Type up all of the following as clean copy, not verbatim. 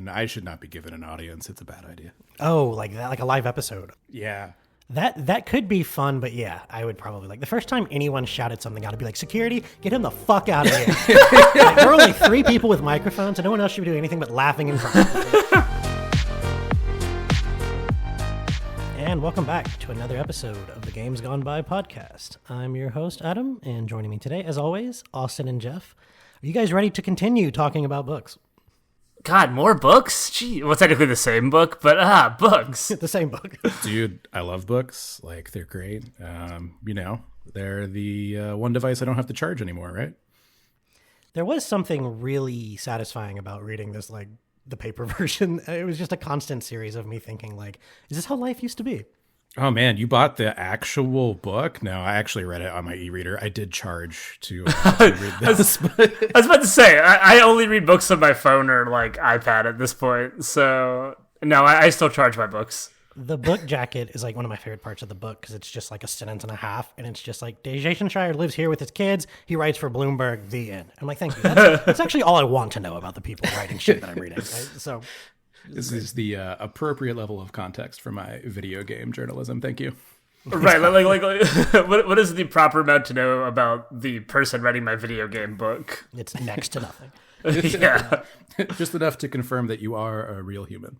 and I should not be given an audience. It's a bad idea. Oh, like that, like a live episode. Yeah. That could be fun, but yeah, I would probably the first time anyone shouted something out, I'd be like, security, get him the fuck out of here. There are only 3 people with microphones, and no one else should be doing anything but laughing and crying. And welcome back to another episode of the Games Gone By podcast. I'm your host, Adam, and joining me today, as always, Austin and Jeff. Are you guys ready to continue talking about books? God, more books? Gee, well, technically the same book, but books. The same book. Dude, I love books. Like, they're great. They're the one device I don't have to charge anymore, right? There was something really satisfying about reading this, the paper version. It was just a constant series of me thinking, is this how life used to be? Oh, man, you bought the actual book? No, I actually read it on my e-reader. I did charge to read this. I was about to say, I only read books on my phone or, iPad at this point. So, no, I still charge my books. The book jacket is, one of my favorite parts of the book because it's just, a sentence and a half. And it's just Jason Schrier lives here with his kids. He writes for Bloomberg, the end. I'm like, thank you. That's actually all I want to know about the people writing shit that I'm reading. Right? So... This is the appropriate level of context for my video game journalism. Thank you. Right, what is the proper amount to know about the person writing my video game book? It's next to nothing. Yeah. Just enough to confirm that you are a real human.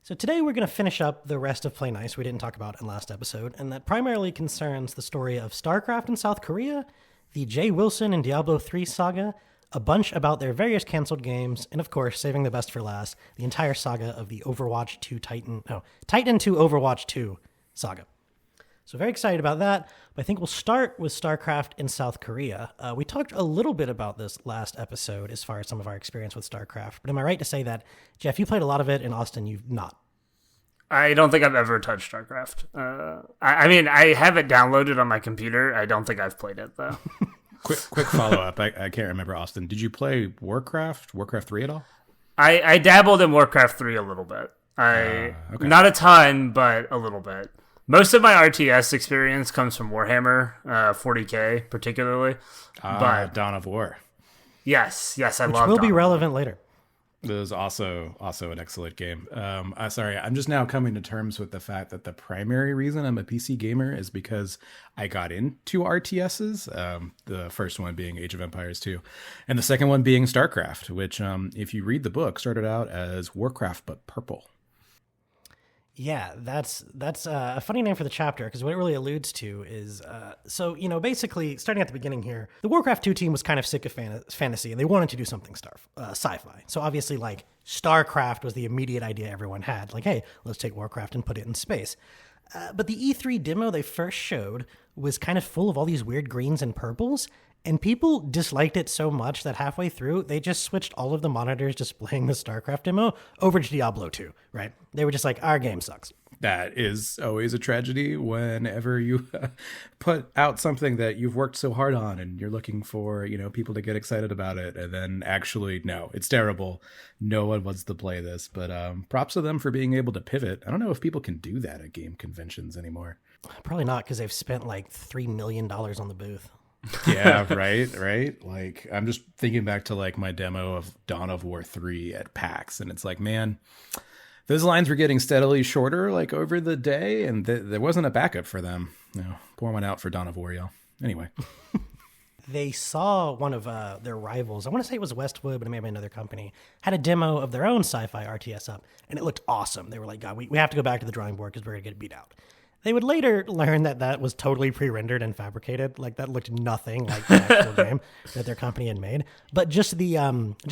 So today we're going to finish up the rest of Play Nice we didn't talk about in last episode, and that primarily concerns the story of StarCraft in South Korea, the Jay Wilson and Diablo III saga, a bunch about their various canceled games, and of course, saving the best for last, the entire saga of the Overwatch 2 Titan 2 Overwatch 2 saga. So very excited about that, but I think we'll start with StarCraft in South Korea. We talked a little bit about this last episode as far as some of our experience with StarCraft, but am I right to say that, Jeff, you played a lot of it, and Austin, you've not? I don't think I've ever touched StarCraft. I have it downloaded on my computer. I don't think I've played it, though. Quick follow-up. I can't remember, Austin. Did you play Warcraft 3 at all? I dabbled in Warcraft 3 a little bit. Okay. Not a ton, but a little bit. Most of my RTS experience comes from Warhammer 40K, particularly. But Dawn of War. Yes, I love Dawn of War. Which will be relevant later. It was also an excellent game. I'm just now coming to terms with the fact that the primary reason I'm a PC gamer is because I got into RTSs, the first one being Age of Empires 2, and the second one being StarCraft, which, if you read the book, started out as Warcraft but purple. Yeah, that's a funny name for the chapter, because what it really alludes to is, basically, starting at the beginning here, the Warcraft 2 team was kind of sick of fantasy, and they wanted to do something sci-fi. So obviously, StarCraft was the immediate idea everyone had. Hey, let's take Warcraft and put it in space. But the E3 demo they first showed was kind of full of all these weird greens and purples, and people disliked it so much that halfway through, they just switched all of the monitors displaying the StarCraft demo over to Diablo 2, right? They were just like, our game sucks. That is always a tragedy whenever you put out something that you've worked so hard on and you're looking for, people to get excited about it. And then actually, no, it's terrible. No one wants to play this. But props to them for being able to pivot. I don't know if people can do that at game conventions anymore. Probably not, because they've spent $3 million on the booth. Yeah, right. I'm just thinking back to my demo of Dawn of War 3 at PAX, and it's man, those lines were getting steadily shorter over the day, and there wasn't a backup for them. Pour one out for Dawn of War, y'all. Anyway. They saw one of their rivals, I want to say it was Westwood, but it may have been another company, had a demo of their own sci-fi RTS up, and it looked awesome. They were like, God, we have to go back to the drawing board because we're going to get beat out. They would later learn that was totally pre-rendered and fabricated. That looked nothing like the actual game that their company had made. But just the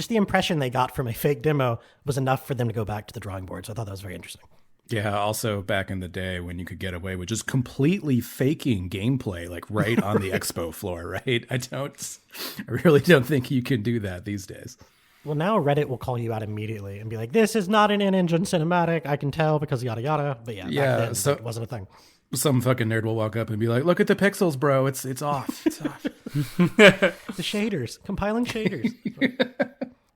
impression they got from a fake demo was enough for them to go back to the drawing board. So I thought that was very interesting. Yeah, also back in the day when you could get away with just completely faking gameplay, right on the expo floor, right? I really don't think you can do that these days. Well, now Reddit will call you out immediately and be like, this is not an in-engine cinematic. I can tell because yada yada. But yeah, back then, so it wasn't a thing. Some fucking nerd will walk up and be like, look at the pixels, bro. It's off. It's off. The shaders. Compiling shaders.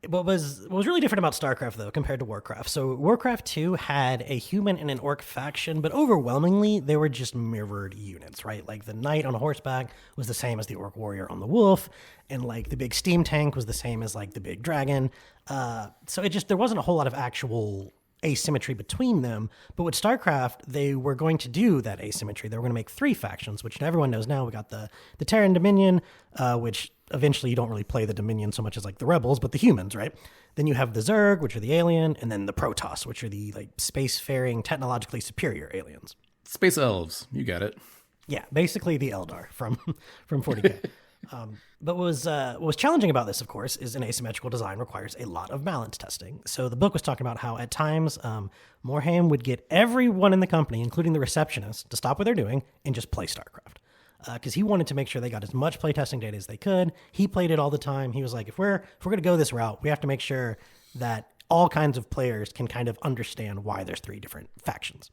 What was really different about StarCraft, though, compared to Warcraft? So Warcraft 2 had a human and an orc faction, but overwhelmingly, they were just mirrored units, right? Like the knight on a horseback was the same as the orc warrior on the wolf, and like the big steam tank was the same as like the big dragon. So there wasn't a whole lot of actual asymmetry between them. But with StarCraft, they were going to do that asymmetry. They were going to make 3 factions, which everyone knows now. We got the Terran Dominion, which eventually you don't really play the Dominion so much as like the rebels, but the humans, right? Then you have the Zerg, which are the alien, and then the Protoss, which are the like spacefaring, technologically superior aliens. Space elves, you got it. Yeah, basically the Eldar from 40K. But what was challenging about this, of course, is an asymmetrical design requires a lot of balance testing. So the book was talking about how at times Morhaime would get everyone in the company, including the receptionist, to stop what they're doing and just play StarCraft. Because he wanted to make sure they got as much playtesting data as they could. He played it all the time. He was like, if we're going to go this route, we have to make sure that all kinds of players can kind of understand why there's 3 different factions.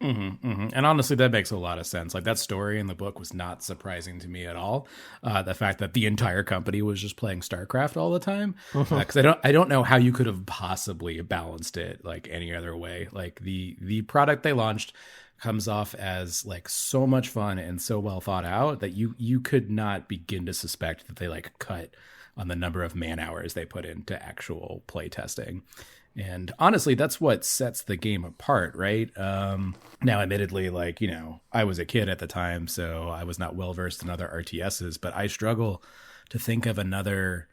Mm-hmm, mm-hmm. And honestly, that makes a lot of sense. Like that story in the book was not surprising to me at all. The fact that the entire company was just playing StarCraft all the time, because I don't know how you could have possibly balanced it like any other way. Like the product they launched comes off as like so much fun and so well thought out that you could not begin to suspect that they like cut on the number of man hours they put into actual play testing. And honestly, that's what sets the game apart, right? Now, admittedly, like, you know, I was a kid at the time, so I was not well versed in other RTSs, but I struggle to think of another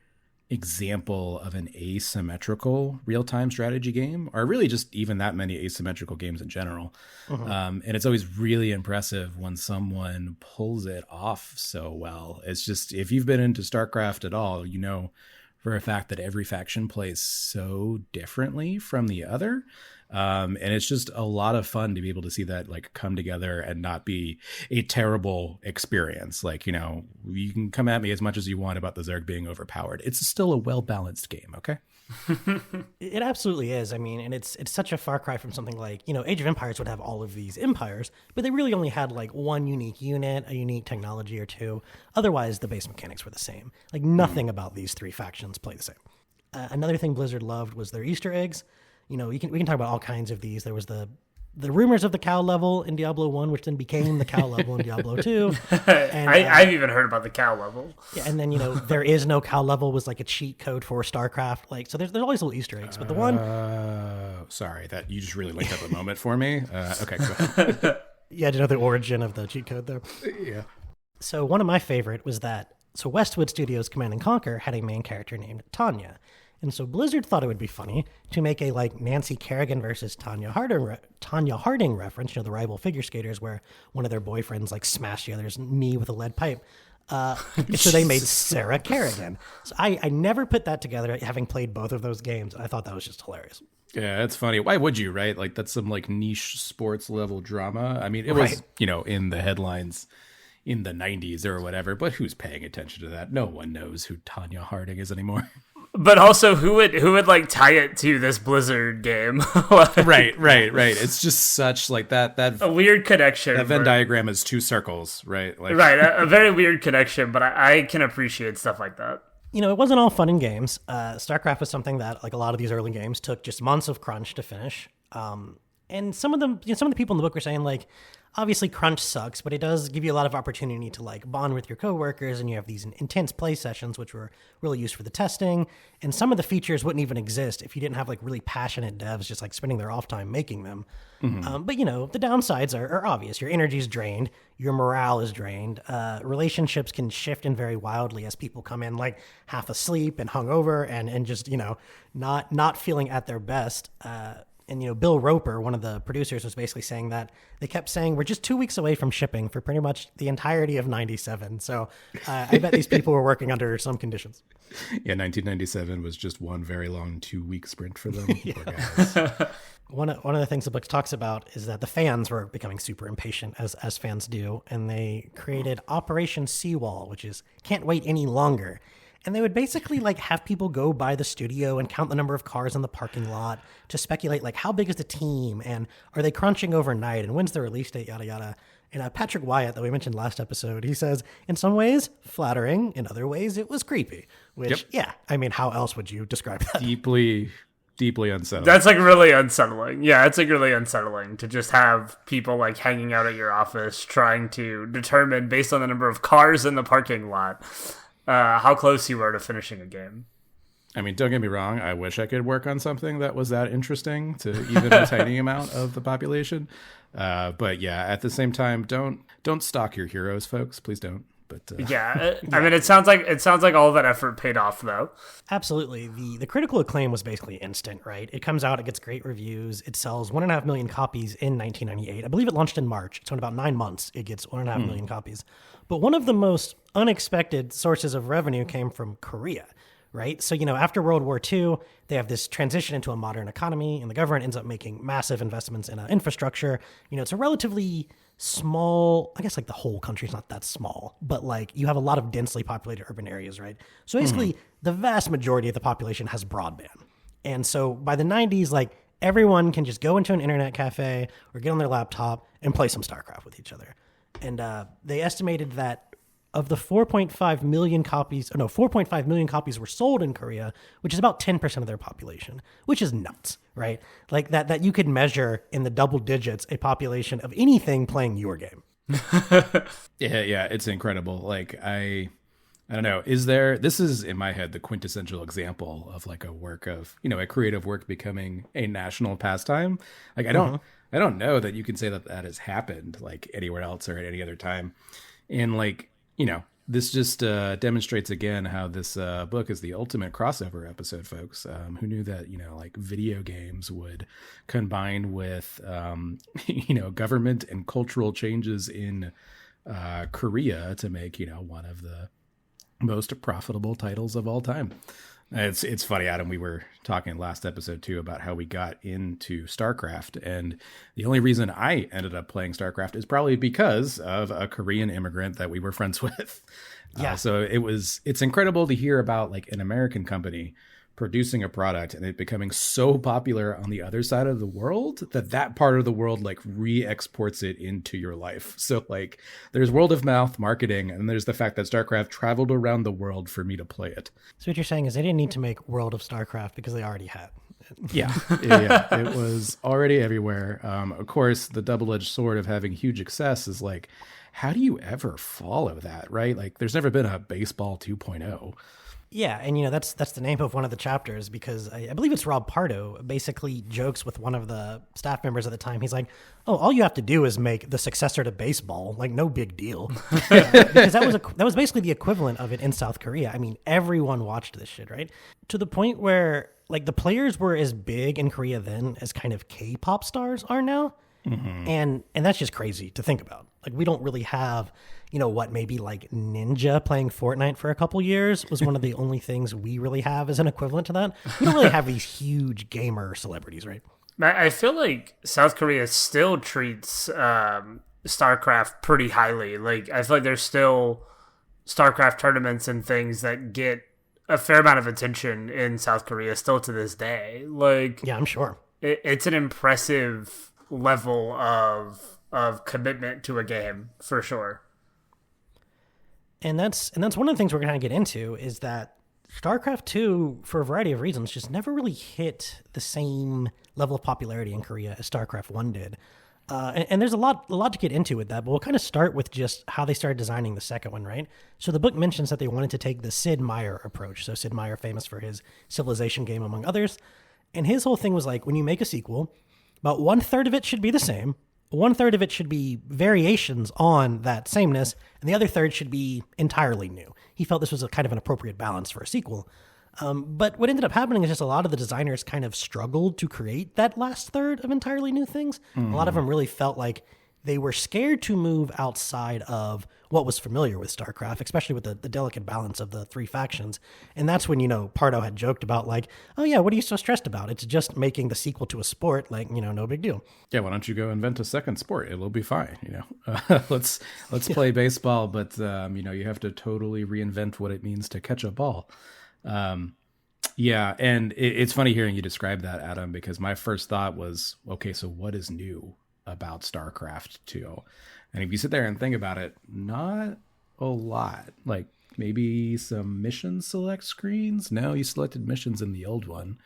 example of an asymmetrical real-time strategy game, or really just even that many asymmetrical games in general. And it's always really impressive when someone pulls it off so well. It's just, if you've been into StarCraft at all, you know for a fact that every faction plays so differently from the other. And it's just a lot of fun to be able to see that like come together and not be a terrible experience. Like, you know, you can come at me as much as you want about the Zerg being overpowered. It's still a well-balanced game, okay? It absolutely is. I mean, and it's such a far cry from something like, you know, Age of Empires would have all of these empires, but they really only had like one unique unit, a unique technology or 2. Otherwise, the base mechanics were the same. Like nothing about these 3 factions play the same. Another thing Blizzard loved was their Easter eggs. You know, we can talk about all kinds of these. There was the rumors of the cow level in Diablo 1, which then became the cow level in Diablo 2. And, I've even heard about the cow level. Yeah, and then, you know, there is no cow level was like a cheat code for StarCraft. Like, so there's always little Easter eggs. But the one... sorry, that you just really linked up a moment for me. Okay, go ahead. Yeah, do you know the origin of the cheat code there? Yeah. So one of my favorite was that... So Westwood Studios' Command & Conquer had a main character named Tanya. And so Blizzard thought it would be funny to make a like Nancy Kerrigan versus Tanya Harding reference, you know, the rival figure skaters where one of their boyfriends like smashed the other's knee with a lead pipe. So they made Sarah Kerrigan. So I never put that together, having played both of those games. I thought that was just hilarious. Yeah, it's funny. Why would you, right? Like that's some like niche sports level drama. I mean, it was, you know, in the headlines in the 90s or whatever, but who's paying attention to that? No one knows who Tanya Harding is anymore. But also, who would like tie it to this Blizzard game? Right. It's just such like that a weird connection. That Venn diagram is 2 circles, right? Like, right, a very weird connection. But I can appreciate stuff like that. You know, it wasn't all fun and games. StarCraft was something that, like a lot of these early games, took just months of crunch to finish. And some of them, you know, some of the people in the book were saying like, obviously crunch sucks, but it does give you a lot of opportunity to like bond with your coworkers, and you have these intense play sessions, which were really used for the testing. And some of the features wouldn't even exist if you didn't have like really passionate devs just like spending their off time making them. But you know, the downsides are obvious. Your energy is drained, your morale is drained. Relationships can shift in very wildly as people come in like half asleep and hungover and just, you know, not feeling at their best. And, you know, Bill Roper, one of the producers, was basically saying that they kept saying, we're just 2 weeks away from shipping for pretty much the entirety of 97. So I bet these people were working under some conditions. Yeah, 1997 was just one very long 2-week sprint for them. Poor guys. One of the things the book talks about is that the fans were becoming super impatient, as fans do, and they created Operation Seawall, which is can't wait any longer. And they would basically like have people go by the studio and count the number of cars in the parking lot to speculate like how big is the team and are they crunching overnight and when's the release date, yada yada. And Patrick Wyatt, that we mentioned last episode, he says in some ways flattering, in other ways it was creepy. Which yeah, I mean, how else would you describe that? Deeply unsettling. That's like really unsettling. Yeah, it's like really unsettling to just have people like hanging out at your office trying to determine based on the number of cars in the parking lot how close you were to finishing a game. I mean, don't get me wrong. I wish I could work on something that was that interesting to even a tiny amount of the population. But yeah, at the same time, don't stalk your heroes, folks. Please don't. But yeah, I mean, it sounds like all of that effort paid off, though. Absolutely. The critical acclaim was basically instant, right? It comes out, it gets great reviews. It sells 1.5 million copies in 1998. I believe it launched in March. So in about 9 months, it gets 1.5 million copies. But one of the most unexpected sources of revenue came from Korea, right? So, after World War II, they have this transition into a modern economy, and the government ends up making massive investments in infrastructure. It's a relatively small, I guess like the whole country is not that small, but like you have a lot of densely populated urban areas, right? So basically, the vast majority of the population has broadband. And so by the 90s, like everyone can just go into an internet cafe or get on their laptop and play some StarCraft with each other. And they estimated that of the 4.5 million copies were sold in Korea, which is about 10% of their population, which is nuts, right? Like that you could measure in the double digits a population of anything playing your game. Yeah, it's incredible. Like I don't know, this is in my head the quintessential example of like a work of, a creative work becoming a national pastime. Like I don't know that you can say that has happened like anywhere else or at any other time. And like, this just demonstrates again how this book is the ultimate crossover episode, folks. Who knew that, like video games would combine with, government and cultural changes in Korea to make, one of the most profitable titles of all time. It's funny, Adam, we were talking last episode too about how we got into StarCraft, and the only reason I ended up playing StarCraft is probably because of a Korean immigrant that we were friends with. Yeah. So it's incredible to hear about like an American company producing a product and it becoming so popular on the other side of the world that part of the world like re-exports it into your life. So like there's word of mouth marketing and there's the fact that StarCraft traveled around the world for me to play it. So what you're saying is they didn't need to make World of StarCraft because they already had. Yeah. It was already everywhere. Of course, the double-edged sword of having huge success is like, how do you ever follow that, right? Like there's never been a baseball 2.0. Yeah, and that's the name of one of the chapters because I believe it's Rob Pardo basically jokes with one of the staff members at the time. He's like, "Oh, all you have to do is make the successor to baseball, like no big deal," because that was basically the equivalent of it in South Korea. I mean, everyone watched this shit, right? To the point where like the players were as big in Korea then as kind of K-pop stars are now, and that's just crazy to think about. Like we don't really have. Maybe like Ninja playing Fortnite for a couple years was one of the only things we really have as an equivalent to that. We don't really have these huge gamer celebrities, right? I feel like South Korea still treats StarCraft pretty highly. Like I feel like there's still StarCraft tournaments and things that get a fair amount of attention in South Korea still to this day. Like yeah, I'm sure. It's an impressive level of commitment to a game for sure. And that's one of the things we're going to get into is that StarCraft 2, for a variety of reasons, just never really hit the same level of popularity in Korea as StarCraft 1 did. And there's a lot to get into with that, but we'll kind of start with just how they started designing the second one, right? So the book mentions that they wanted to take the Sid Meier approach. So Sid Meier, famous for his Civilization game, among others. And his whole thing was like, when you make a sequel, about 1/3 of it should be the same. 1/3 of it should be variations on that sameness, and the other third should be entirely new. He felt this was a kind of an appropriate balance for a sequel. But what ended up happening is just a lot of the designers kind of struggled to create that last third of entirely new things. A lot of them really felt like they were scared to move outside of what was familiar with StarCraft, especially with the delicate balance of the three factions. And that's when, Pardo had joked about like, oh yeah, what are you so stressed about? It's just making the sequel to a sport, like, no big deal. Yeah, why don't you go invent a second sport? It'll be fine, let's play baseball, but, you have to totally reinvent what it means to catch a ball. Yeah, and it's funny hearing you describe that, Adam, because my first thought was, okay, so what is new about StarCraft 2? And if you sit there and think about it, not a lot. Like maybe some mission select screens. No, you selected missions in the old one.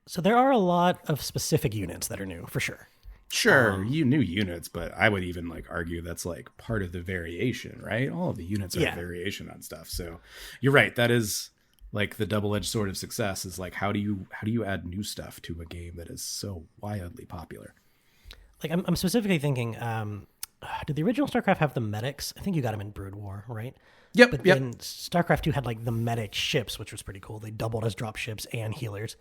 So there are a lot of specific units that are new, for sure. Sure, you knew units, but I would even you that's like part of the variation, right? All of the units are variation on stuff. So you're right. That is like the double-edged sword of success is like, how do you add new stuff to a game that is so wildly popular? Like I'm specifically thinking, did the original StarCraft have the medics? I think you got them in Brood War, right? Yep. But then StarCraft 2 had like the medic ships, which was pretty cool. They doubled as drop ships and healers.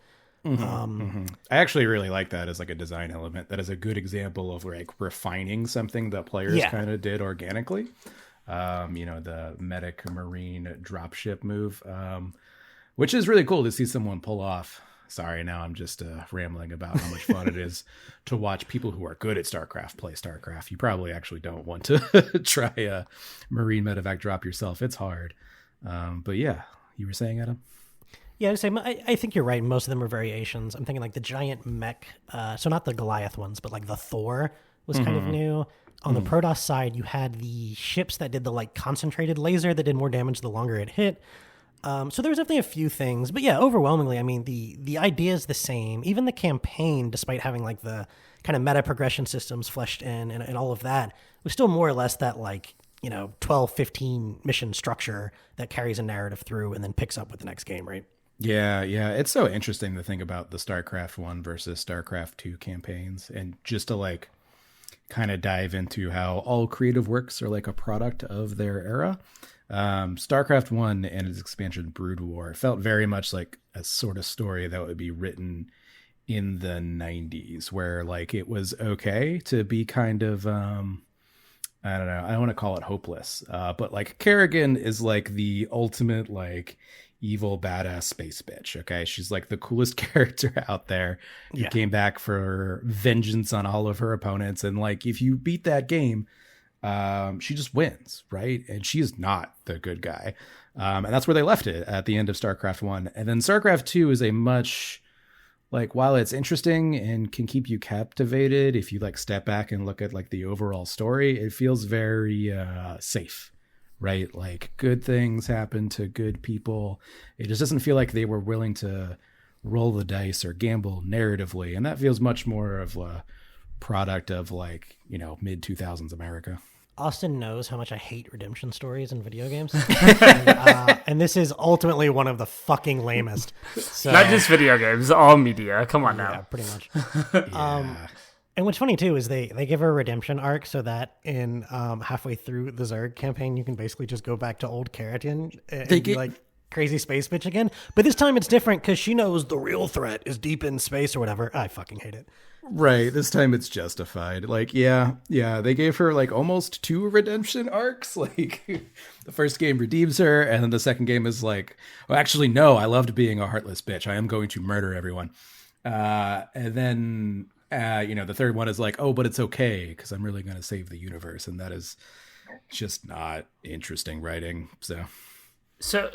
I actually really like that as like a design element. That is a good example of like refining something that players kind of did organically. The medic marine dropship move, which is really cool to see someone pull off. Sorry, now I'm just rambling about how much fun it is to watch people who are good at StarCraft play StarCraft. You probably actually don't want to try a marine medevac drop yourself. It's hard. But yeah, you were saying, Adam? Yeah, I think you're right. Most of them are variations. I'm thinking like the giant mech, so not the Goliath ones, but like the Thor was kind of new. On the Protoss side, you had the ships that did the like concentrated laser that did more damage the longer it hit. So there was definitely a few things, but yeah, overwhelmingly, I mean, the idea is the same. Even the campaign, despite having like the kind of meta progression systems fleshed in and all of that, was still more or less that like, 12, 15 mission structure that carries a narrative through and then picks up with the next game, right? Yeah. It's so interesting to think about the StarCraft 1 versus StarCraft 2 campaigns and just to like kind of dive into how all creative works are like a product of their era. StarCraft 1 and its expansion Brood War felt very much like a sort of story that would be written in the 90s, where like it was okay to be kind of I don't know, I don't want to call it hopeless, but like Kerrigan is like the ultimate like evil badass space bitch. Okay, she's like the coolest character out there. Who came back for vengeance on all of her opponents, and like if you beat that game, she just wins, right? And she is not the good guy. And that's where they left it at the end of StarCraft 1. And then StarCraft 2 is a much, like, while it's interesting and can keep you captivated, if you like step back and look at like the overall story, it feels very safe, right? Like good things happen to good people. It just doesn't feel like they were willing to roll the dice or gamble narratively. And that feels much more of a product of like, mid 2000s America. Austin knows how much I hate redemption stories in video games. And this is ultimately one of the fucking lamest. So, not just video games, all media. Come on now. Yeah, pretty much. And what's funny too is they give her a redemption arc so that in halfway through the Zerg campaign, you can basically just go back to old Keratin and be like crazy space bitch again. But this time it's different because she knows the real threat is deep in space or whatever. I fucking hate it. Right. This time it's justified. Like, yeah. They gave her like almost 2 redemption arcs. Like the first game redeems her. And then the second game is like, oh, actually, no, I loved being a heartless bitch. I am going to murder everyone. And then, the third one is like, oh, but it's okay because I'm really going to save the universe. And that is just not interesting writing. So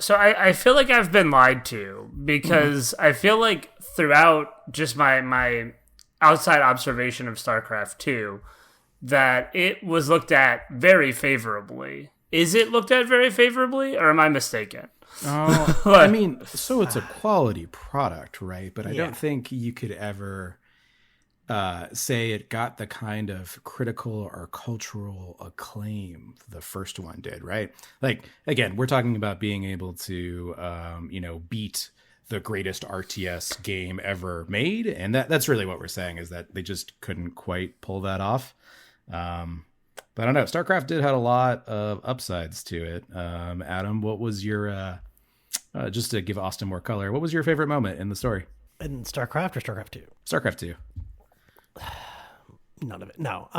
I feel like I've been lied to because I feel like throughout just my outside observation of StarCraft 2 that it was looked at very favorably. Is it looked at very favorably or am I mistaken? I mean, so it's a quality product, right? But I don't think you could ever say it got the kind of critical or cultural acclaim the first one did, right? Like, again, we're talking about being able to, beat the greatest RTS game ever made. And that's really what we're saying is that they just couldn't quite pull that off. But I don't know. StarCraft did have a lot of upsides to it. Adam, what was your, just to give Austin more color, what was your favorite moment in the story? In StarCraft or StarCraft 2? StarCraft 2. none of it. No.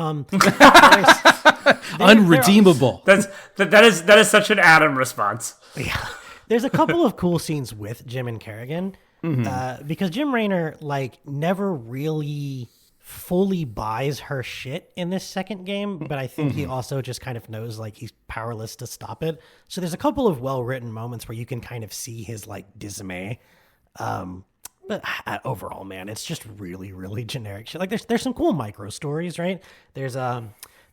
Unredeemable. That is such an Adam response. Yeah. There's a couple of cool scenes with Jim and Kerrigan because Jim Raynor like never really fully buys her shit in this second game, but I think he also just kind of knows like he's powerless to stop it. So there's a couple of well-written moments where you can kind of see his like dismay. But overall, man, it's just really, really generic shit. Like there's some cool micro stories, right? There's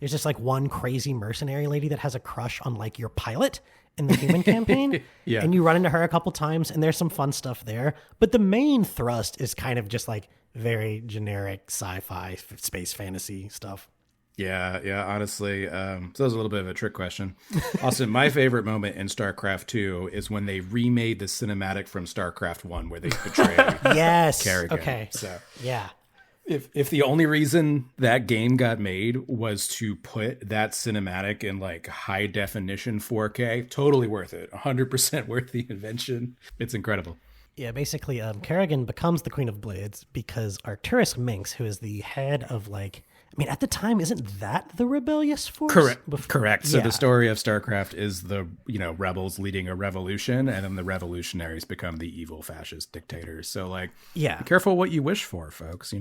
just like one crazy mercenary lady that has a crush on like your pilot in the human campaign. Yeah. And you run into her a couple times and there's some fun stuff there. But the main thrust is kind of just like very generic sci-fi space fantasy stuff. Yeah, honestly. So that was a little bit of a trick question. Austin, my favorite moment in StarCraft 2 is when they remade the cinematic from StarCraft 1 where they betray Yes. Kerrigan. Okay. So Yeah. if the only reason that game got made was to put that cinematic in like high definition 4K, totally worth it. 100% worth the invention. It's incredible. Yeah, basically, Kerrigan becomes the Queen of Blades because Arcturus Minx, who is the head of like, I mean, at the time, isn't that the rebellious force? Correct. So Yeah. the story of StarCraft is the, rebels leading a revolution, and then the revolutionaries become the evil fascist dictators. So like, Yeah. be careful what you wish for, folks,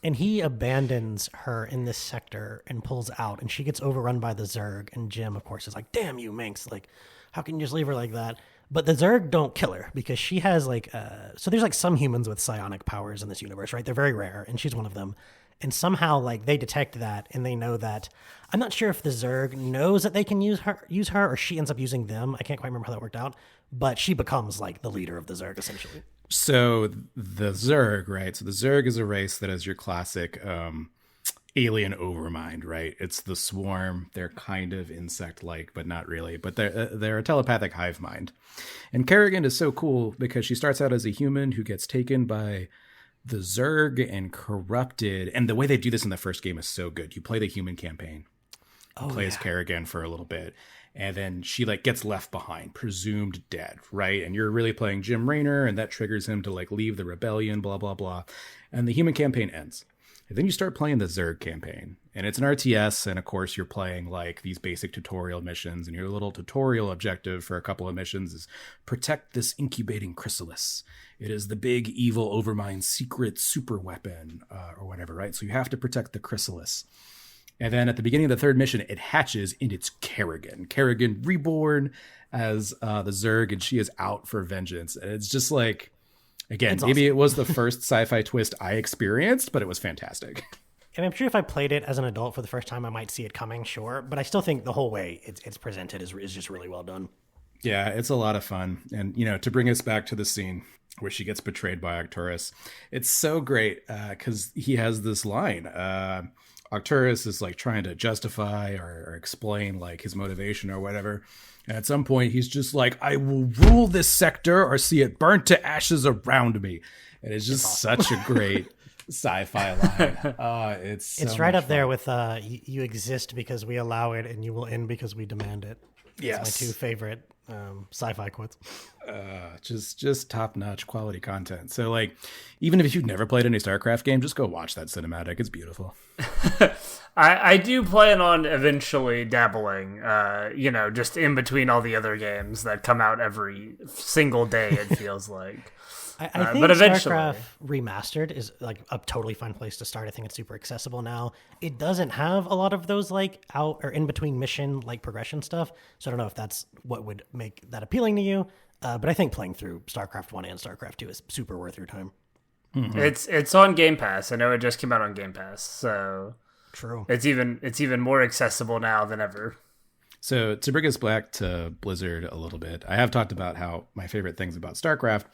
And he abandons her in this sector and pulls out, and she gets overrun by the Zerg. And Jim, of course, is like, damn you, Minx. Like, how can you just leave her like that? But the Zerg don't kill her because she has like, so there's like some humans with psionic powers in this universe, right? They're very rare, and she's one of them. And somehow like they detect that and they know that. I'm not sure if the Zerg knows that they can use her or she ends up using them. I can't quite remember how that worked out, but she becomes like the leader of the Zerg essentially. So the Zerg, right? So the Zerg is a race that is your classic alien overmind, right? It's the swarm. They're kind of insect-like, but not really. But they're a telepathic hive mind. And Kerrigan is so cool because she starts out as a human who gets taken by the Zerg and corrupted. And the way they do this in the first game is so good. You play the human campaign. Play as Kerrigan for a little bit. And then she like gets left behind, presumed dead, right? And you're really playing Jim Raynor, and that triggers him to like leave the rebellion, blah, blah, blah. And the human campaign ends. And then you start playing the Zerg campaign, and it's an RTS. And of course you're playing like these basic tutorial missions, and your little tutorial objective for a couple of missions is protect this incubating chrysalis. It is the big evil overmind secret super weapon or whatever, right? So you have to protect the chrysalis. And then at the beginning of the third mission, it hatches and it's Kerrigan. Kerrigan reborn as the Zerg, and she is out for vengeance. And it's just like, again, It's maybe awesome. it was the first sci-fi twist I experienced, but it was fantastic. And I'm sure if I played it as an adult for the first time, I might see it coming, sure. But I still think the whole way it's presented is just really well done. Yeah, it's a lot of fun. And, to bring us back to the scene where she gets betrayed by Arcturus, it's so great because he has this line. Arcturus is like trying to justify or explain like his motivation or whatever. And at some point he's just like, I will rule this sector or see it burnt to ashes around me. And it's just such a great sci-fi line. It's so Right much up there fun. with you exist because we allow it and you will end because we demand it. Yes. It's my two favorite sci-fi quotes. Just top-notch quality content. So like, even if you've never played any StarCraft game, just go watch that cinematic. It's beautiful. I do plan on eventually dabbling, just in between all the other games that come out every single day, it feels like. I think but eventually. StarCraft Remastered is like a totally fun place to start. I think it's super accessible now. It doesn't have a lot of those like out or in between mission like progression stuff. So I don't know if that's what would make that appealing to you. But I think playing through StarCraft 1 and StarCraft 2 is super worth your time. Mm-hmm. It's on Game Pass. I know it just came out on Game Pass, so True. it's even more accessible now than ever. So to bring us back to Blizzard a little bit, I have talked about how my favorite things about StarCraft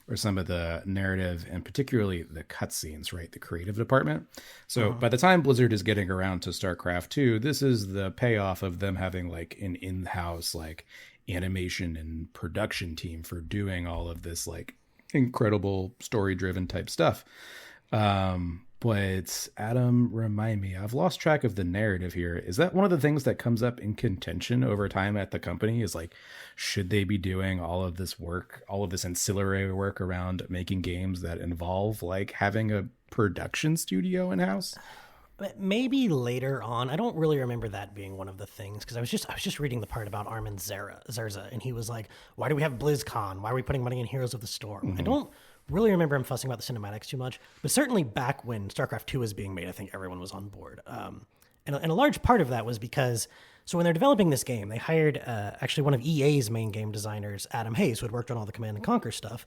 are some of the narrative and particularly the cutscenes, right? The creative department. So by the time Blizzard is getting around to StarCraft 2, this is the payoff of them having like an in-house like animation and production team for doing all of this like incredible story-driven type stuff. But Adam, remind me, I've lost track of the narrative here. Is that one of the things that comes up in contention over time at the company is like, should they be doing all of this work, all of this ancillary work around making games that involve like having a production studio in-house? Maybe later on. I don't really remember that being one of the things because I was just reading the part about Armin Zerza, and he was like, "Why do we have BlizzCon? Why are we putting money in Heroes of the Storm?" I don't really remember him fussing about the cinematics too much, but certainly back when StarCraft 2 was being made, I think everyone was on board. And a large part of that was because, so when they're developing this game, they hired actually one of EA's main game designers, Adam Hayes, who had worked on all the Command & Conquer stuff.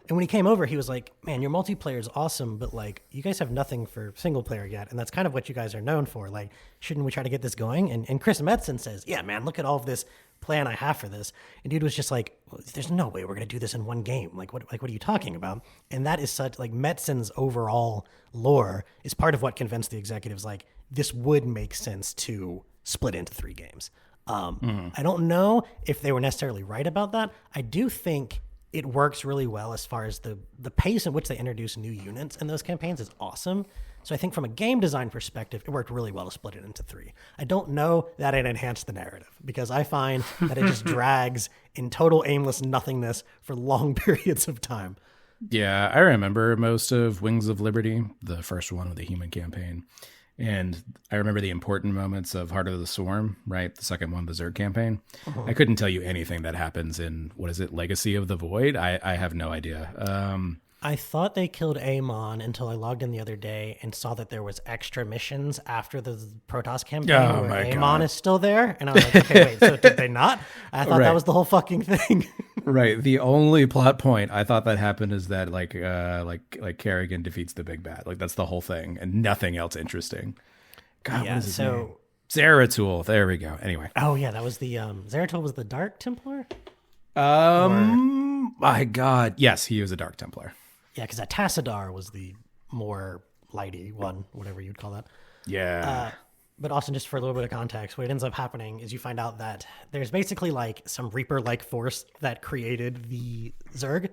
And when he came over, he was like, man, your multiplayer is awesome, but like, you guys have nothing for single player yet. And that's kind of what you guys are known for. Like, shouldn't we try to get this going? And Chris Metzen says, yeah, man, look at all of this plan I have for this. And dude was just like, well, there's no way we're going to do this in one game. Like, what are you talking about? And that is such, like, Metzen's overall lore is part of what convinced the executives, like, this would make sense to split into 3 games. I don't know if they were necessarily right about that. I do think it works really well as far as the pace at which they introduce new units in those campaigns is awesome. So I think from a game design perspective, it worked really well to split it into 3. I don't know that it enhanced the narrative because I find that it just drags in total aimless nothingness for long periods of time. Yeah, I remember most of Wings of Liberty, the first one with the human campaign. And I remember the important moments of Heart of the Swarm, right? The second one, the Zerg campaign. I couldn't tell you anything that happens in, what is it, Legacy of the Void? I have no idea. I thought they killed Amon until I logged in the other day and saw that there was extra missions after the Protoss campaign where Amon is still there. And I was like, okay, wait, so did they not? I thought that was the whole fucking thing. Right. The only plot point I thought that happened is that like Kerrigan defeats the big bad. Like that's the whole thing and nothing else interesting. God, what is his name? Zeratul. There we go. Anyway. Oh yeah, that was the Zeratul was the Dark Templar? My God. Yes, he was a Dark Templar. Yeah, because that Tassadar was the more lighty one, whatever you'd call that. Yeah. But Austin, just for a little bit of context, what ends up happening is you find out that there's basically like some Reaper-like force that created the Zerg.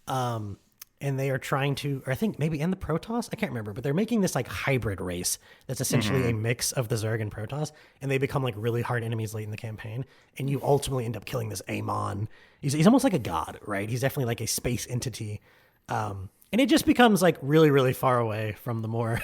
And they are trying to, or I think maybe in the Protoss, I can't remember, but they're making this like hybrid race that's essentially a mix of the Zerg and Protoss. And they become like really hard enemies late in the campaign. And you ultimately end up killing this Amon. He's almost like a god, right? He's definitely like a space entity. And it just becomes like really, really far away from the more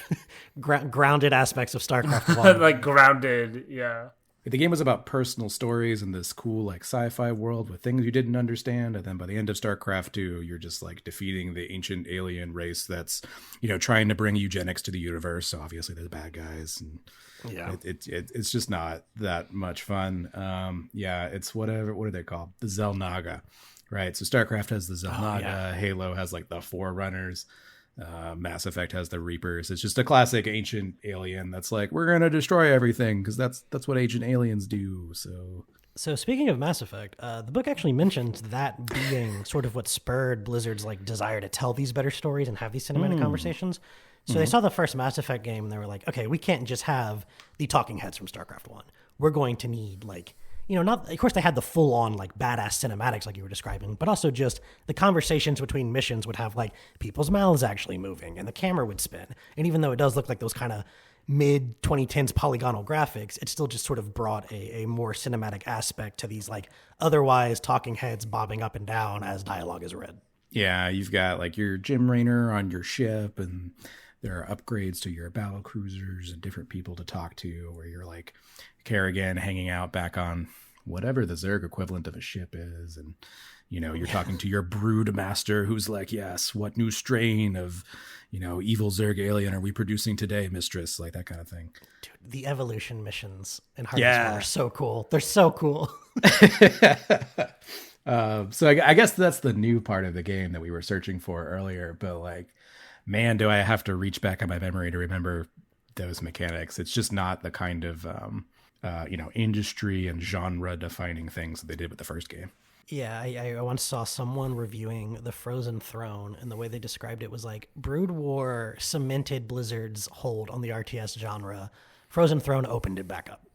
grounded aspects of StarCraft 1. Like grounded, yeah. The game was about personal stories in this cool like sci-fi world with things you didn't understand, and then by the end of StarCraft 2, you're just like defeating the ancient alien race that's, you know, trying to bring eugenics to the universe. So obviously there's bad guys, and yeah, it's just not that much fun. It's whatever. What are they called? The Xel'Naga. Right, so StarCraft has the Xel'Naga, Halo has like the Forerunners, Mass Effect has the Reapers. It's just a classic ancient alien that's like, we're gonna destroy everything because that's what ancient aliens do. So speaking of Mass Effect, the book actually mentions that being sort of what spurred Blizzard's like desire to tell these better stories and have these cinematic conversations. So they saw the first Mass Effect game and they were like, okay, we can't just have the talking heads from StarCraft 1. We're going to need like, you know, not, of course they had the full on like badass cinematics like you were describing, but also just the conversations between missions would have like people's mouths actually moving and the camera would spin. And even though it does look like those kind of mid 2010s polygonal graphics, it still just sort of brought a more cinematic aspect to these like otherwise talking heads bobbing up and down as dialogue is read. Yeah, you've got like your Jim Raynor on your ship, and there are upgrades to your battle cruisers and different people to talk to, where you're like Kerrigan hanging out back on whatever the Zerg equivalent of a ship is. And, you know, you're talking to your brood master who's like, yes, what new strain of, you know, evil Zerg alien are we producing today, mistress? Like that kind of thing. Dude, the evolution missions in Heart of the Swarm are so cool. They're so cool. So I guess that's the new part of the game that we were searching for earlier. But like, man, do I have to reach back on my memory to remember those mechanics. It's just not the kind of, industry and genre defining things that they did with the first game. Yeah, I once saw someone reviewing The Frozen Throne, and the way they described it was like, Brood War cemented Blizzard's hold on the RTS genre. Frozen Throne opened it back up.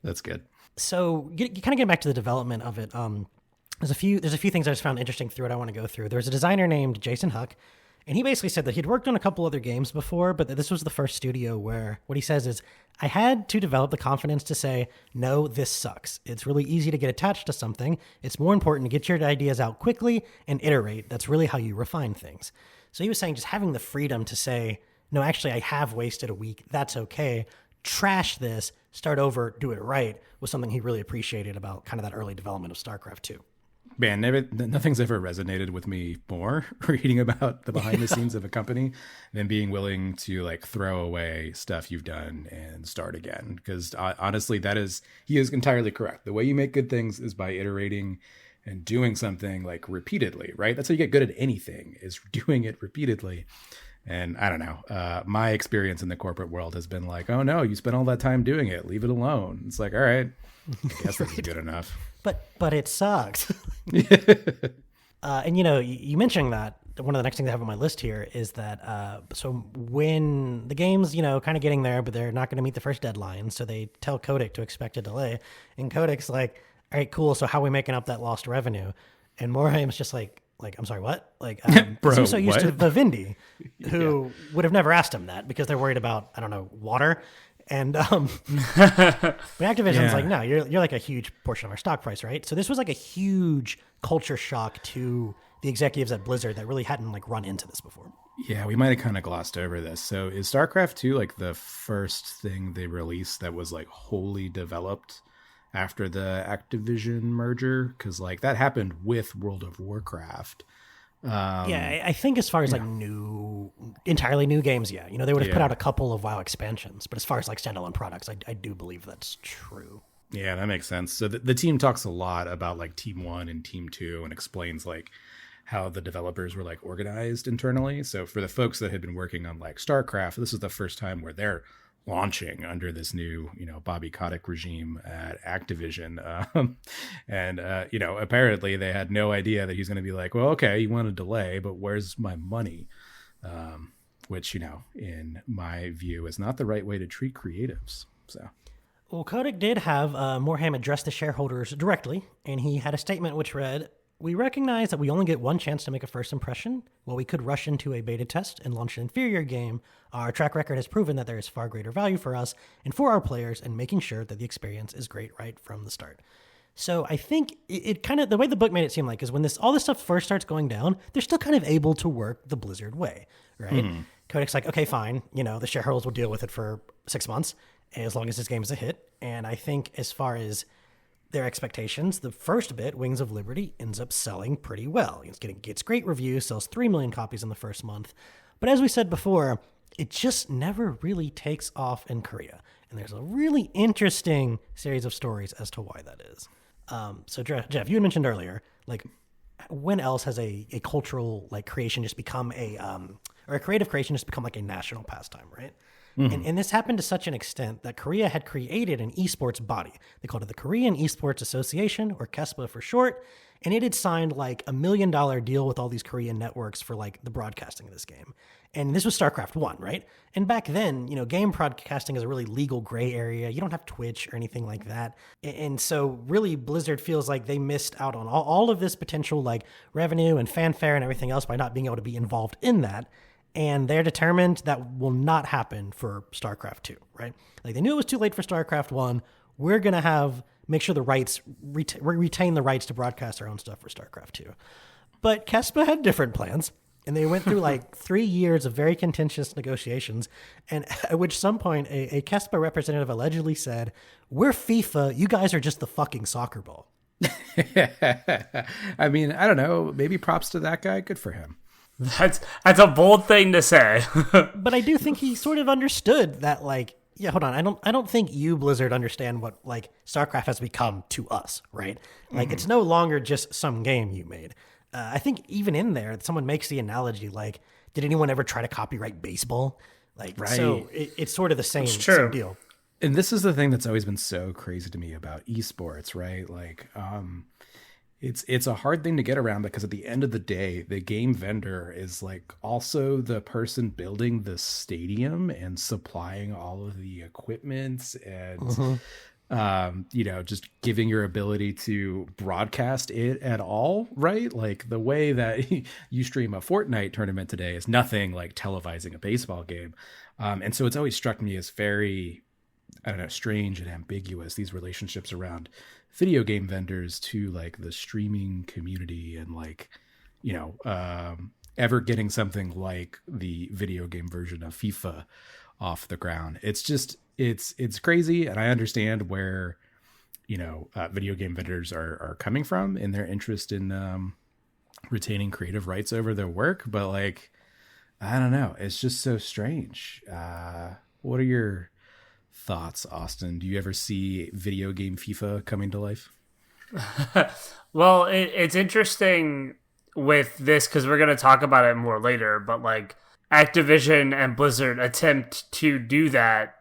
That's good. So you kind of get back to the development of it. There's a few things I just found interesting through it I want to go through. There's a designer named Jason Huck, and he basically said that he'd worked on a couple other games before, but that this was the first studio where what he says is, I had to develop the confidence to say, no, this sucks. It's really easy to get attached to something. It's more important to get your ideas out quickly and iterate. That's really how you refine things. So he was saying just having the freedom to say, no, actually, I have wasted a week. That's okay. Trash this, start over, do it right, was something he really appreciated about kind of that early development of StarCraft 2. Man, nothing's ever resonated with me more reading about the behind the scenes of a company than being willing to like throw away stuff you've done and start again. Because honestly, he is entirely correct. The way you make good things is by iterating and doing something like repeatedly, right? That's how you get good at anything, is doing it repeatedly. And I don't know, my experience in the corporate world has been like, oh no, you spent all that time doing it, leave it alone. It's like, all right, I guess this is good enough. But it sucks. And you mentioning that, one of the next things I have on my list here is that so when the game's kind of getting there, but they're not going to meet the first deadline, so they tell Kotick to expect a delay, and Kotick's like, all right, cool, so how are we making up that lost revenue? And Morhaim's just like, I'm sorry, what? Like, Bro, he's so used what? to Vivendi, who would have never asked him that because they're worried about, I don't know, water. And but Activision's like, no, you're like a huge portion of our stock price, right? So this was like a huge culture shock to the executives at Blizzard that really hadn't like run into this before. Yeah, we might have kind of glossed over this. So is StarCraft 2 like the first thing they released that was like wholly developed after the Activision merger? Because like that happened with World of Warcraft. I think as far as like entirely new games, they would have put Yeah. out a couple of WoW expansions. But as far as like standalone products, I do believe that's true. Yeah, that makes sense. So the team talks a lot about like Team 1 and Team 2 and explains like how the developers were like organized internally. So for the folks that had been working on like StarCraft, this is the first time where they're launching under this new, Bobby Kotick regime at Activision. Apparently they had no idea that he's going to be like, well, okay, you want a delay, but where's my money? Which, in my view is not the right way to treat creatives. So. Well, Kotick did have Morhaim address the shareholders directly, and he had a statement which read, "We recognize that we only get one chance to make a first impression. While we could rush into a beta test and launch an inferior game, our track record has proven that there is far greater value for us and for our players in making sure that the experience is great right from the start." So I think it kind of, the way the book made it seem like is when all this stuff first starts going down, they're still kind of able to work the Blizzard way, right? Kotick's like, okay, fine, the shareholders will deal with it for 6 months as long as this game is a hit. And I think as far as their expectations, the first bit, Wings of Liberty, ends up selling pretty well. Gets great reviews, sells 3 million copies in the first month. But as we said before, it just never really takes off in Korea. And there's a really interesting series of stories as to why that is. So Jeff, you had mentioned earlier, like, when else has a cultural like creation just become or a creative creation just become like a national pastime, right? And this happened to such an extent that Korea had created an esports body. They called it the Korean Esports Association, or KESPA for short. And it had signed like $1 million deal with all these Korean networks for like the broadcasting of this game. And this was StarCraft 1, right? And back then, game broadcasting is a really legal gray area. You don't have Twitch or anything like that. And so really Blizzard feels like they missed out on all of this potential like revenue and fanfare and everything else by not being able to be involved in that. And they're determined that will not happen for StarCraft 2, right? Like they knew it was too late for StarCraft 1. We're going to make sure the rights, retain the rights to broadcast our own stuff for StarCraft 2. But KESPA had different plans. And they went through like 3 years of very contentious negotiations, and at which some point a KESPA representative allegedly said, "We're FIFA, you guys are just the fucking soccer ball." I mean, I don't know. Maybe props to that guy. Good for him. That's a bold thing to say. But I do think he sort of understood that, like, yeah, hold on. I don't think you, Blizzard, understand what like StarCraft has become to us, right? Like it's no longer just some game you made. I think even in there, someone makes the analogy like, did anyone ever try to copyright baseball? Like, right. So it's sort of the same deal. And this is the thing that's always been so crazy to me about esports, right? Like, it's a hard thing to get around because at the end of the day, the game vendor is like also the person building the stadium and supplying all of the equipment and just giving your ability to broadcast it at all, right? Like the way that you stream a Fortnite tournament today is nothing like televising a baseball game. And so it's always struck me as very, I don't know, strange and ambiguous, these relationships around video game vendors to like the streaming community and like, ever getting something like the video game version of FIFA off the ground. It's just it's crazy, and I understand where video game vendors are coming from in their interest in retaining creative rights over their work, but like, I don't know, it's just so strange. What are your thoughts, Austin? Do you ever see video game FIFA coming to life? Well, it's interesting with this because we're going to talk about it more later, but like Activision and Blizzard attempt to do that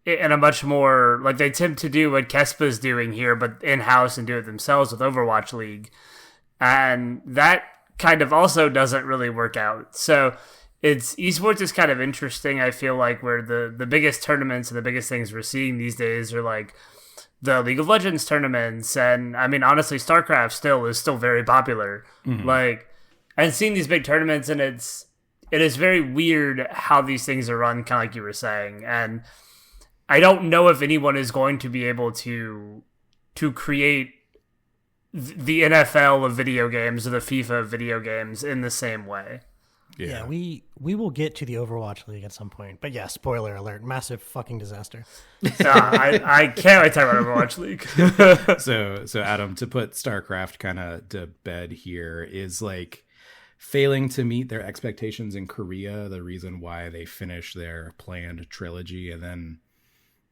in a much more, like, they attempt to do what Kespa's doing here, but in-house and do it themselves with Overwatch League. And that kind of also doesn't really work out. So esports is kind of interesting, I feel like, where the biggest tournaments and the biggest things we're seeing these days are like the League of Legends tournaments. And I mean, honestly, StarCraft is still very popular. Mm-hmm. Like, and seeing these big tournaments, and it is very weird how these things are run, kind of like you were saying. And I don't know if anyone is going to be able to create the NFL of video games or the FIFA of video games in the same way. Yeah, we will get to the Overwatch League at some point. But yeah, spoiler alert, massive fucking disaster. I can't wait to talk about Overwatch League. So Adam, to put StarCraft kind of to bed here, is like failing to meet their expectations in Korea the reason why they finished their planned trilogy, and then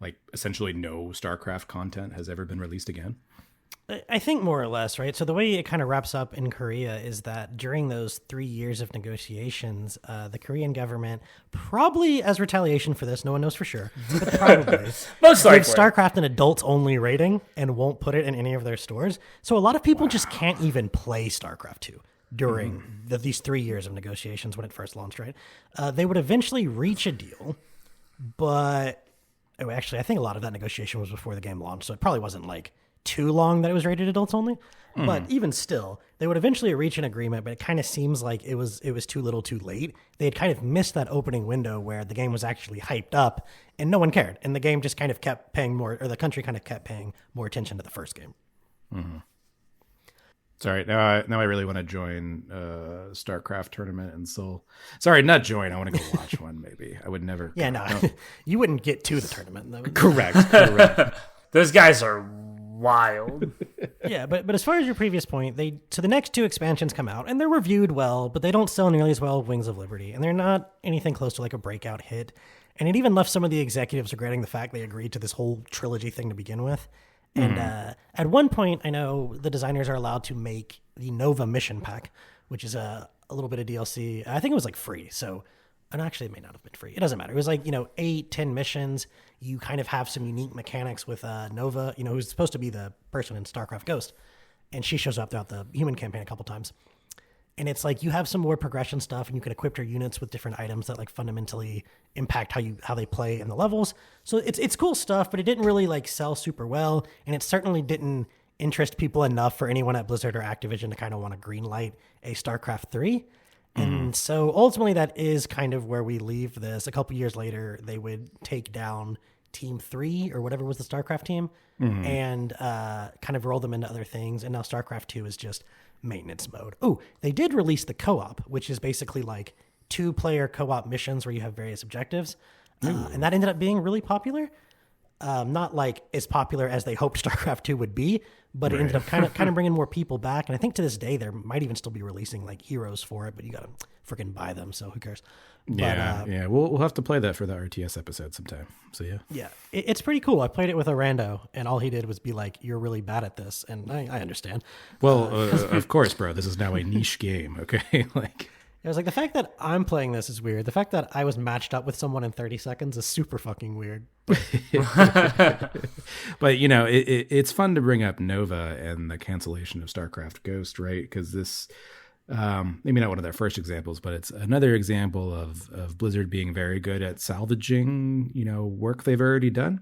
like essentially no StarCraft content has ever been released again? I think more or less, right? So the way it kind of wraps up in Korea is that during those 3 years of negotiations, the Korean government, probably as retaliation for this, no one knows for sure, but probably most likely, gives StarCraft an adults-only rating and won't put it in any of their stores. So a lot of people just can't even play StarCraft 2 during these 3 years of negotiations when it first launched, right? They would eventually reach a deal, but actually, I think a lot of that negotiation was before the game launched, so it probably wasn't like too long that it was rated adults only. But even still, they would eventually reach an agreement, but it kind of seems like it was too little too late. They had kind of missed that opening window where the game was actually hyped up and no one cared. And the game just kind of kept paying more, or the country kind of kept paying more attention to the first game. Mm-hmm. Sorry, now I really want to join StarCraft tournament in Seoul. Sorry, not join. I want to go watch one. Maybe I would never. Yeah, no, you wouldn't get to the tournament though. Correct. Those guys are wild. Yeah, but as far as your previous point, so the next 2 expansions come out and they're reviewed well, but they don't sell nearly as well as Wings of Liberty, and they're not anything close to like a breakout hit. And it even left some of the executives regretting the fact they agreed to this whole trilogy thing to begin with. And at one point, I know the designers are allowed to make the Nova mission pack, which is a little bit of DLC. I think it was like free. So, and actually it may not have been free. It doesn't matter. It was like, 8-10 missions. You kind of have some unique mechanics with Nova, who's supposed to be the person in StarCraft Ghost. And she shows up throughout the human campaign a couple times. And it's like you have some more progression stuff, and you can equip your units with different items that like fundamentally impact how they play in the levels. So it's cool stuff, but it didn't really like sell super well, and it certainly didn't interest people enough for anyone at Blizzard or Activision to kind of want to greenlight a StarCraft 3. And so ultimately that is kind of where we leave this. A couple years later, they would take down Team 3 or whatever was the StarCraft team and kind of roll them into other things. And now StarCraft 2 is just maintenance mode. Oh, they did release the co-op, which is basically like 2-player co-op missions where you have various objectives. And that ended up being really popular. Not like as popular as they hoped StarCraft 2 would be, but it ended up kind of bringing more people back. And I think to this day, there might even still be releasing like heroes for it, but you got to freaking buy them. So who cares? Yeah. We'll have to play that for the RTS episode sometime. So yeah, it's pretty cool. I played it with a rando, and all he did was be like, "You're really bad at this," and I understand. Well, of course, bro. This is now a niche game. Okay, like. It was like the fact that I'm playing this is weird. The fact that I was matched up with someone in 30 seconds is super fucking weird. But it's fun to bring up Nova and the cancellation of StarCraft Ghost, right? Because this, maybe not one of their first examples, but it's another example of Blizzard being very good at salvaging, work they've already done.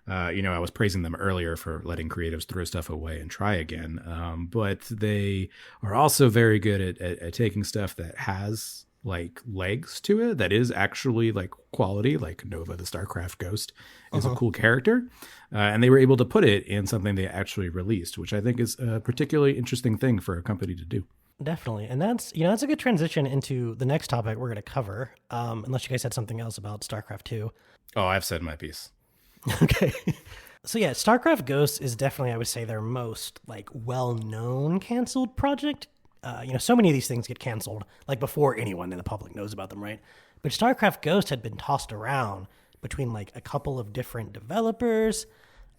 I was praising them earlier for letting creatives throw stuff away and try again. But they are also very good at taking stuff that has like legs to it, that is actually like quality, like Nova, the StarCraft Ghost is a cool character. And they were able to put it in something they actually released, which I think is a particularly interesting thing for a company to do. Definitely. And that's a good transition into the next topic we're going to cover, unless you guys had something else about StarCraft 2. Oh, I've said my piece. Okay. So yeah, StarCraft Ghosts is definitely, I would say, their most like well-known canceled project. So many of these things get canceled like before anyone in the public knows about them, right? But StarCraft Ghost had been tossed around between like a couple of different developers.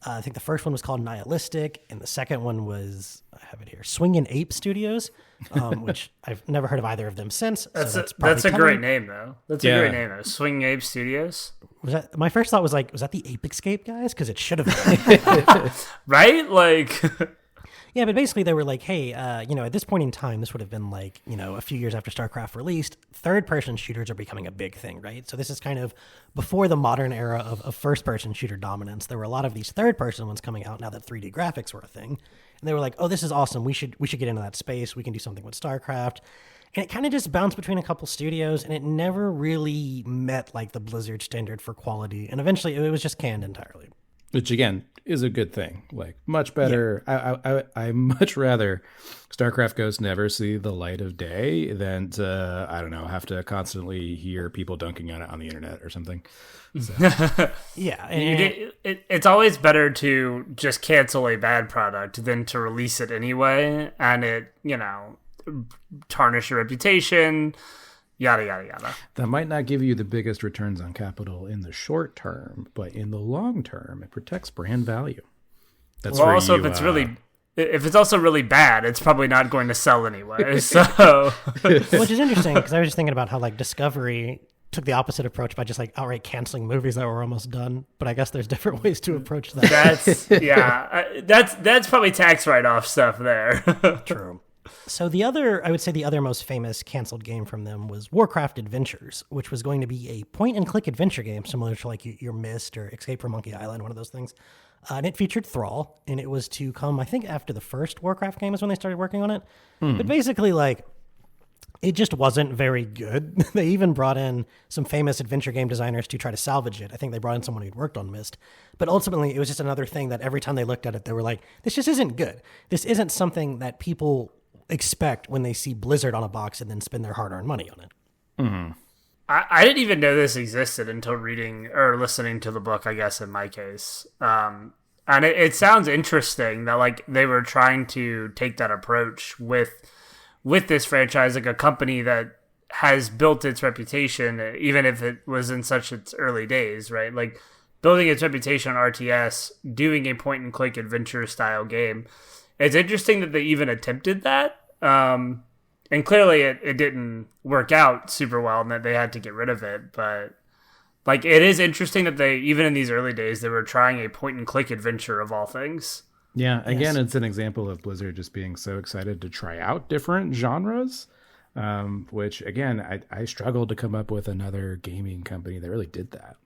I think the first one was called Nihilistic, and the second one was, I have it here, Swingin' Ape Studios, which I've never heard of either of them since. That's a great name, though. That's a great name, though. Swingin' Ape Studios. My first thought was like, was that the Ape Escape guys? Because it should have been. Right? Like... Yeah, but basically they were like, hey, at this point in time, this would have been like, a few years after StarCraft released, third-person shooters are becoming a big thing, right? So this is kind of before the modern era of first-person shooter dominance. There were a lot of these third-person ones coming out now that 3D graphics were a thing. And they were like, oh, this is awesome. We should get into that space. We can do something with StarCraft. And it kind of just bounced between a couple studios, and it never really met like the Blizzard standard for quality. And eventually it was just canned entirely. Which again is a good thing. Like much better. Yeah. I much rather StarCraft Ghosts never see the light of day than to, I don't know, have to constantly hear people dunking on it on the internet or something. So. Yeah, it's always better to just cancel a bad product than to release it anyway, and it tarnish your reputation. Yada, yada, yada. That might not give you the biggest returns on capital in the short term, but in the long term, it protects brand value. That's well, also, if it's also really bad, it's probably not going to sell anyway. So, which is interesting because I was just thinking about how like Discovery took the opposite approach by just like outright canceling movies that were almost done. But I guess there's different ways to approach that. That's probably tax write-off stuff there. True. So I would say the other most famous canceled game from them was Warcraft Adventures, which was going to be a point-and-click adventure game similar to like your Myst or Escape from Monkey Island, one of those things. And it featured Thrall, and it was to come, I think, after the first Warcraft game is when they started working on it. But basically, like, it just wasn't very good. They even brought in some famous adventure game designers to try to salvage it. I think they brought in someone who'd worked on Myst. But ultimately, it was just another thing that every time they looked at it, they were like, this just isn't good. This isn't something that people expect when they see Blizzard on a box and then spend their hard-earned money on it. Mm-hmm. I didn't even know this existed until reading or listening to the book, I guess, in my case. And it sounds interesting that like they were trying to take that approach with this franchise, like a company that has built its reputation, even if it was in such its early days, right? Like building its reputation on RTS, doing a point-and-click adventure-style game. It's interesting that they even attempted that. And clearly it didn't work out super well and that they had to get rid of it. But like, it is interesting that they, even in these early days, they were trying a point and click adventure of all things. Yeah. Again, It's an example of Blizzard just being so excited to try out different genres, which again, I struggled to come up with another gaming company that really did that.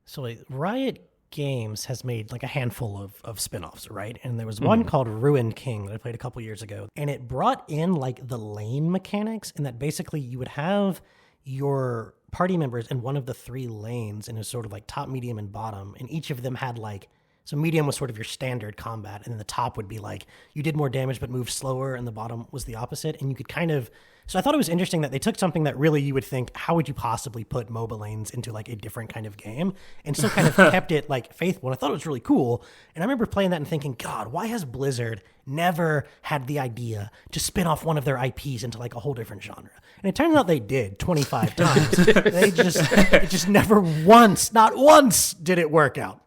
So Riot Games has made like a handful of spin-offs, right? And there was one called Ruined King that I played a couple years ago, and it brought in like the lane mechanics, and that basically you would have your party members in one of the three lanes, and it was sort of like top, medium, and bottom, and each of them had like, so medium was sort of your standard combat, and then the top would be like you did more damage but moved slower, and the bottom was the opposite, and you could kind of. So I thought it was interesting that they took something that really you would think, how would you possibly put MOBA lanes into like a different kind of game, and still kind of kept it like faithful. And I thought it was really cool. And I remember playing that and thinking, God, why has Blizzard never had the idea to spin off one of their IPs into like a whole different genre? And it turns out they did 25 times. It just never once, not once, did it work out.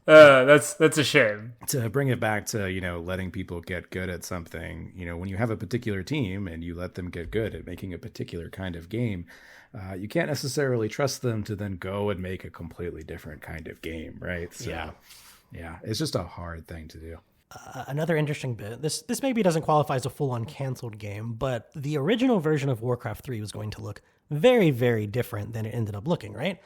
That's a shame. To bring it back to, letting people get good at something, when you have a particular team and you let them get good at making a particular kind of game, you can't necessarily trust them to then go and make a completely different kind of game, right? So, yeah, it's just a hard thing to do. Another interesting bit, this maybe doesn't qualify as a full-on canceled game, but the original version of Warcraft 3 was going to look very, very different than it ended up looking, right?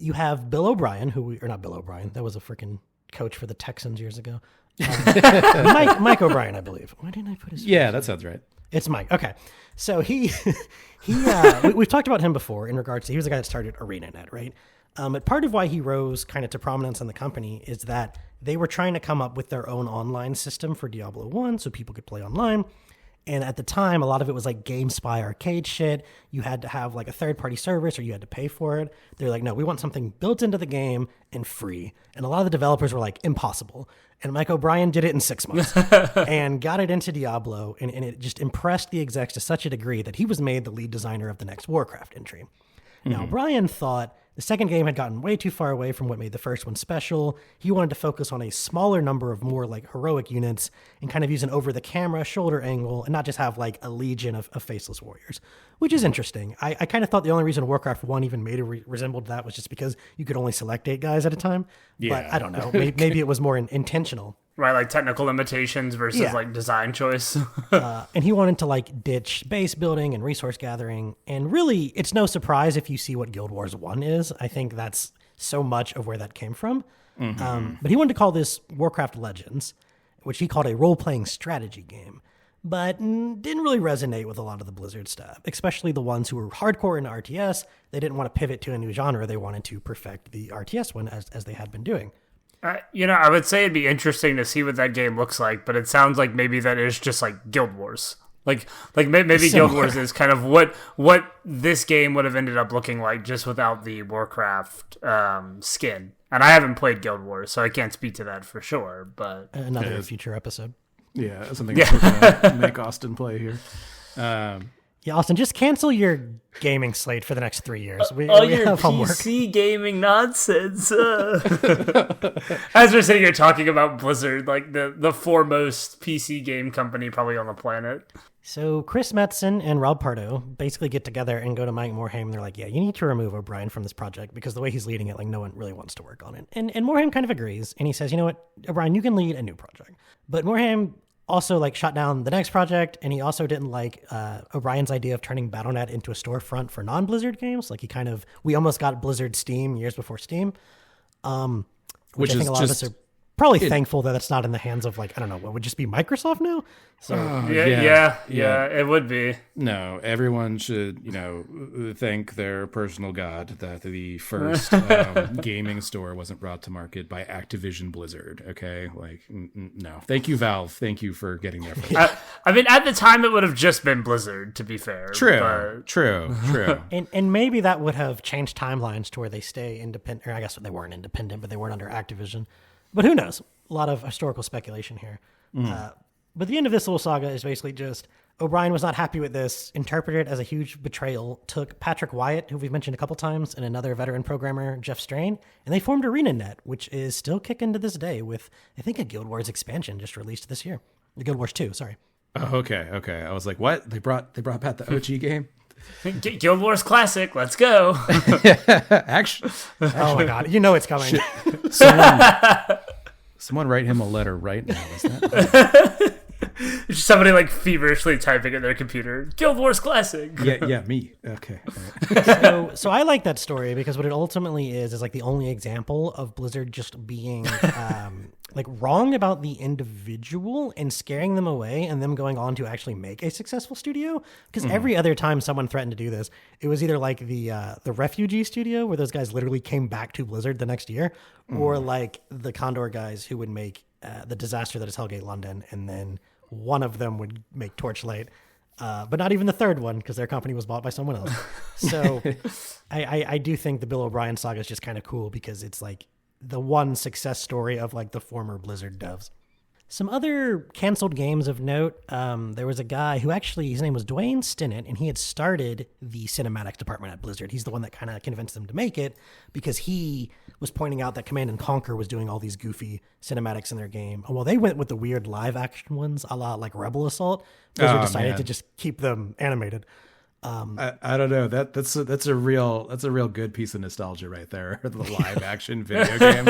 You have Bill O'Brien, not Bill O'Brien, that was a freaking coach for the Texans years ago. Mike O'Brien, I believe. Why didn't I put his? Yeah, that sounds right. It's Mike. Okay. So we've talked about him before in regards to, he was the guy that started ArenaNet, right? But part of why he rose kind of to prominence in the company is that they were trying to come up with their own online system for Diablo 1 so people could play online. And at the time, a lot of it was like GameSpy arcade shit. You had to have like a third-party service or you had to pay for it. They're like, no, we want something built into the game and free. And a lot of the developers were like, impossible. And Mike O'Brien did it in 6 months and got it into Diablo. And it just impressed the execs to such a degree that he was made the lead designer of the next Warcraft entry. Now, O'Brien thought the second game had gotten way too far away from what made the first one special. He wanted to focus on a smaller number of more like heroic units and kind of use an over-the-camera shoulder angle and not just have like a legion of faceless warriors, which is interesting. I kind of thought the only reason Warcraft 1 even made it resembled that was just because you could only select 8 guys at a time. Yeah. But I don't know. Maybe it was more intentional. Right, like technical limitations versus like design choice. And he wanted to like ditch base building and resource gathering. And really, it's no surprise if you see what Guild Wars 1 is. I think that's so much of where that came from. But he wanted to call this Warcraft Legends, which he called a role-playing strategy game. But didn't really resonate with a lot of the Blizzard stuff, especially the ones who were hardcore in RTS. They didn't want to pivot to a new genre. They wanted to perfect the RTS one as they had been doing. I would say it'd be interesting to see what that game looks like, but it sounds like maybe that is just like Guild Wars. Like maybe Guild Wars is kind of what this game would have ended up looking like just without the Warcraft skin. And I haven't played Guild Wars, so I can't speak to that for sure. But Another future episode. Yeah, that's something we're gonna make Austin play here. Yeah, Austin, just cancel your gaming slate for the next 3 years. We your have homework. PC gaming nonsense. As we're sitting here talking about Blizzard, like the foremost PC game company probably on the planet. So Chris Metzen and Rob Pardo basically get together and go to Mike Morhaime, and they're like, yeah, you need to remove O'Brien from this project because the way he's leading it, like no one really wants to work on it. And Morhaime kind of agrees, and he says, you know what, O'Brien, you can lead a new project. But Morhaime also like shot down the next project, and he also didn't like O'Brien's idea of turning Battle.net into a storefront for non-Blizzard games. Like we almost got Blizzard Steam years before Steam, which I think a lot of us are probably thankful that it's not in the hands of like, I don't know, what would just be Microsoft now? So Yeah, it would be. No, everyone should, thank their personal god that the first gaming store wasn't brought to market by Activision Blizzard. Okay, like no, thank you, Valve. Thank you for getting there. I mean, at the time, it would have just been Blizzard. To be fair, True. And maybe that would have changed timelines to where they stay independent. Or I guess they weren't independent, but they weren't under Activision. But who knows? A lot of historical speculation here. But the end of this little saga is basically just O'Brien was not happy with this, interpreted it as a huge betrayal, took Patrick Wyatt, who we've mentioned a couple times, and another veteran programmer, Jeff Strain, and they formed ArenaNet, which is still kicking to this day with, I think, a Guild Wars expansion just released this year. The Guild Wars 2, sorry. Oh, okay. I was like, what? They brought back the OG game? Guild Wars Classic, let's go. Actually, oh my God, you know it's coming. Someone write him a letter right now. Is that somebody like feverishly typing in their computer? Guild Wars Classic. Yeah, me. Okay. Right. So I like that story because what it ultimately is like the only example of Blizzard just being like wrong about the individual and scaring them away, and them going on to actually make a successful studio. Because every other time someone threatened to do this, it was either like the Refugee studio where those guys literally came back to Blizzard the next year, or like the Condor guys who would make the disaster that is Hellgate London, and then one of them would make Torchlight. But not even the third one because their company was bought by someone else. So I do think the Bill O'Brien saga is just kind of cool because it's like the one success story of like the former Blizzard devs. Some other canceled games of note, there was a guy who actually, his name was Dwayne Stinnett, and he had started the cinematics department at Blizzard. He's the one that kind of convinced them to make it because he was pointing out that Command & Conquer was doing all these goofy cinematics in their game. Well, they went with the weird live action ones, a la like Rebel Assault. Blizzard decided to just keep them animated. I don't know. That's a real good piece of nostalgia right there. The live action video game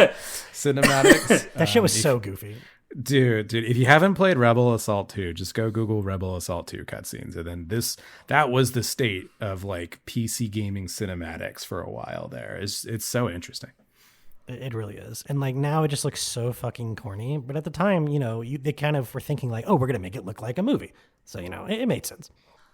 cinematics. That shit was so goofy. Dude, if you haven't played Rebel Assault 2, just go Google Rebel Assault 2 cutscenes. And then that was the state of like PC gaming cinematics for a while there. It's so interesting. It really is. And like now it just looks so fucking corny. But at the time, they kind of were thinking like, oh, we're going to make it look like a movie. So, it made sense.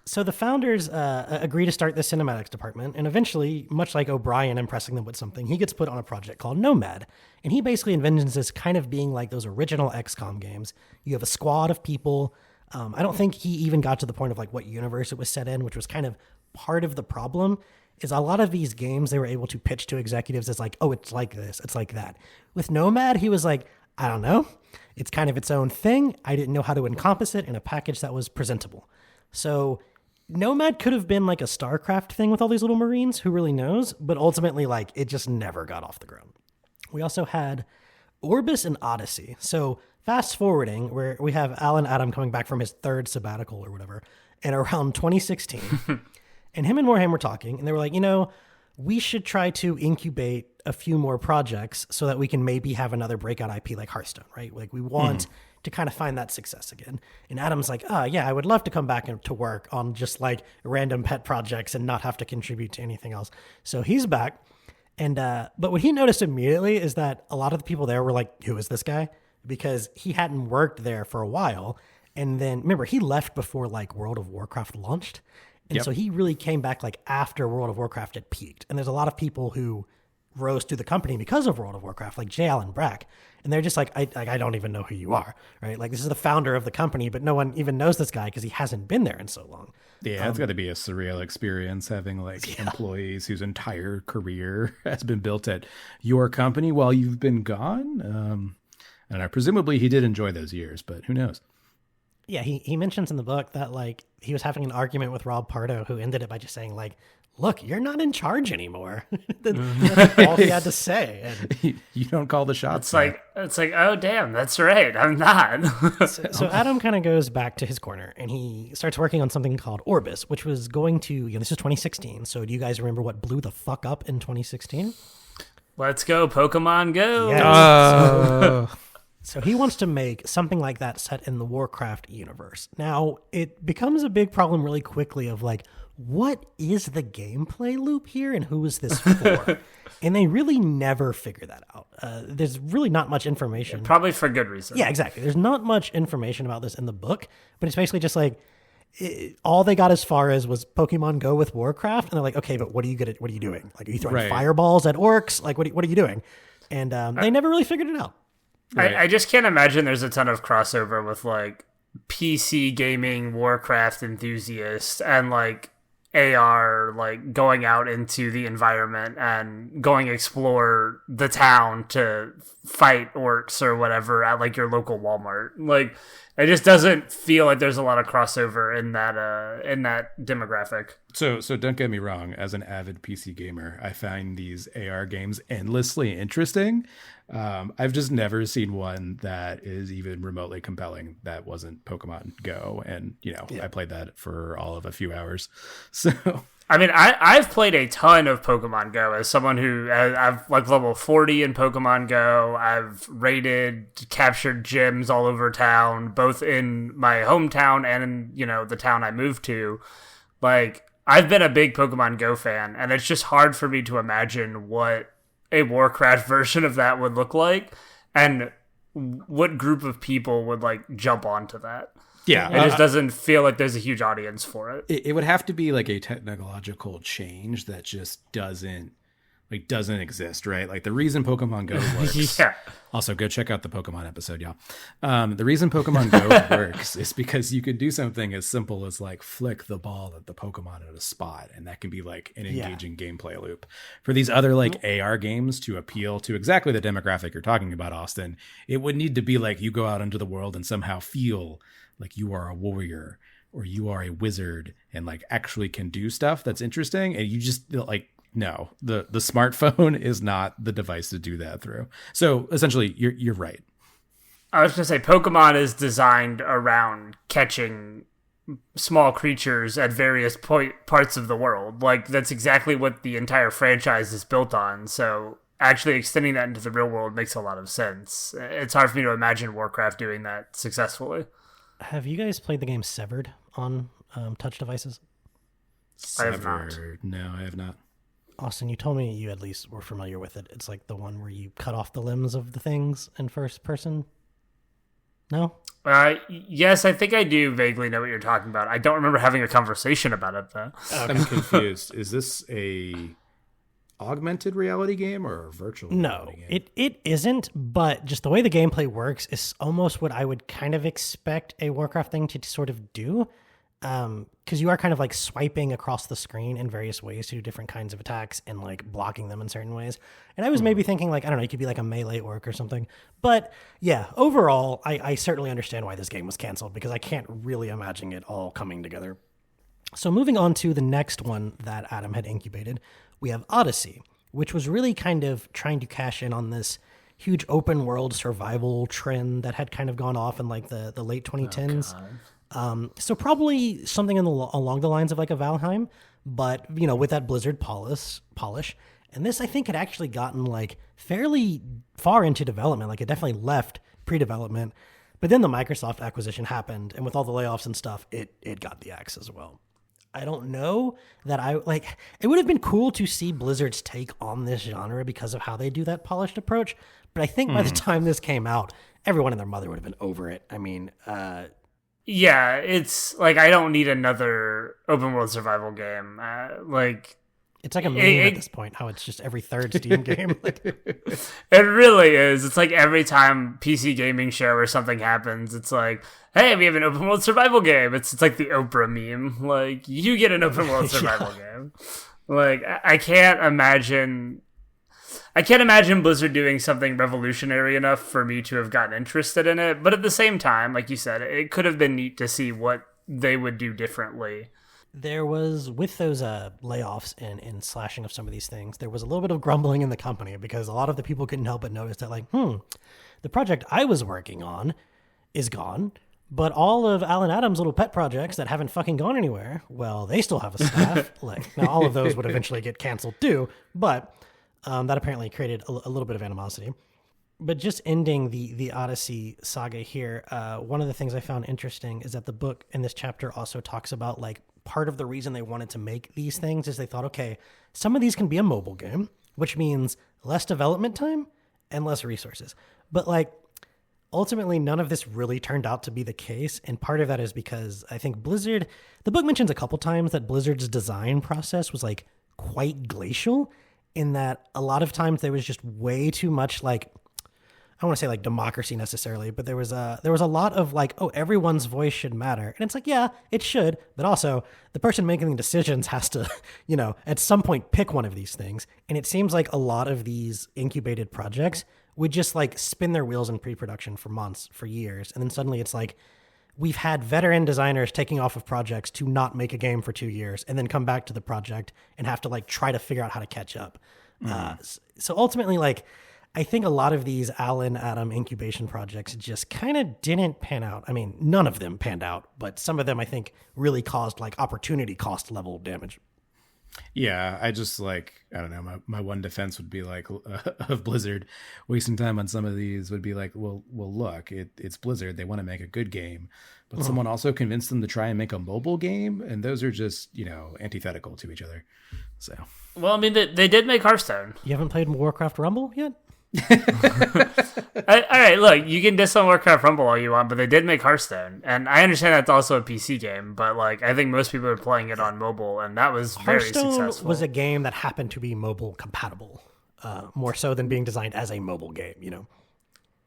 So the founders agree to start the cinematics department, and eventually, much like O'Brien impressing them with something, he gets put on a project called Nomad. And he basically envisions this kind of being like those original XCOM games. You have a squad of people, I don't think he even got to the point of like what universe it was set in, which was kind of part of the problem. Is a lot of these games they were able to pitch to executives as like, oh, it's like this, it's like that. With Nomad, he was like, I don't know. It's kind of its own thing. I didn't know how to encompass it in a package that was presentable. So Nomad could have been like a StarCraft thing with all these little Marines, who really knows? But ultimately, like, it just never got off the ground. We also had Orbis and Odyssey. So fast forwarding, where we have Alan Adam coming back from his third sabbatical or whatever, and around 2016, and him and Warham were talking, and they were like, we should try to incubate a few more projects so that we can maybe have another breakout IP like Hearthstone, right? Like we want to kind of find that success again. And Adam's like, yeah, I would love to come back to work on just like random pet projects and not have to contribute to anything else. So he's back. And, but what he noticed immediately is that a lot of the people there were like, who is this guy? Because he hadn't worked there for a while. And then remember, he left before like World of Warcraft launched. And so he really came back like after World of Warcraft had peaked. And there's a lot of people who rose through the company because of World of Warcraft, like J. Allen Brack. And they're just like, I don't even know who you are, right? Like this is the founder of the company, but no one even knows this guy because he hasn't been there in so long. Yeah, it's got to be a surreal experience having like employees whose entire career has been built at your company while you've been gone. And presumably he did enjoy those years, but who knows? Yeah, he mentions in the book that like he was having an argument with Rob Pardo, who ended it by just saying like, look, you're not in charge anymore. That's all he had to say. And you don't call the shots. It's like, oh damn, that's right, I'm not. so Adam kind of goes back to his corner and he starts working on something called Orbis, which was going to, this is 2016. So do you guys remember what blew the fuck up in 2016? Let's go, Pokemon Go. Yes. So he wants to make something like that set in the Warcraft universe. Now, it becomes a big problem really quickly of like, what is the gameplay loop here and who is this for? And they really never figure that out. There's really not much information. Probably for good reason. Yeah, exactly. There's not much information about this in the book, but it's basically just like, all they got as far as was Pokemon Go with Warcraft. And they're like, okay, but what are you doing? Like, are you throwing fireballs at orcs? Like, what are you doing? And they never really figured it out. Right. I just can't imagine there's a ton of crossover with like PC gaming Warcraft enthusiasts and like AR, like going out into the environment and going explore the town to fight orcs or whatever at like your local Walmart. Like it just doesn't feel like there's a lot of crossover in that demographic. So don't get me wrong. As an avid PC gamer, I find these AR games endlessly interesting. I've just never seen one that is even remotely compelling that wasn't Pokemon Go. And, I played that for all of a few hours. So, I mean, I've played a ton of Pokemon Go as someone who I've like level 40 in Pokemon Go. I've raided, captured gyms all over town, both in my hometown and in, the town I moved to. Like, I've been a big Pokemon Go fan, and it's just hard for me to imagine what a Warcraft version of that would look like and what group of people would like jump onto that. Yeah. It just doesn't feel like there's a huge audience for it. It would have to be like a technological change that just doesn't exist, right? Like the reason Pokemon Go works. Yeah. Also, go check out the Pokemon episode, y'all. The reason Pokemon Go works is because you could do something as simple as like flick the ball at the Pokemon at a spot, and that can be like an engaging gameplay loop. For these other like AR games to appeal to exactly the demographic you're talking about, Austin, it would need to be like you go out into the world and somehow feel like you are a warrior or you are a wizard and like actually can do stuff that's interesting, and you just like. No, the smartphone is not the device to do that through. So essentially, you're right. I was going to say Pokemon is designed around catching small creatures at various parts of the world. Like that's exactly what the entire franchise is built on. So actually extending that into the real world makes a lot of sense. It's hard for me to imagine Warcraft doing that successfully. Have you guys played the game Severed on touch devices? I have not. No, I have not. Austin, you told me you at least were familiar with it. It's like the one where you cut off the limbs of the things in first person. No? Yes, I think I do vaguely know what you're talking about. I don't remember having a conversation about it, though. Okay. I'm confused. Is this a augmented reality game or a virtual No, reality game? it isn't, but just the way the gameplay works is almost what I would kind of expect a Warcraft thing to sort of do. Because you are kind of like swiping across the screen in various ways to do different kinds of attacks and like blocking them in certain ways. And I was maybe thinking like, I don't know, it could be like a melee orc or something. But yeah, overall, I certainly understand why this game was canceled because I can't really imagine it all coming together. So moving on to the next one that Adam had incubated, we have Odyssey, which was really kind of trying to cash in on this huge open world survival trend that had kind of gone off in like the late 2010s. So probably something along the lines of like a Valheim, but you know, with that Blizzard polish. And this, I think, had actually gotten like fairly far into development. Like it definitely left pre-development, but then the Microsoft acquisition happened, and with all the layoffs and stuff, it got the axe as well. I don't know that it would have been cool to see Blizzard's take on this genre because of how they do that polished approach. But I think by the time this came out, everyone and their mother would have been over it. I mean, yeah, it's like I don't need another open world survival game. it's like a meme at this point, how it's just every third Steam game. It really is. It's like every time PC gaming show or something happens, it's like, hey, we have an open world survival game. It's like the Oprah meme. Like, you get an open world survival game. Like, I can't imagine Blizzard doing something revolutionary enough for me to have gotten interested in it. But at the same time, like you said, it could have been neat to see what they would do differently. There was, with those layoffs and slashing of some of these things, there was a little bit of grumbling in the company because a lot of the people couldn't help but notice that, like, the project I was working on is gone, but all of Alan Adams' little pet projects that haven't fucking gone anywhere, well, they still have a staff. Now all of those would eventually get canceled too, but that apparently created a little bit of animosity. But just ending the Odyssey saga here, one of the things I found interesting is that the book in this chapter also talks about, like, part of the reason they wanted to make these things is they thought, okay, some of these can be a mobile game, which means less development time and less resources. But like, ultimately, none of this really turned out to be the case. And part of that is because I think Blizzard, the book mentions a couple times that Blizzard's design process was like quite glacial in that a lot of times there was just way too much like, I don't want to say like democracy necessarily, but there was a lot of like, oh, everyone's voice should matter. And it's like, yeah, it should. But also the person making the decisions has to, you know, at some point pick one of these things. And it seems like a lot of these incubated projects would just like spin their wheels in pre-production for months, for years. And then suddenly it's like, we've had veteran designers taking off of projects to not make a game for 2 years and then come back to the project and have to like try to figure out how to catch up. So ultimately, like, I think a lot of these Alan Adam incubation projects just kind of didn't pan out. I mean, none of them panned out, but some of them I think really caused like opportunity cost level damage. Yeah, I just like, I don't know, my one defense would be like of Blizzard wasting time on some of these would be like, well look, it's Blizzard, they want to make a good game, but someone also convinced them to try and make a mobile game, and those are just, you know, antithetical to each other. So, well, I mean, they did make Hearthstone. You haven't played Warcraft Rumble yet? All right, look, you can diss on Warcraft Rumble all you want, but they did make Hearthstone, and I understand that's also a PC game, but like I think most people are playing it on mobile, and that was very successful. Hearthstone was a game that happened to be mobile compatible, more so than being designed as a mobile game, you know.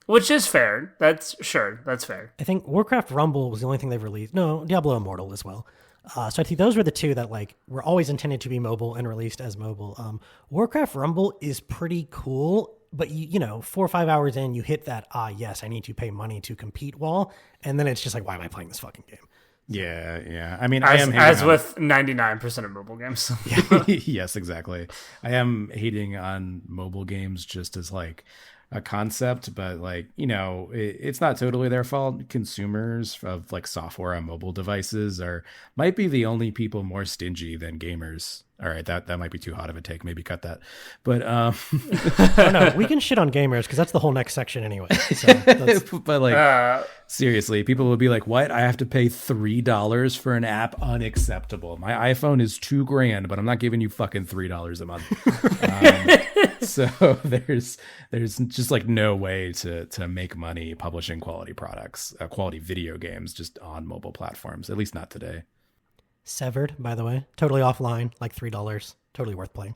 Which is fair. That's fair. I think Warcraft Rumble was the only thing they've released. No, Diablo Immortal as well. So I think those were the two that like were always intended to be mobile and released as mobile. Warcraft Rumble is pretty cool. But you know, 4 or 5 hours in, you hit that, yes, I need to pay money to compete wall. And then it's just like, why am I playing this fucking game? Yeah. I mean, as with 99% of mobile games. Yes, exactly. I am hating on mobile games just as like a concept, but like, you know, it's not totally their fault. Consumers of like software on mobile devices might be the only people more stingy than gamers. All right, that might be too hot of a take. Maybe cut that. But oh, no, we can shit on gamers because that's the whole next section anyway. So but like, seriously, people will be like, "What? I have to pay $3 for an app? Unacceptable. My iPhone is $2,000, but I'm not giving you fucking $3 a month." So there's just like no way to make money publishing quality products, quality video games, just on mobile platforms. At least not today. Severed, by the way, totally offline, like $3, totally worth playing.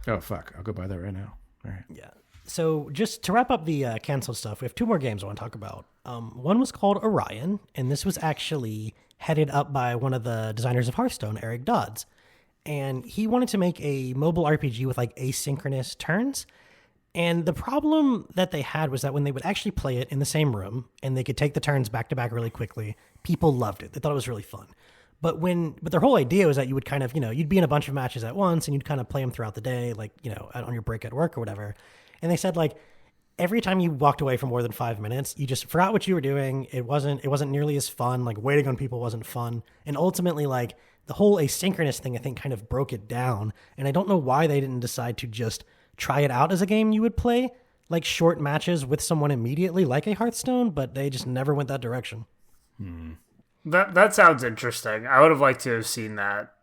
Oh, fuck. I'll go buy that right now. All right. Yeah. So just to wrap up the canceled stuff, we have two more games I want to talk about. One was called Orion, and this was actually headed up by one of the designers of Hearthstone, Eric Dodds. And he wanted to make a mobile RPG with like asynchronous turns. And the problem that they had was that when they would actually play it in the same room and they could take the turns back to back really quickly, people loved it. They thought it was really fun. But their whole idea was that you would kind of, you'd be in a bunch of matches at once and you'd kind of play them throughout the day, like, on your break at work or whatever. And they said, like, every time you walked away for more than 5 minutes, you just forgot what you were doing. It wasn't nearly as fun. Like, waiting on people wasn't fun. And ultimately, like, the whole asynchronous thing, I think, kind of broke it down. And I don't know why they didn't decide to just try it out as a game you would play, like short matches with someone immediately, like a Hearthstone, but they just never went that direction. That sounds interesting. I would have liked to have seen that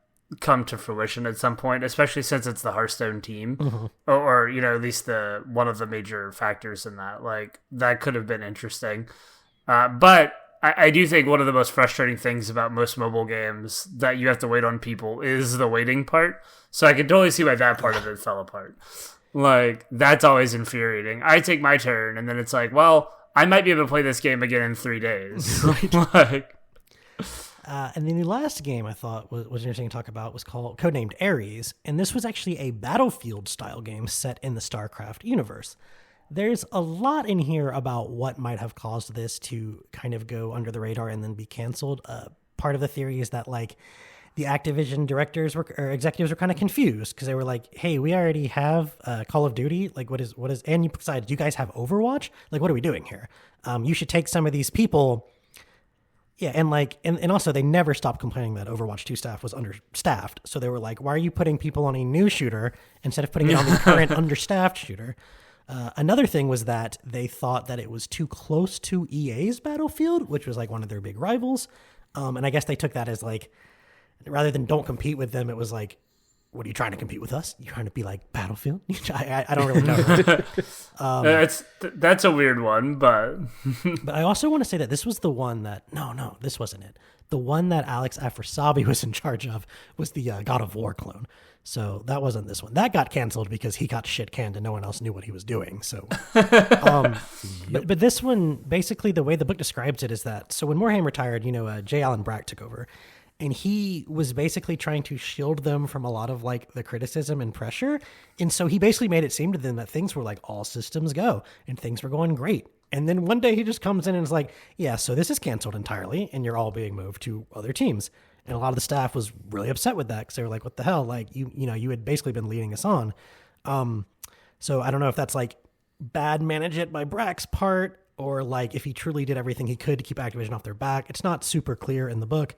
come to fruition at some point, especially since it's the Hearthstone team, or at least the one of the major factors in that. Like, that could have been interesting. But I do think one of the most frustrating things about most mobile games that you have to wait on people is the waiting part. So I can totally see why that part of it fell apart. Like, that's always infuriating. I take my turn, and then it's like, well, I might be able to play this game again in 3 days. And then the last game I thought was interesting to talk about was codenamed Ares, and this was actually a Battlefield-style game set in the StarCraft universe. There's a lot in here about what might have caused this to kind of go under the radar and then be canceled. Part of the theory is that, like, the Activision executives were kind of confused because they were like, hey, we already have Call of Duty. Like, what is, and you decided, you guys have Overwatch? Like, what are we doing here? You should take some of these people. Yeah, and also they never stopped complaining that Overwatch 2 staff was understaffed. So they were like, why are you putting people on a new shooter instead of putting it on the current understaffed shooter? Another thing was that they thought that it was too close to EA's Battlefield, which was like one of their big rivals. And I guess they took that as like, rather than don't compete with them, it was like, what are you trying to compete with us? You're trying to be like Battlefield? I don't really know. That's a weird one, but... But I also want to say that this was the one that... No, this wasn't it. The one that Alex Afrasabi was in charge of was the God of War clone. So that wasn't this one. That got canceled because he got shit canned and no one else knew what he was doing. So, but this one, basically the way the book describes it is that, so when Morhaime retired, J. Allen Brack took over. And he was basically trying to shield them from a lot of like the criticism and pressure. And so he basically made it seem to them that things were like all systems go and things were going great. And then one day he just comes in and is like, yeah, so this is canceled entirely and you're all being moved to other teams. And a lot of the staff was really upset with that because they were like, what the hell? Like, you had basically been leading us on. So I don't know if that's like bad management by Brack's part or like if he truly did everything he could to keep Activision off their back. It's not super clear in the book.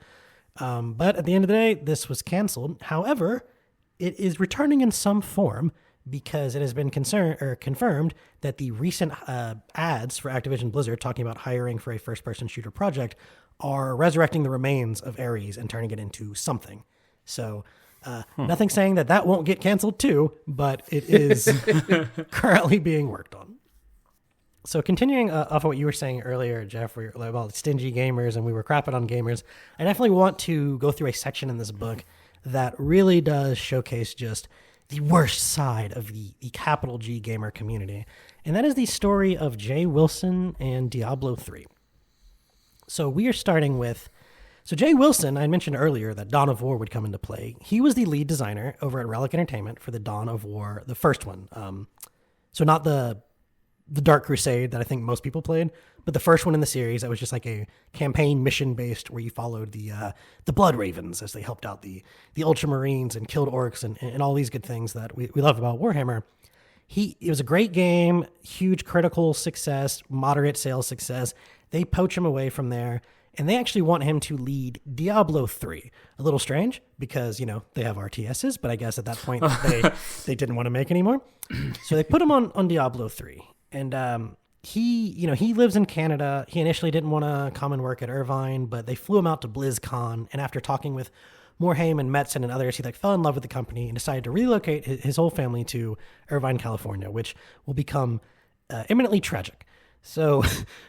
But at the end of the day, this was canceled. However, it is returning in some form because it has been confirmed that the recent ads for Activision Blizzard talking about hiring for a first-person shooter project are resurrecting the remains of Ares and turning it into something. So nothing saying that won't get canceled too, but it is currently being worked on. So continuing off of what you were saying earlier, Jeff, about stingy gamers and we were crapping on gamers, I definitely want to go through a section in this book that really does showcase just the worst side of the capital G gamer community. And that is the story of Jay Wilson and Diablo III. So we are starting with... So Jay Wilson, I mentioned earlier that Dawn of War would come into play. He was the lead designer over at Relic Entertainment for the Dawn of War, the first one. So not the Dark Crusade that I think most people played, but the first one in the series that was just like a campaign mission based where you followed the Blood Ravens as they helped out the Ultramarines and killed orcs and all these good things that we love about Warhammer. It was a great game, huge critical success, moderate sales success. They poach him away from there, and they actually want him to lead Diablo III. A little strange because, they have RTSs, but I guess at that point they didn't want to make anymore. So they put him on Diablo III. And he lives in Canada. He initially didn't want to come and work at Irvine, but they flew him out to BlizzCon. And after talking with Morhaime and Metzen and others, he fell in love with the company and decided to relocate his whole family to Irvine, California, which will become imminently tragic. So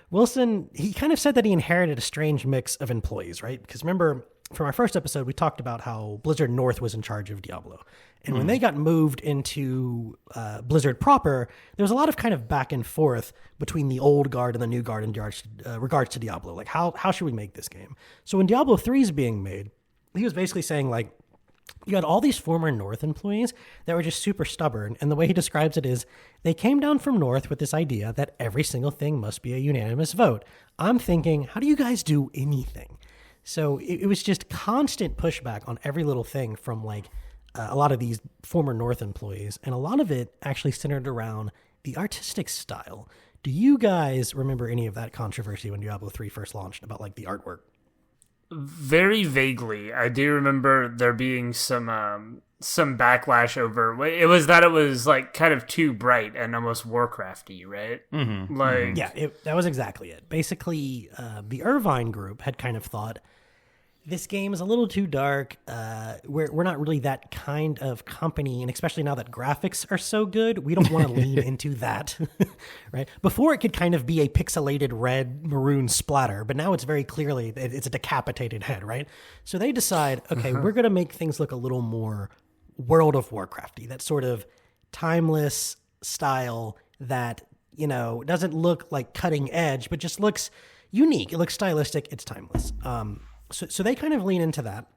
Wilson, he kind of said that he inherited a strange mix of employees, right? Because remember, from our first episode, we talked about how Blizzard North was in charge of Diablo. And when they got moved into Blizzard proper, there was a lot of kind of back and forth between the old guard and the new guard in regards to Diablo. Like, how should we make this game? So when Diablo 3 is being made, he was basically saying, like, you had all these former North employees that were just super stubborn. And the way he describes it is they came down from North with this idea that every single thing must be a unanimous vote. I'm thinking, how do you guys do anything? So it was just constant pushback on every little thing from like a lot of these former North employees. And a lot of it actually centered around the artistic style. Do you guys remember any of that controversy when Diablo 3 first launched about like the artwork? Very vaguely. I do remember there being some backlash over it was like kind of too bright and almost Warcrafty, right? Mm-hmm. Like yeah, that was exactly it. Basically, the Irvine group had kind of thought this game is a little too dark. We're not really that kind of company, and especially now that graphics are so good, we don't want to lean into that, right? Before it could kind of be a pixelated red maroon splatter, but now it's very clearly it's a decapitated head, right? So they decide, okay, we're going to make things look a little more World of Warcrafty, that sort of timeless style that, you know, doesn't look like cutting edge, but just looks unique. It looks stylistic. It's timeless. So they kind of lean into that.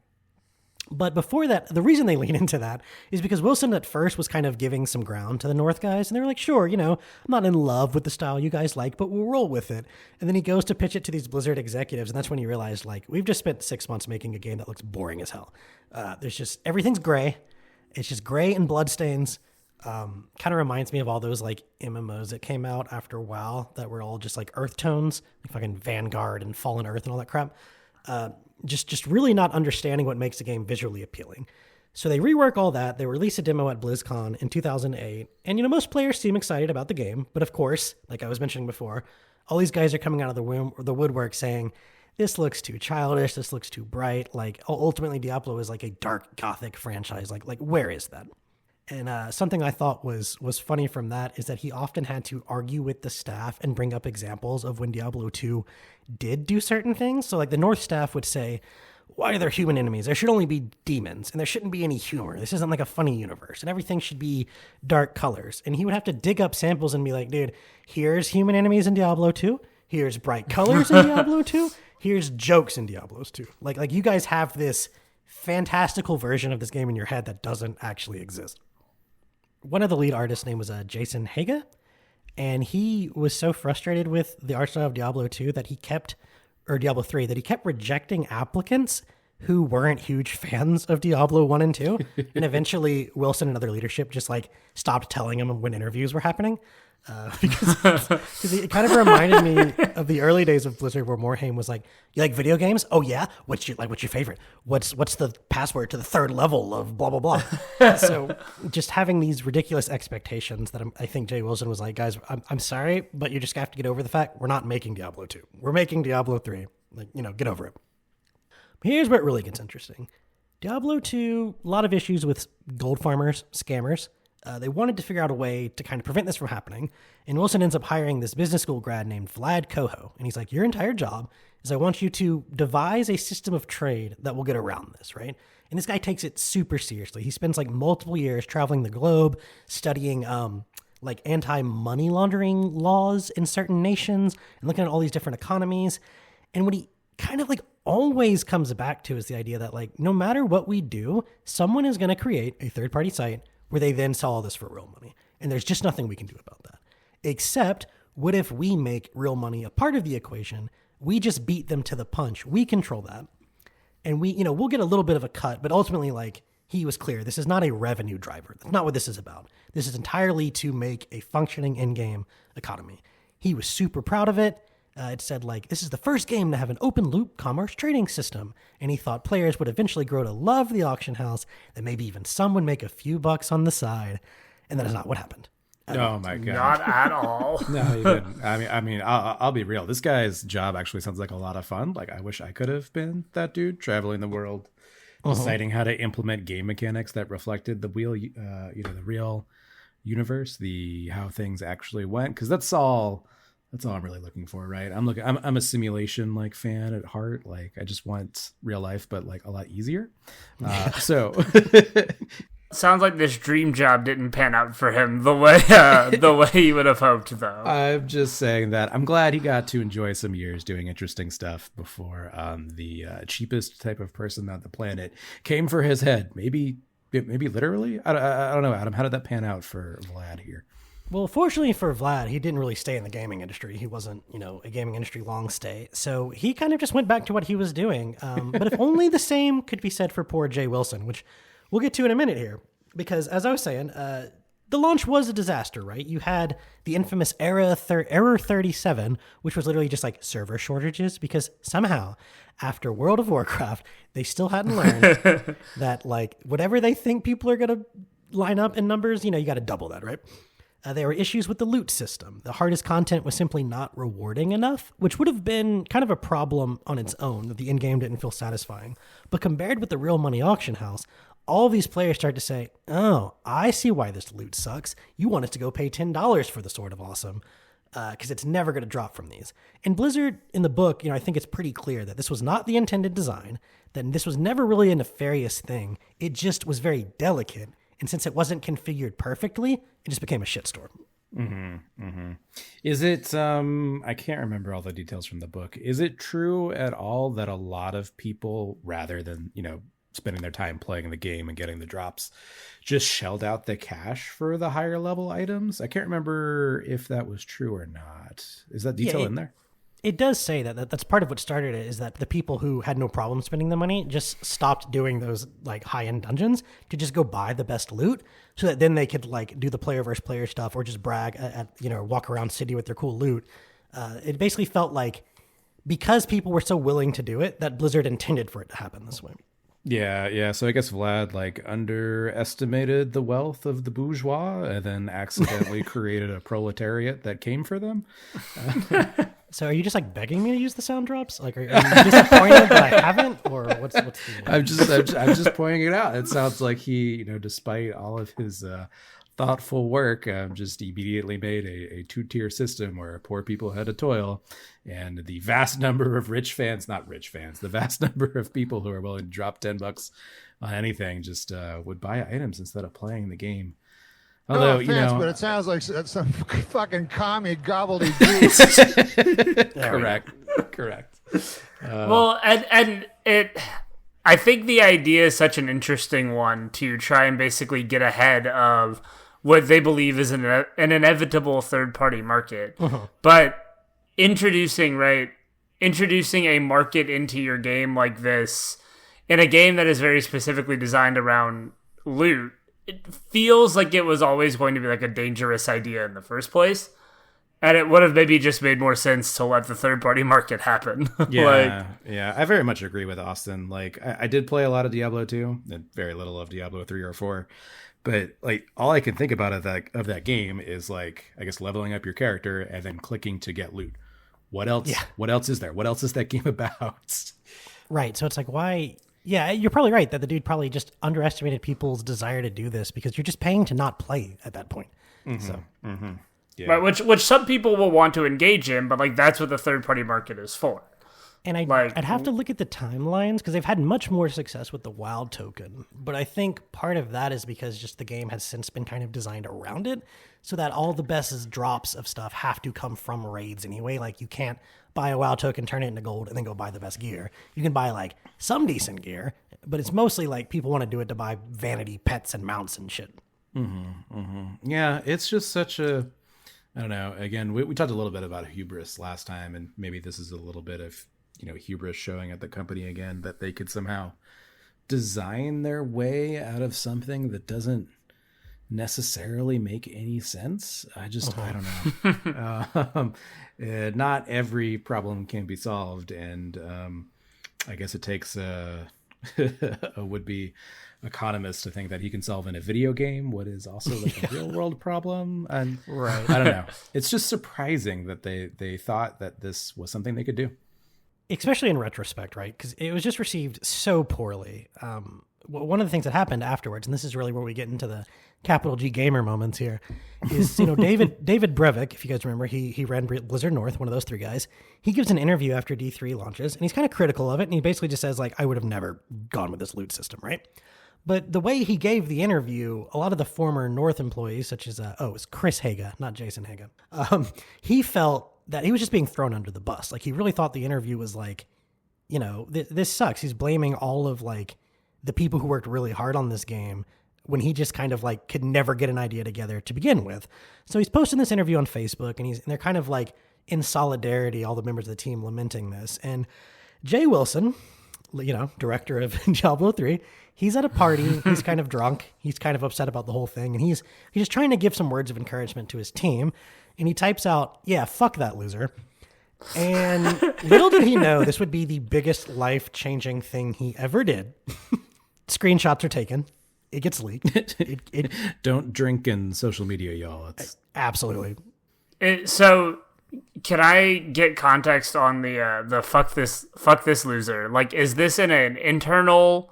But before that, the reason they lean into that is because Wilson at first was kind of giving some ground to the North guys. And they were like, sure, you know, I'm not in love with the style you guys like, but we'll roll with it. And then he goes to pitch it to these Blizzard executives. And that's when he realized, like, we've just spent 6 months making a game that looks boring as hell. There's just, everything's gray. It's just gray and bloodstains. Kind of reminds me of all those like MMOs that came out after WoW that were all just like earth tones, like fucking Vanguard and Fallen Earth and all that crap. Just really not understanding what makes the game visually appealing. So they rework all that. They release a demo at BlizzCon in 2008. And, you know, most players seem excited about the game. But of course, like I was mentioning before, all these guys are coming out of the woodwork saying, this looks too childish. This looks too bright. Like, ultimately, Diablo is like a dark gothic franchise. Like where is that? And something I thought was funny from that is that he often had to argue with the staff and bring up examples of when Diablo 2 did do certain things. So like the North staff would say, why are there human enemies? There should only be demons and there shouldn't be any humor. This isn't like a funny universe and everything should be dark colors. And he would have to dig up samples and be like, dude, here's human enemies in Diablo 2. Here's bright colors in Diablo 2. Here's jokes in Diablo 2. Like you guys have this fantastical version of this game in your head that doesn't actually exist. One of the lead artists' name was Jason Schrier, and he was so frustrated with the art style of Diablo 2 that Diablo 3, that he kept rejecting applicants who weren't huge fans of Diablo 1 and 2. And eventually Wilson and other leadership just like stopped telling him when interviews were happening. Because it kind of reminded me of the early days of Blizzard where Morhaime was like, you like video games? Oh yeah? What's your favorite? What's the password to the third level of blah, blah, blah. So just having these ridiculous expectations that I think Jay Wilson was like, guys, I'm sorry, but you just have to get over the fact we're not making Diablo 2. We're making Diablo 3. Like, you know, get over it. But here's where it really gets interesting. Diablo 2, a lot of issues with gold farmers, scammers. They wanted to figure out a way to kind of prevent this from happening. And Wilson ends up hiring this business school grad named Vlad Coho. And he's like, your entire job is I want you to devise a system of trade that will get around this, right? And this guy takes it super seriously. He spends like multiple years traveling the globe, studying like anti-money laundering laws in certain nations and looking at all these different economies. And what he kind of like always comes back to is the idea that like, no matter what we do, someone is going to create a third-party site where they then sell all this for real money. And there's just nothing we can do about that. Except, what if we make real money a part of the equation? We just beat them to the punch. We control that. And we'll get a little bit of a cut, but ultimately, like, he was clear, this is not a revenue driver. That's not what this is about. This is entirely to make a functioning in-game economy. He was super proud of it. It said, like, this is the first game to have an open-loop commerce trading system. And he thought players would eventually grow to love the auction house, and maybe even some would make a few bucks on the side. And that is not what happened. Oh, my God. Not at all. No, he didn't. I mean, I'll be real. This guy's job actually sounds like a lot of fun. Like, I wish I could have been that dude traveling the world, deciding how to implement game mechanics that reflected the the real universe, how things actually went. Because that's all That's all I'm really looking for, right? I'm a simulation like fan at heart. Like I just want real life, but like a lot easier. So Sounds like this dream job didn't pan out for him the way he would have hoped, though. I'm just saying that I'm glad he got to enjoy some years doing interesting stuff before the cheapest type of person on the planet came for his head. Maybe literally. I don't know, Adam. How did that pan out for Vlad here? Well, fortunately for Vlad, he didn't really stay in the gaming industry. He wasn't, a gaming industry long stay. So he kind of just went back to what he was doing. But if only the same could be said for poor Jay Wilson, which we'll get to in a minute here. Because as I was saying, the launch was a disaster, right? You had the infamous Error 37, which was literally just like server shortages, because somehow after World of Warcraft, they still hadn't learned that like whatever they think people are going to line up in numbers, you got to double that, right? There were issues with the loot system. The hardest content was simply not rewarding enough, which would have been kind of a problem on its own, that the in-game didn't feel satisfying. But compared with the real money auction house, all these players start to say, oh, I see why this loot sucks. You want us to go pay $10 for the Sword of Awesome, because it's never going to drop from these. And Blizzard, in the book, I think it's pretty clear that this was not the intended design, that this was never really a nefarious thing. It just was very delicate. And since it wasn't configured perfectly, it just became a shitstorm. Is it, I can't remember all the details from the book. Is it true at all that a lot of people, rather than, spending their time playing the game and getting the drops, just shelled out the cash for the higher level items? I can't remember if that was true or not. Is that detail in there? It does say that's part of what started it, is that the people who had no problem spending the money just stopped doing those like high-end dungeons to just go buy the best loot, so that then they could like do the player versus player stuff or just brag at walk around city with their cool loot. It basically felt like because people were so willing to do it, that Blizzard intended for it to happen this way. Yeah. So I guess Vlad like underestimated the wealth of the bourgeois and then accidentally created a proletariat that came for them. So are you just like begging me to use the sound drops? Like, are you disappointed that I haven't, or what's the? I'm just pointing it out. It sounds like he, despite all of his thoughtful work, just immediately made a two-tier system where poor people had to toil, and the vast number of the vast number of people who are willing to drop $10 on anything just would buy items instead of playing the game. Although, but it sounds like some fucking commie gobbledygook. Correct. Well, and I think the idea is such an interesting one to try and basically get ahead of what they believe is an inevitable third-party market. Uh-huh. But introducing a market into your game like this, in a game that is very specifically designed around loot, it feels like it was always going to be like a dangerous idea in the first place. And it would have maybe just made more sense to let the third-party market happen. Yeah, I very much agree with Austin. Like, I did play a lot of Diablo 2 and very little of Diablo 3 or 4. But, like, all I can think about of that game is, like, I guess leveling up your character and then clicking to get loot. What else? Yeah. What else is there? What else is that game about? Right, so it's like, why... Yeah, you're probably right that the dude probably just underestimated people's desire to do this, because you're just paying to not play at that point. Mm-hmm. So... Mm-hmm. Yeah. Right, which some people will want to engage in, but like that's what the third party market is for. And I'd have to look at the timelines, because they've had much more success with the WoW token. But I think part of that is because just the game has since been kind of designed around it, so that all the best drops of stuff have to come from raids anyway. Like, you can't buy a WoW token, turn it into gold, and then go buy the best gear. You can buy like some decent gear, but it's mostly like people want to do it to buy vanity pets and mounts and shit. Mm-hmm, mm-hmm. Yeah, it's just such a... I don't know. Again, we talked a little bit about hubris last time, and maybe this is a little bit of, hubris showing at the company again, that they could somehow design their way out of something that doesn't necessarily make any sense. I don't know. Not every problem can be solved, and I guess it takes a would-be economist to think that he can solve in a video game what is also like a real world problem. And right, I don't know. It's just surprising that they thought that this was something they could do. Especially in retrospect, right? Because it was just received so poorly. one of the things that happened afterwards, and this is really where we get into the capital G gamer moments here, is, David Brevik, if you guys remember, he ran Blizzard North, one of those three guys. He gives an interview after D3 launches, and he's kind of critical of it, and he basically just says, like, I would have never gone with this loot system, right? But the way he gave the interview, a lot of the former North employees, such as, it's Chris Haga, not Jason Haga, he felt that he was just being thrown under the bus. Like, he really thought the interview was like, this sucks. He's blaming all of, like, the people who worked really hard on this game when he just kind of, like, could never get an idea together to begin with. So he's posting this interview on Facebook, and they're kind of, like, in solidarity, all the members of the team lamenting this. And Jay Wilson, director of Diablo III, he's at a party. He's kind of drunk. He's kind of upset about the whole thing. And he's just trying to give some words of encouragement to his team. And he types out, yeah, fuck that loser. And little did he know this would be the biggest life-changing thing he ever did. Screenshots are taken. It gets leaked. Don't drink in social media, y'all. It's absolutely. So can I get context on the fuck this loser? Like, is this in an internal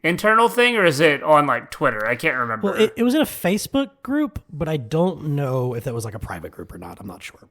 thing, or is it on, like, Twitter? I can't remember. Well, it was in a Facebook group, but I don't know if that was, like, a private group or not. I'm not sure.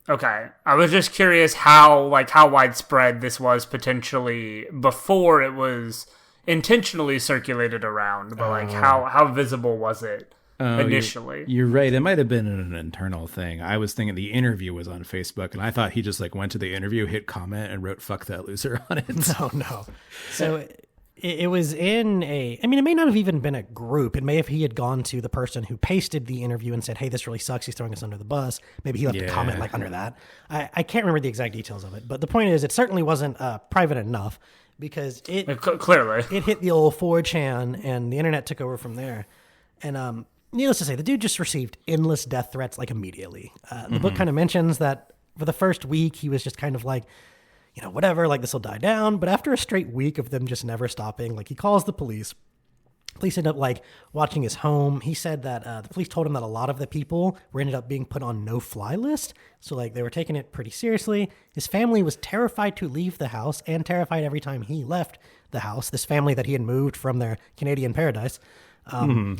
Okay. I was just curious how widespread this was potentially before it was intentionally circulated around, but like how visible was it initially? You're right. It might have been an internal thing. I was thinking the interview was on Facebook, and I thought he just, like, went to the interview, hit comment, and wrote "fuck that loser" on it. No. So it was in it may not have even been a group. It may have he had gone to the person who pasted the interview and said, hey, this really sucks. He's throwing us under the bus. Maybe he left a comment, like, under that. I can't remember the exact details of it, but the point is, it certainly wasn't private enough, because clearly it hit the old 4chan, and the internet took over from there. And needless to say, the dude just received endless death threats, like, immediately. The book kind of mentions that for the first week, he was just kind of like, whatever, like, this will die down. But after a straight week of them just never stopping, like, he calls the police. Police end up, like, watching his home. He said that the police told him that a lot of the people ended up being put on no-fly list. So, like, they were taking it pretty seriously. His family was terrified to leave the house, and terrified every time he left the house. This family that he had moved from their Canadian paradise. Oh,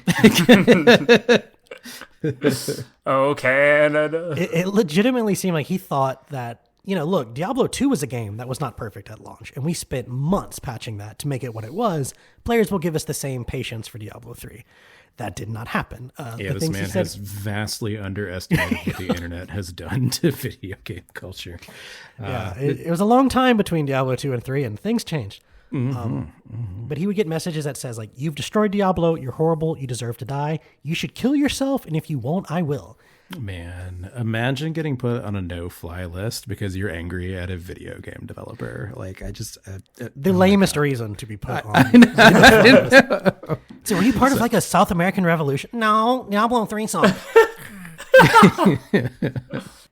Canada. It legitimately seemed like he thought that, look, Diablo 2 was a game that was not perfect at launch, and we spent months patching that to make it what it was. Players will give us the same patience for Diablo 3. That did not happen. This man has vastly underestimated what the internet has done to video game culture. It was a long time between Diablo 2 and 3, and things changed. But he would get messages that says, like, you've destroyed Diablo, you're horrible, you deserve to die, you should kill yourself, and if you won't, I will. Man, imagine getting put on a no-fly list because you're angry at a video game developer. Like, I just... the lamest reason to be put on. So were you part of, like, a South American revolution? No, Diablo 3 song.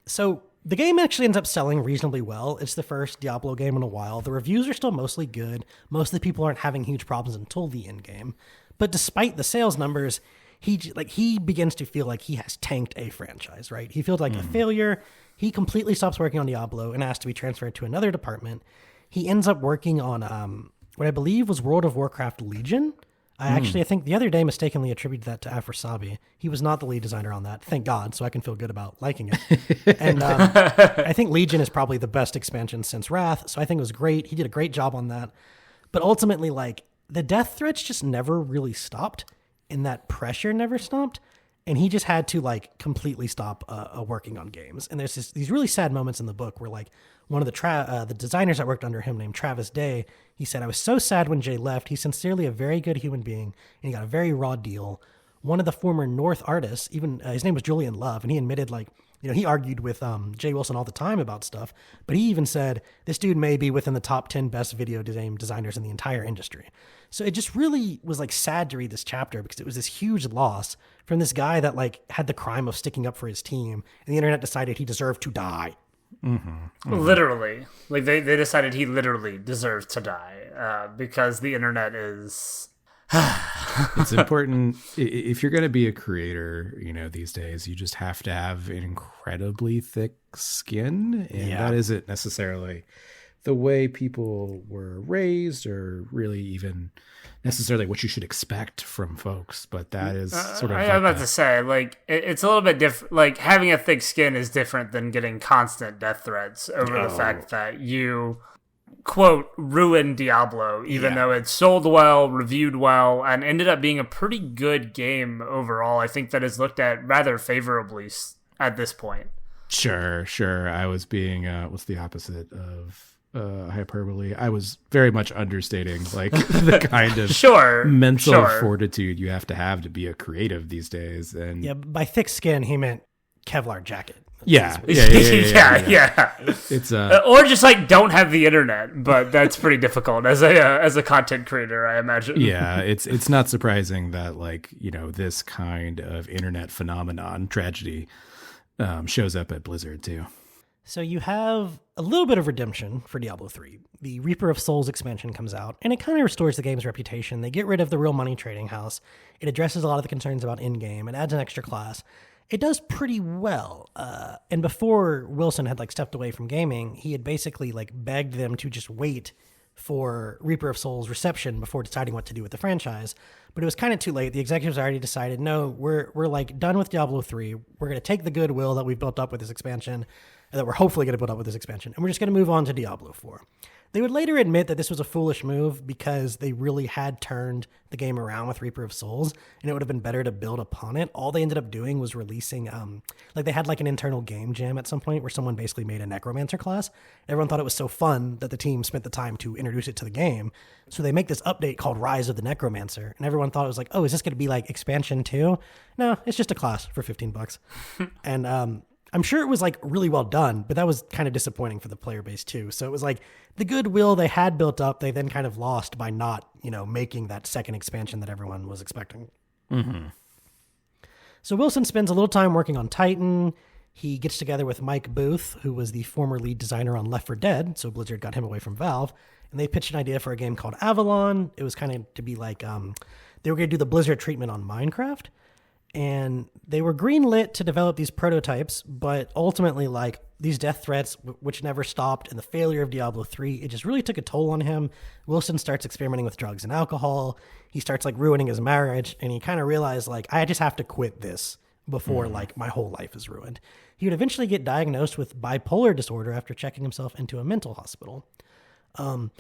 So the game actually ends up selling reasonably well. It's the first Diablo game in a while. The reviews are still mostly good. Most of the people aren't having huge problems until the end game. But despite the sales numbers, he begins to feel like he has tanked a franchise, right? He feels like a failure. He completely stops working on Diablo and asks to be transferred to another department. He ends up working on what I believe was World of Warcraft Legion. I think the other day mistakenly attributed that to Afrosabi. He was not the lead designer on that, thank God, so I can feel good about liking it. And I think Legion is probably the best expansion since Wrath, so I think it was great. He did a great job on that. But ultimately, like, the death threats just never really stopped, and that pressure never stopped, and he just had to, like, completely stop working on games. And there's these really sad moments in the book where, like, one of the designers that worked under him named Travis Day, he said, I was so sad when Jay left. He's sincerely a very good human being, and he got a very raw deal. One of the former North artists, even his name was Julian Love, and he admitted, like, he argued with Jay Wilson all the time about stuff, but he even said, this dude may be within the top 10 best video game designers in the entire industry. So it just really was, like, sad to read this chapter because it was this huge loss from this guy that, like, had the crime of sticking up for his team, and the internet decided he deserved to die. Literally, like they decided he literally deserves to die because the internet is It's important if you're going to be a creator, these days you just have to have an incredibly thick skin, and that isn't necessarily the way people were raised or really even necessarily what you should expect from folks. But that is sort of I'm about to say, like, it's a little bit different. Like, having a thick skin is different than getting constant death threats over the fact that you, quote, ruined Diablo, even though it sold well, reviewed well, and ended up being a pretty good game overall. I think that is looked at rather favorably at this point. Sure. I was being, what's the opposite of hyperbole? I was very much understating like the kind of mental fortitude you have to be a creative these days. And yeah, by thick skin, he meant Kevlar jacket. Yeah. It's or just like don't have the internet, but that's pretty difficult as a content creator, I imagine. Yeah, it's not surprising that like, you know, this kind of internet phenomenon tragedy shows up at Blizzard too. So you have a little bit of redemption for Diablo 3. The Reaper of Souls expansion comes out, and it kind of restores the game's reputation. They get rid of the real money trading house. It addresses a lot of the concerns about in-game. It adds an extra class. It does pretty well. And before Wilson had like stepped away from gaming, he had basically like begged them to just wait for Reaper of Souls reception before deciding what to do with the franchise. But it was kind of too late. The executives already decided, no, we're like done with Diablo 3. We're going to take the goodwill that we've built up with this expansion, and that we're hopefully going to build up with this expansion, and we're just going to move on to Diablo 4. They would later admit that this was a foolish move because they really had turned the game around with Reaper of Souls, and it would have been better to build upon it. All they ended up doing was releasing, like they had like an internal game jam at some point where someone basically made a Necromancer class. Everyone thought it was so fun that the team spent the time to introduce it to the game. So they make this update called Rise of the Necromancer, and everyone thought it was like, oh, is this going to be like expansion 2? No, it's just a class for $15. And I'm sure it was like really well done, but that was kind of disappointing for the player base too. So it was like the goodwill they had built up, they then kind of lost by not, you know, making that second expansion that everyone was expecting. Mm-hmm. So Wilson spends a little time working on Titan. He gets together with Mike Booth, who was the former lead designer on Left 4 Dead. So Blizzard got him away from Valve, and they pitched an idea for a game called Avalon. It was kind of to be like, they were going to do the Blizzard treatment on Minecraft. And they were greenlit to develop these prototypes, but ultimately, like, these death threats, which never stopped, and the failure of Diablo 3, it just really took a toll on him. Wilson starts experimenting with drugs and alcohol. He starts, like, ruining his marriage, and he kind of realized, like, I just have to quit this before, like, my whole life is ruined. He would eventually get diagnosed with bipolar disorder after checking himself into a mental hospital. So,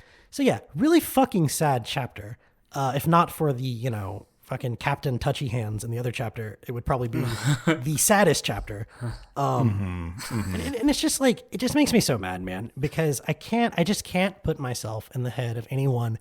yeah, really fucking sad chapter. If not for the, you know, fucking Captain Touchy Hands in the other chapter, it would probably be the saddest chapter. And it's just like, it just makes me so mad, man, because I just can't put myself in the head of anyone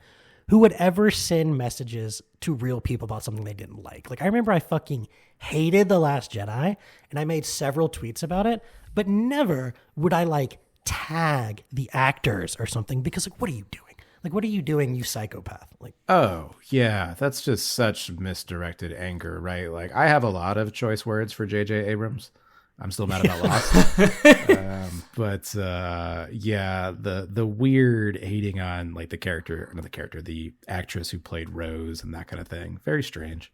who would ever send messages to real people about something they didn't like. Like, I remember I fucking hated The Last Jedi, and I made several tweets about it, but never would I like tag the actors or something, because like, what are you doing? Like, what are you doing, you psychopath? Like, oh, yeah, that's just such misdirected anger, right? Like, I have a lot of choice words for J.J. Abrams. I'm still mad about Lost. Yeah, the weird hating on, like, the actress who played Rose and that kind of thing. Very strange.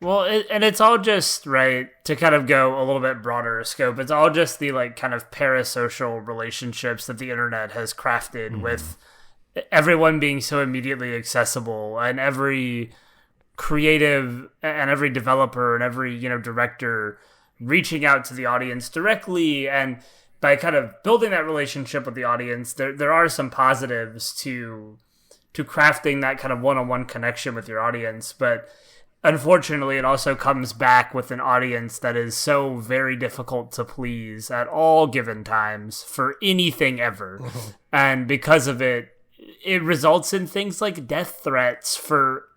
Well, it's all just, right, to kind of go a little bit broader scope, it's all just the, like, kind of parasocial relationships that the internet has crafted with everyone being so immediately accessible, and every creative and every developer and every, you know, director reaching out to the audience directly, and by kind of building that relationship with the audience, there are some positives to crafting that kind of one-on-one connection with your audience, but unfortunately it also comes back with an audience that is so very difficult to please at all given times for anything ever. And because of it results in things like death threats for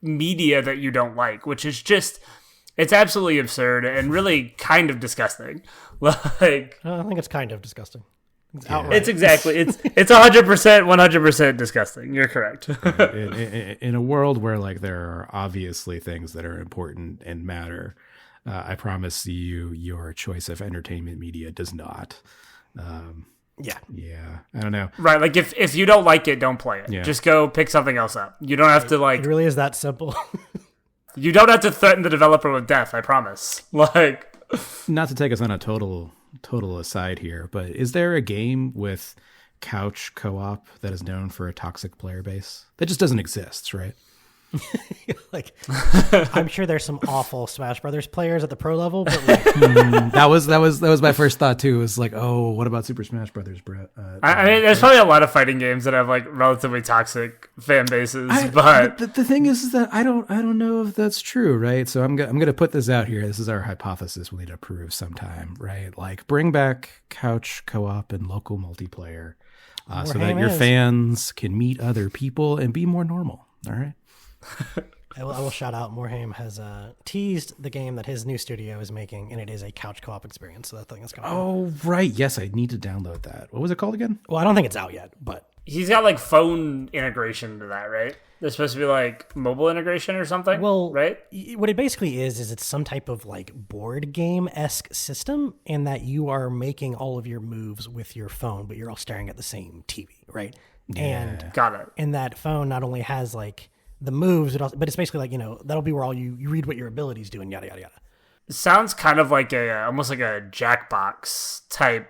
media that you don't like, which is just, it's absolutely absurd and really kind of disgusting. Like, I think it's kind of disgusting. It's exactly, it's 100% disgusting. You're correct. In a world where like there are obviously things that are important and matter, I promise you, your choice of entertainment media does not. Yeah. I don't know. Right. Like if you don't like it, don't play it. Yeah. Just go pick something else up. You don't have to like. It really is that simple. You don't have to threaten the developer with death. I promise. Like, not to take us on a total aside here, but is there a game with couch co-op that is known for a toxic player base that just doesn't exist, right? Like, I'm sure there's some awful Smash Brothers players at the pro level, but like, that was my first thought too. Was like, oh, what about Super Smash Brothers, Brett? I mean, there's probably a lot of fighting games that have like relatively toxic fan bases, but the thing is that I don't know if that's true, right? So I'm gonna put this out here. This is our hypothesis. We need to prove sometime, right? Like, bring back couch co-op and local multiplayer, so that your fans can meet other people and be more normal. All right. I will shout out Morhaime has teased the game that his new studio is making, and it is a couch co-op experience. So that thing is coming. Oh, right. Yes, I need to download that. What was it called again? Well, I don't think it's out yet, but he's got like phone integration to that, right? There's supposed to be like mobile integration or something. Well, right? What it basically is it's some type of like board game-esque system, in that you are making all of your moves with your phone, but you're all staring at the same TV, right? Yeah. And got it. And that phone not only has like the moves, but it's basically like, that'll be where all you read what your abilities do and yada, yada, yada. It sounds kind of like almost like a Jackbox type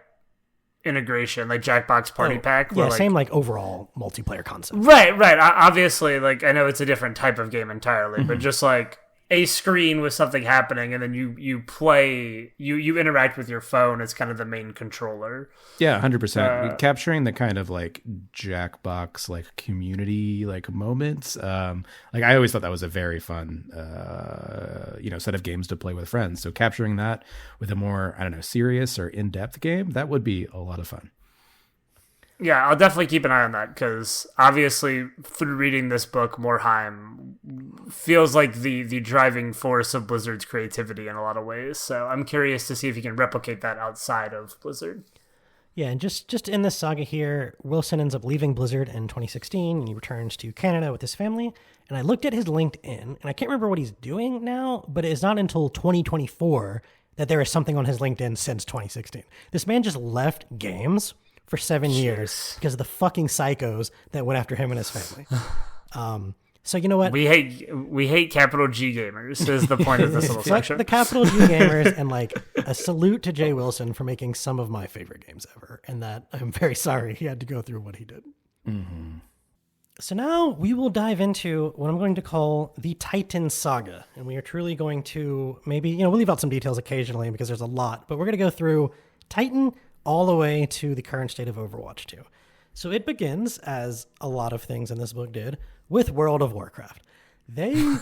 integration, like Jackbox Party Pack. Yeah, same like overall multiplayer concept. Right. Obviously, like, I know it's a different type of game entirely, but just like a screen with something happening, and then you play, you interact with your phone as kind of the main controller. Yeah, 100%. Capturing the kind of like Jackbox like community like moments. Like, I always thought that was a very fun set of games to play with friends. So capturing that with a more, I don't know, serious or in-depth game, that would be a lot of fun. Yeah, I'll definitely keep an eye on that, because obviously through reading this book, Morhaime feels like the driving force of Blizzard's creativity in a lot of ways. So I'm curious to see if he can replicate that outside of Blizzard. Yeah, and just in this saga here, Wilson ends up leaving Blizzard in 2016, and he returns to Canada with his family. And I looked at his LinkedIn, and I can't remember what he's doing now, but it is not until 2024 that there is something on his LinkedIn since 2016. This man just left games for 7 years because of the fucking psychos that went after him and his family. So you know what? We hate capital G gamers is the point of this little section. The capital G gamers, and like a salute to Jay Wilson for making some of my favorite games ever. And that I'm very sorry he had to go through what he did. Mm-hmm. So now we will dive into what I'm going to call the Titan Saga. And we are truly going to maybe, we'll leave out some details occasionally because there's a lot, but we're going to go through Titan all the way to the current state of Overwatch 2. So it begins, as a lot of things in this book did, with World of Warcraft. They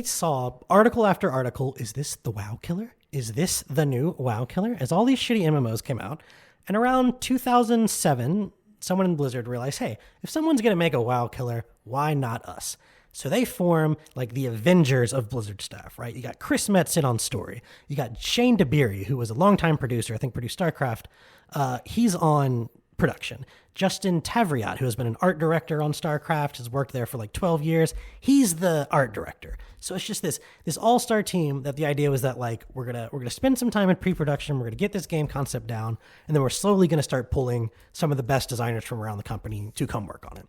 saw article after article, is this the WoW killer? Is this the new WoW killer? As all these shitty MMOs came out. And around 2007, someone in Blizzard realized, hey, if someone's going to make a WoW killer, why not us? So they form like the Avengers of Blizzard staff, right? You got Chris Metzen on story. You got Shane DeBerry, who was a longtime producer, I think produced StarCraft. He's on production. Justin Tavriat, who has been an art director on StarCraft, has worked there for like 12 years. He's the art director. So it's just this all-star team that the idea was that like we're gonna spend some time in pre-production, we're gonna get this game concept down, and then we're slowly gonna start pulling some of the best designers from around the company to come work on it.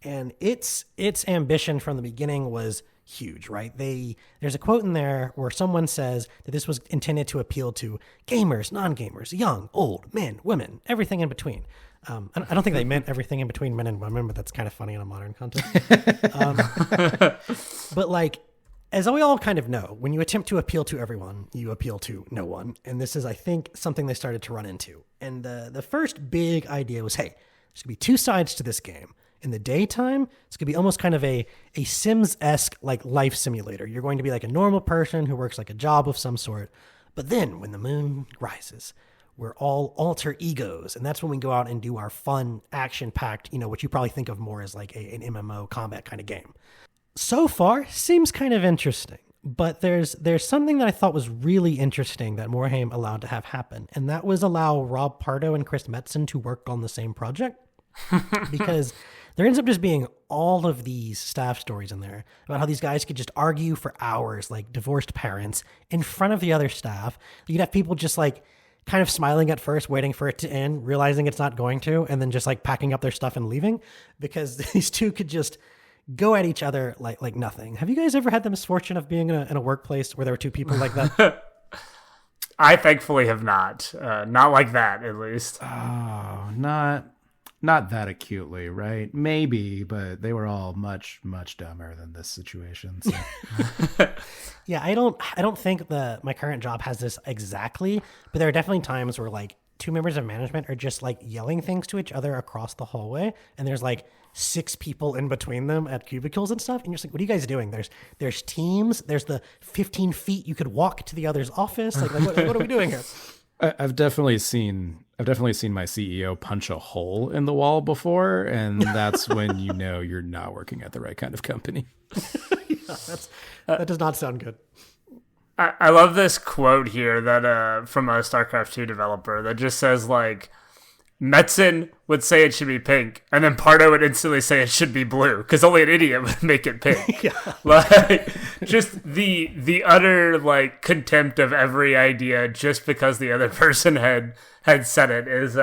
And its ambition from the beginning was huge, right? There's a quote in there where someone says that this was intended to appeal to gamers, non-gamers, young, old, men, women, everything in between. I don't think they meant everything in between men and women, but that's kind of funny in a modern context. But like, as we all kind of know, when you attempt to appeal to everyone, you appeal to no one. And this is, I think, something they started to run into. And the first big idea was, hey, there's going to be two sides to this game. In the daytime, it's going to be almost kind of a Sims-esque like life simulator. You're going to be like a normal person who works like a job of some sort. But then when the moon rises, we're all alter egos. And that's when we go out and do our fun, action-packed, what you probably think of more as like an MMO combat kind of game. So far, seems kind of interesting. But there's something that I thought was really interesting that Morhaime allowed to have happen. And that was allow Rob Pardo and Chris Metzen to work on the same project. Because there ends up just being all of these staff stories in there about how these guys could just argue for hours like divorced parents in front of the other staff. You'd have people just like kind of smiling at first, waiting for it to end, realizing it's not going to, and then just like packing up their stuff and leaving, because these two could just go at each other like nothing. Have you guys ever had the misfortune of being in a workplace where there were two people like that? I thankfully have not. Not like that, at least. Oh, not that acutely, right? Maybe, but they were all much, much dumber than this situation. So. Yeah, I don't think my current job has this exactly, but there are definitely times where like two members of management are just like yelling things to each other across the hallway, and there's like 6 people in between them at cubicles and stuff, and you're just like, what are you guys doing? There's teams, there's the 15 feet you could walk to the other's office. Like what are we doing here? I've definitely seen my CEO punch a hole in the wall before, and that's when you know you're not working at the right kind of company. Yeah, that does not sound good. I love this quote here that from a StarCraft 2 developer that just says like, Metzen would say it should be pink, and then Pardo would instantly say it should be blue, because only an idiot would make it pink. Yeah. Like, just the utter like contempt of every idea just because the other person had said it is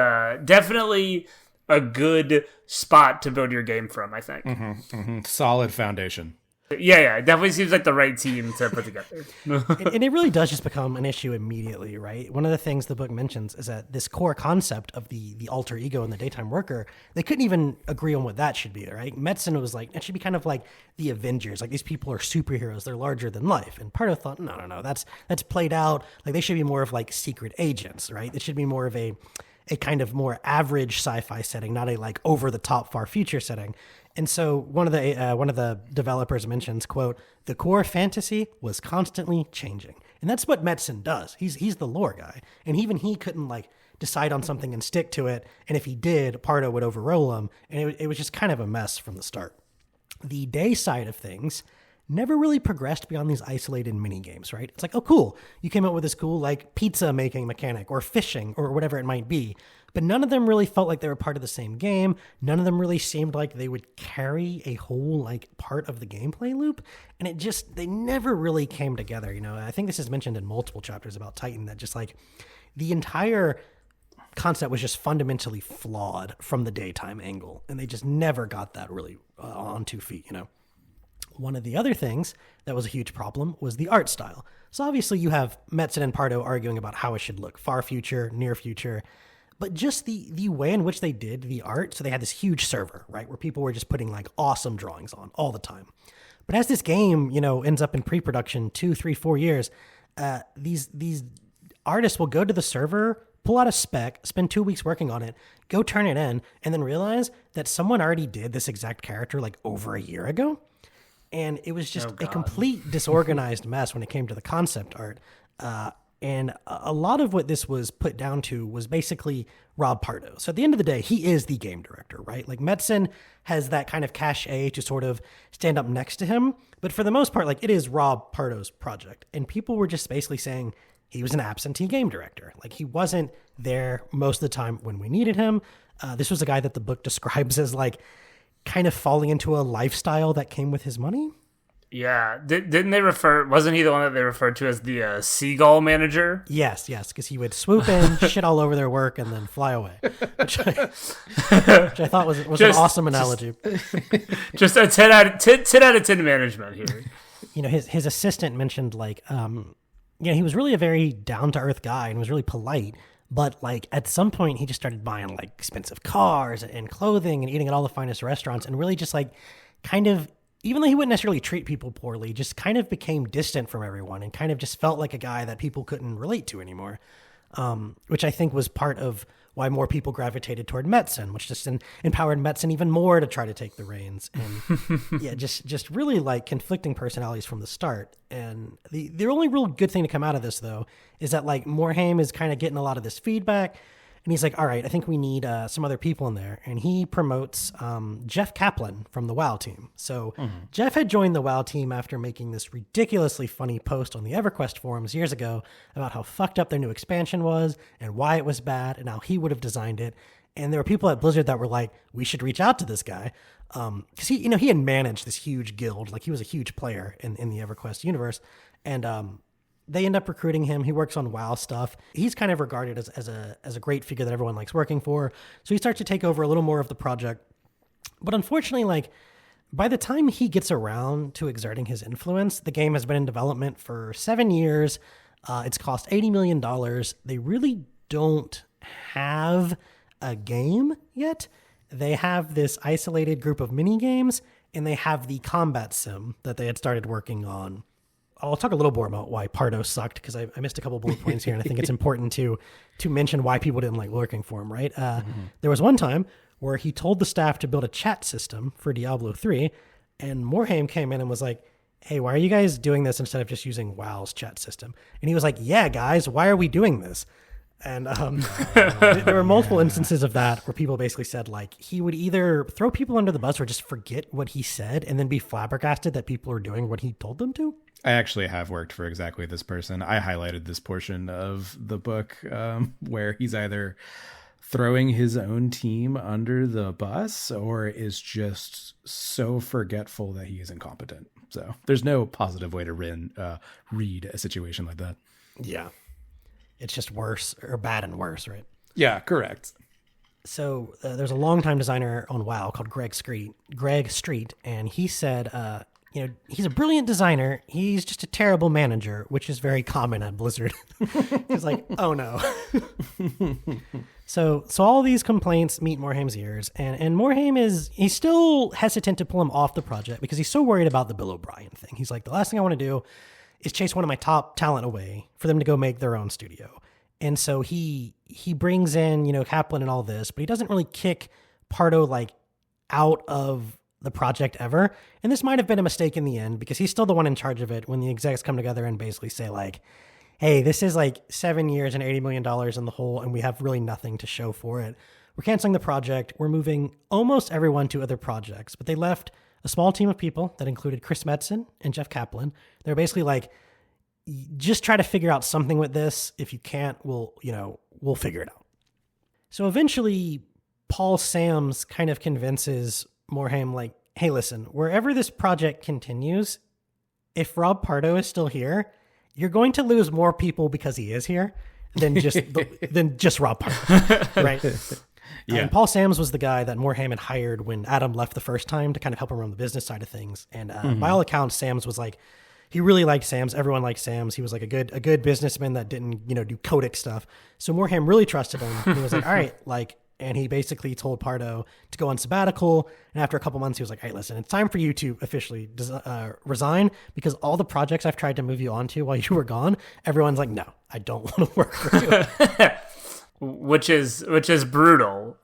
definitely a good spot to build your game from, I think. Solid foundation. Yeah, it definitely seems like the right team to put together. And it really does just become an issue immediately, right? One of the things the book mentions is that this core concept of the alter ego and the daytime worker, they couldn't even agree on what that should be, right? Metzen was like, it should be kind of like the Avengers. Like, these people are superheroes. They're larger than life. And Pardo thought, no, that's played out. Like, they should be more of like secret agents, right? It should be more of a kind of more average sci-fi setting, not a like over the top far future setting. And so one of the developers mentions, quote, the core fantasy was constantly changing. And that's what Metzen does. He's the lore guy. And even he couldn't like decide on something and stick to it. And if he did, Pardo would overrule him. And it was just kind of a mess from the start. The day side of things never really progressed beyond these isolated mini games, right? It's like, oh, cool. You came up with this cool like pizza making mechanic or fishing or whatever it might be. But none of them really felt like they were part of the same game. None of them really seemed like they would carry a whole like part of the gameplay loop. And they never really came together. You know, I think this is mentioned in multiple chapters about Titan, that just like the entire concept was just fundamentally flawed from the daytime angle. And they just never got that really on 2 feet, you know. One of the other things that was a huge problem was the art style. So obviously you have Metzen and Pardo arguing about how it should look, far future, near future. But just the way in which they did the art, so they had this huge server, right, where people were just putting like awesome drawings on all the time. But as this game, you know, ends up in pre-production 2, 3, 4 years, these artists will go to the server, pull out a spec, spend 2 weeks working on it, go turn it in, and then realize that someone already did this exact character like over a year ago. And it was just a complete disorganized mess when it came to the concept art. And a lot of what this was put down to was basically Rob Pardo. So at the end of the day, he is the game director, right? Like Metzen has that kind of cachet to sort of stand up next to him. But for the most part, like it is Rob Pardo's project. And people were just basically saying he was an absentee game director. Like he wasn't there most of the time when we needed him. This was a guy that the book describes as like kind of falling into a lifestyle that came with his money. Yeah. Didn't they wasn't he the one that they referred to as the seagull manager? Yes, because he would swoop in, shit all over their work, and then fly away, which I thought was an awesome analogy. Just a 10 out of 10 management here. You know, his assistant mentioned like, he was really a very down-to-earth guy and was really polite, but like at some point he just started buying like expensive cars and clothing and eating at all the finest restaurants, and really just like kind of, even though he wouldn't necessarily treat people poorly, just kind of became distant from everyone and kind of just felt like a guy that people couldn't relate to anymore, which I think was part of why more people gravitated toward Metzen, which just empowered Metzen even more to try to take the reins. And yeah, just really like conflicting personalities from the start. And the only real good thing to come out of this, though, is that like Morhaime is kind of getting a lot of this feedback. And he's like, all right, I think we need some other people in there. And he promotes Jeff Kaplan from the WoW team. So Jeff had joined the WoW team after making this ridiculously funny post on the EverQuest forums years ago about how fucked up their new expansion was and why it was bad and how he would have designed it. And there were people at Blizzard that were like, we should reach out to this guy. Because he had managed this huge guild. Like he was a huge player in the EverQuest universe. And they end up recruiting him. He works on WoW stuff. He's kind of regarded as a great figure that everyone likes working for. So he starts to take over a little more of the project. But unfortunately, like by the time he gets around to exerting his influence, the game has been in development for 7 years. It's cost $80 million. They really don't have a game yet. They have this isolated group of mini games, and they have the combat sim that they had started working on. I'll talk a little more about why Pardo sucked, because I missed a couple bullet points here, and I think it's important to mention why people didn't like working for him, right? There was one time where he told the staff to build a chat system for Diablo III, and Morhaime came in and was like, hey, why are you guys doing this instead of just using WoW's chat system? And he was like, yeah, guys, why are we doing this? And there were multiple instances of that where people basically said, like, he would either throw people under the bus or just forget what he said and then be flabbergasted that people are doing what he told them to. I actually have worked for exactly this person. I highlighted this portion of the book where he's either throwing his own team under the bus or is just so forgetful that he is incompetent. So there's no positive way to read a situation like that. Yeah. It's just worse, or bad and worse, right? Yeah, correct. So there's a longtime designer on WoW called Greg Street, and he said, he's a brilliant designer. He's just a terrible manager, which is very common at Blizzard. He's like, oh no. So all these complaints meet Morhaime's ears, and Morhaime he's still hesitant to pull him off the project because he's so worried about the Bill O'Brien thing. He's like, the last thing I want to do is chase one of my top talent away for them to go make their own studio. And so he brings in, Kaplan and all this, but he doesn't really kick Pardo like out of the project ever. And this might have been a mistake in the end because he's still the one in charge of it when the execs come together and basically say like, hey, this is like 7 years and $80 million in the hole, and we have really nothing to show for it. We're canceling the project. We're moving almost everyone to other projects, but they left a small team of people that included Chris Metzen and Jeff Kaplan. They're basically like, just try to figure out something with this. If you can't, we'll figure it out. So eventually, Paul Sams kind of convinces Morhaime like, hey, listen, wherever this project continues, if Rob Pardo is still here, you're going to lose more people because he is here than just Rob Pardo, right? Yeah. And Paul Sams was the guy that Morhaime had hired when Adam left the first time to kind of help him run the business side of things. And by all accounts, Sams was like, he really liked Sams. Everyone liked Sams. He was like a good businessman that didn't, do codec stuff. So Morhaime really trusted him. And he was like, all right, and he basically told Pardo to go on sabbatical. And after a couple months, he was like, hey, listen, it's time for you to officially resign because all the projects I've tried to move you onto while you were gone, everyone's like, no, I don't want to work for you. Which is brutal.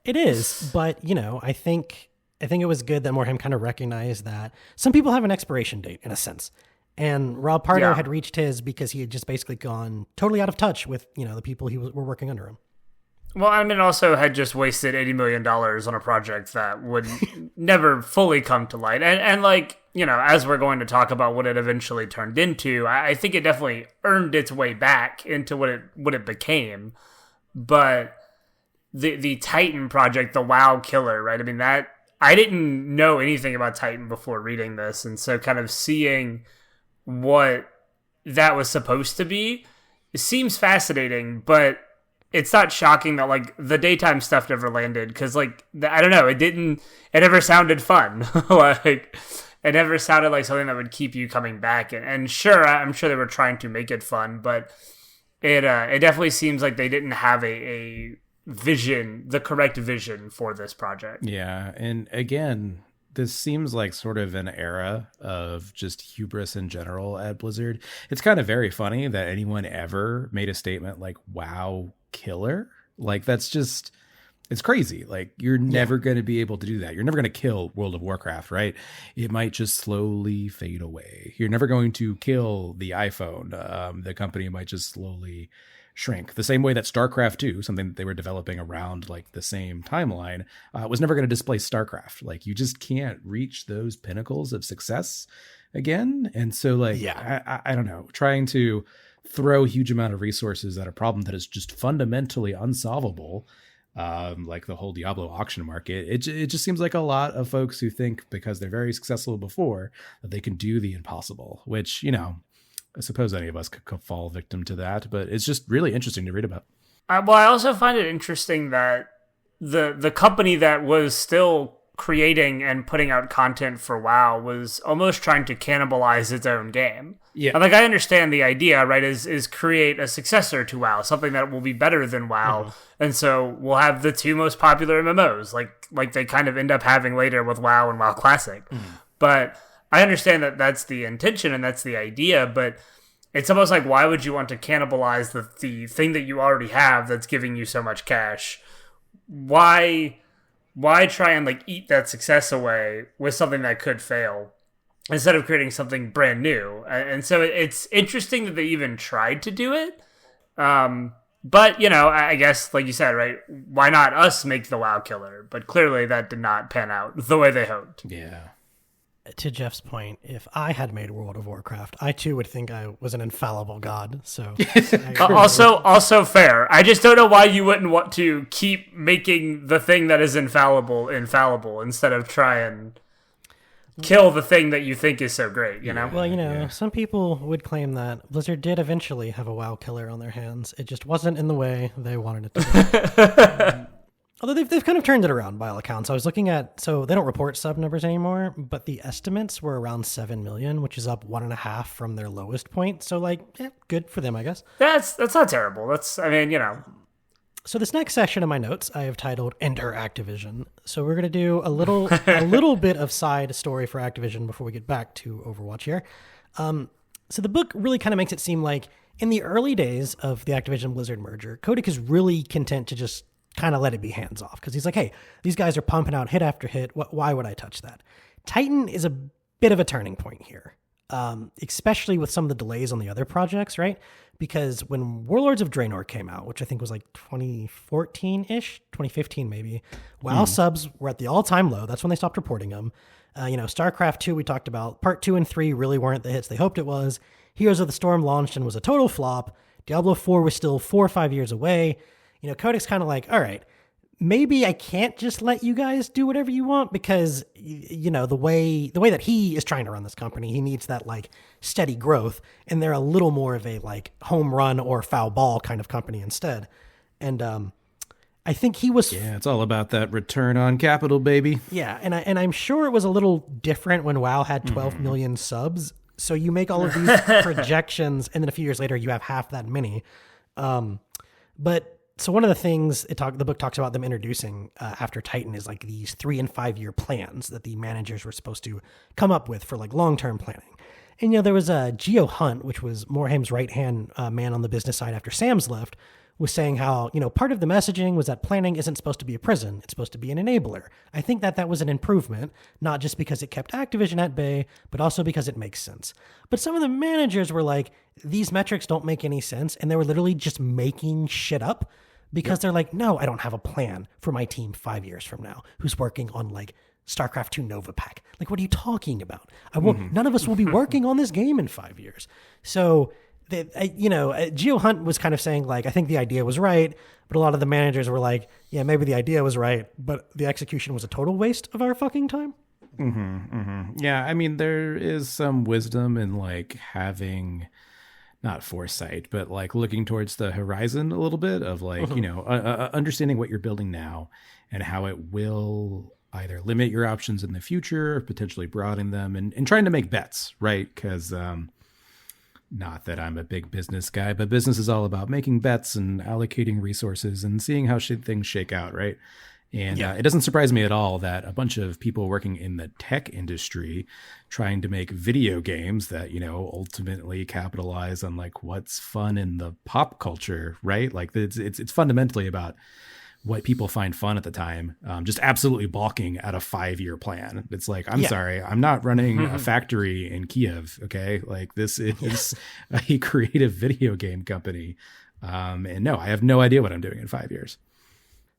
It is, but I think it was good that Morhaime kind of recognized that some people have an expiration date in a sense. And Rob Pardo had reached his because he had just basically gone totally out of touch with, the people were working under him. Well, I mean, also had just wasted $80 million on a project that would never fully come to light. And as we're going to talk about what it eventually turned into, I think it definitely earned its way back into what it became. But the Titan project, the WoW killer, right? I mean, that I didn't know anything about Titan before reading this. And so kind of seeing what that was supposed to be, it seems fascinating, but it's not shocking that the daytime stuff never landed because I don't know, it never sounded fun. It never sounded like something that would keep you coming back. And sure, I'm sure they were trying to make it fun, but it definitely seems like they didn't have a vision, the correct vision for this project. Yeah, and again, this seems like sort of an era of just hubris in general at Blizzard. It's kind of very funny that anyone ever made a statement like "Wow, killer." That's just, it's crazy. You're never going to be able to do that. You're never going to kill World of Warcraft, right? It might just slowly fade away. You're never going to kill the iPhone. The company might just slowly shrink. The same way that StarCraft 2, something that they were developing around the same timeline, was never going to displace StarCraft. You just can't reach those pinnacles of success again. And so I don't know, trying to throw a huge amount of resources at a problem that is just fundamentally unsolvable, like the whole Diablo auction market, it just seems like a lot of folks who think because they're very successful before that they can do the impossible, which, I suppose any of us could fall victim to that, but it's just really interesting to read about. Well, I also find it interesting that the company that was still creating and putting out content for WoW was almost trying to cannibalize its own game. Yeah. And, like, I understand the idea, right, is create a successor to WoW, something that will be better than WoW. And so we'll have the two most popular MMOs, like they kind of end up having later with WoW and WoW Classic. But I understand that that's the intention and that's the idea, but it's almost like, why would you want to cannibalize the thing that you already have that's giving you so much cash? Why try and, like, eat that success away with something that could fail instead of creating something brand new? And so it's interesting that they even tried to do it. But, you know, I guess, like you said, right, why not us make the WoW killer? But clearly that did not pan out the way they hoped. Yeah. To Jeff's point, if I had made World of Warcraft, I too would think I was an infallible god. So also fair. I just don't know why you wouldn't want to keep making the thing that is infallible instead of try and kill the thing that you think is so great, you know? Well, you know, some people would claim that Blizzard did eventually have a WoW killer on their hands. It just wasn't in the way they wanted it to be. Although they've kind of turned it around by all accounts. I was looking at, so they don't report sub numbers anymore, but the estimates were around 7 million, which is up 1.5 from their lowest point. So, like, good for them, I guess. That's not terrible. I mean, you know. So this next section of my notes I have titled Enter Activision. So we're going to do a little bit of side story for Activision before we get back to Overwatch here. So the book really kind of makes it seem like in the early days of the Activision Blizzard merger, Kotick is really content to just kind of let it be hands off, because he's like, hey, these guys are pumping out hit after hit. Why would I touch that? Titan is a bit of a turning point here, especially with some of the delays on the other projects, right? Because when Warlords of Draenor came out, which I think was like 2014-ish, 2015 maybe, WoW subs were at the all-time low. That's when they stopped reporting them. StarCraft 2 we talked about. Part 2 and 3 really weren't the hits they hoped it was. Heroes of the Storm launched and was a total flop. Diablo 4 was still 4 or 5 years away. You know, Kotick's kind of like, all right, maybe I can't just let you guys do whatever you want, because, you know, the way that he is trying to run this company, he needs that, like, steady growth, and they're a little more of a, like, home run or foul ball kind of company instead. And I think he was... Yeah, it's all about that return on capital, baby. Yeah, and I'm sure it was a little different when WoW had 12 million subs, so you make all of these projections, and then a few years later you have half that many. But... So one of the things the book talks about them introducing after Titan is like these 3 and 5 year plans that the managers were supposed to come up with for like long-term planning. And, you know, there was Geo Hunt, which was Morhaim's right-hand man on the business side after Sam's left, was saying how, you know, part of the messaging was that planning isn't supposed to be a prison. It's supposed to be an enabler. I think that was an improvement, not just because it kept Activision at bay, but also because it makes sense. But some of the managers were like, these metrics don't make any sense, and they were literally just making shit up. Because they're like, no, I don't have a plan for my team 5 years from now who's working on, like, StarCraft 2 Nova Pack. Like, what are you talking about? None of us will be working on this game in 5 years. So, Geo Hunt was kind of saying, like, I think the idea was right, but a lot of the managers were like, yeah, maybe the idea was right, but the execution was a total waste of our fucking time. Yeah, I mean, there is some wisdom in, like, having... not foresight, but like looking towards the horizon a little bit of like, you know, understanding what you're building now and how it will either limit your options in the future or potentially broaden them, and trying to make bets, right? Because not that I'm a big business guy, but business is all about making bets and allocating resources and seeing how things shake out, right? And it doesn't surprise me at all that a bunch of people working in the tech industry trying to make video games that, you know, ultimately capitalize on like what's fun in the pop culture, right? Like it's fundamentally about what people find fun at the time, just absolutely balking at a 5-year plan. It's like, I'm sorry, I'm not running a factory in Kiev, okay? Like this is a creative video game company. And no, I have no idea what I'm doing in 5 years.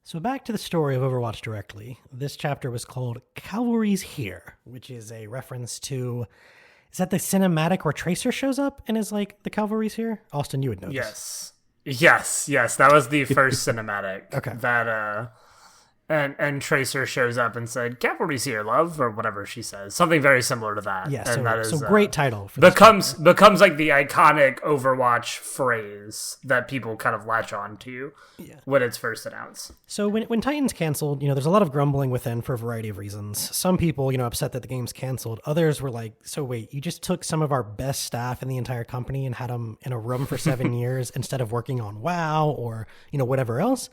So back to the story of Overwatch directly. This chapter was called Calvary's Here, which is a reference to, is that the cinematic where Tracer shows up and is like, the Calvary's here? Austin, you would know this. Yes. That was the first cinematic. Okay. That And Tracer shows up and said, "Cavalry's here, love," or whatever she says. Something very similar to that. Yeah, and that is great title. For this becomes like the iconic Overwatch phrase that people kind of latch on to when it's first announced. So when Titan's canceled, there's a lot of grumbling within for a variety of reasons. Some people, upset that the game's canceled. Others were like, so wait, you just took some of our best staff in the entire company and had them in a room for 7 years instead of working on WoW or, whatever else.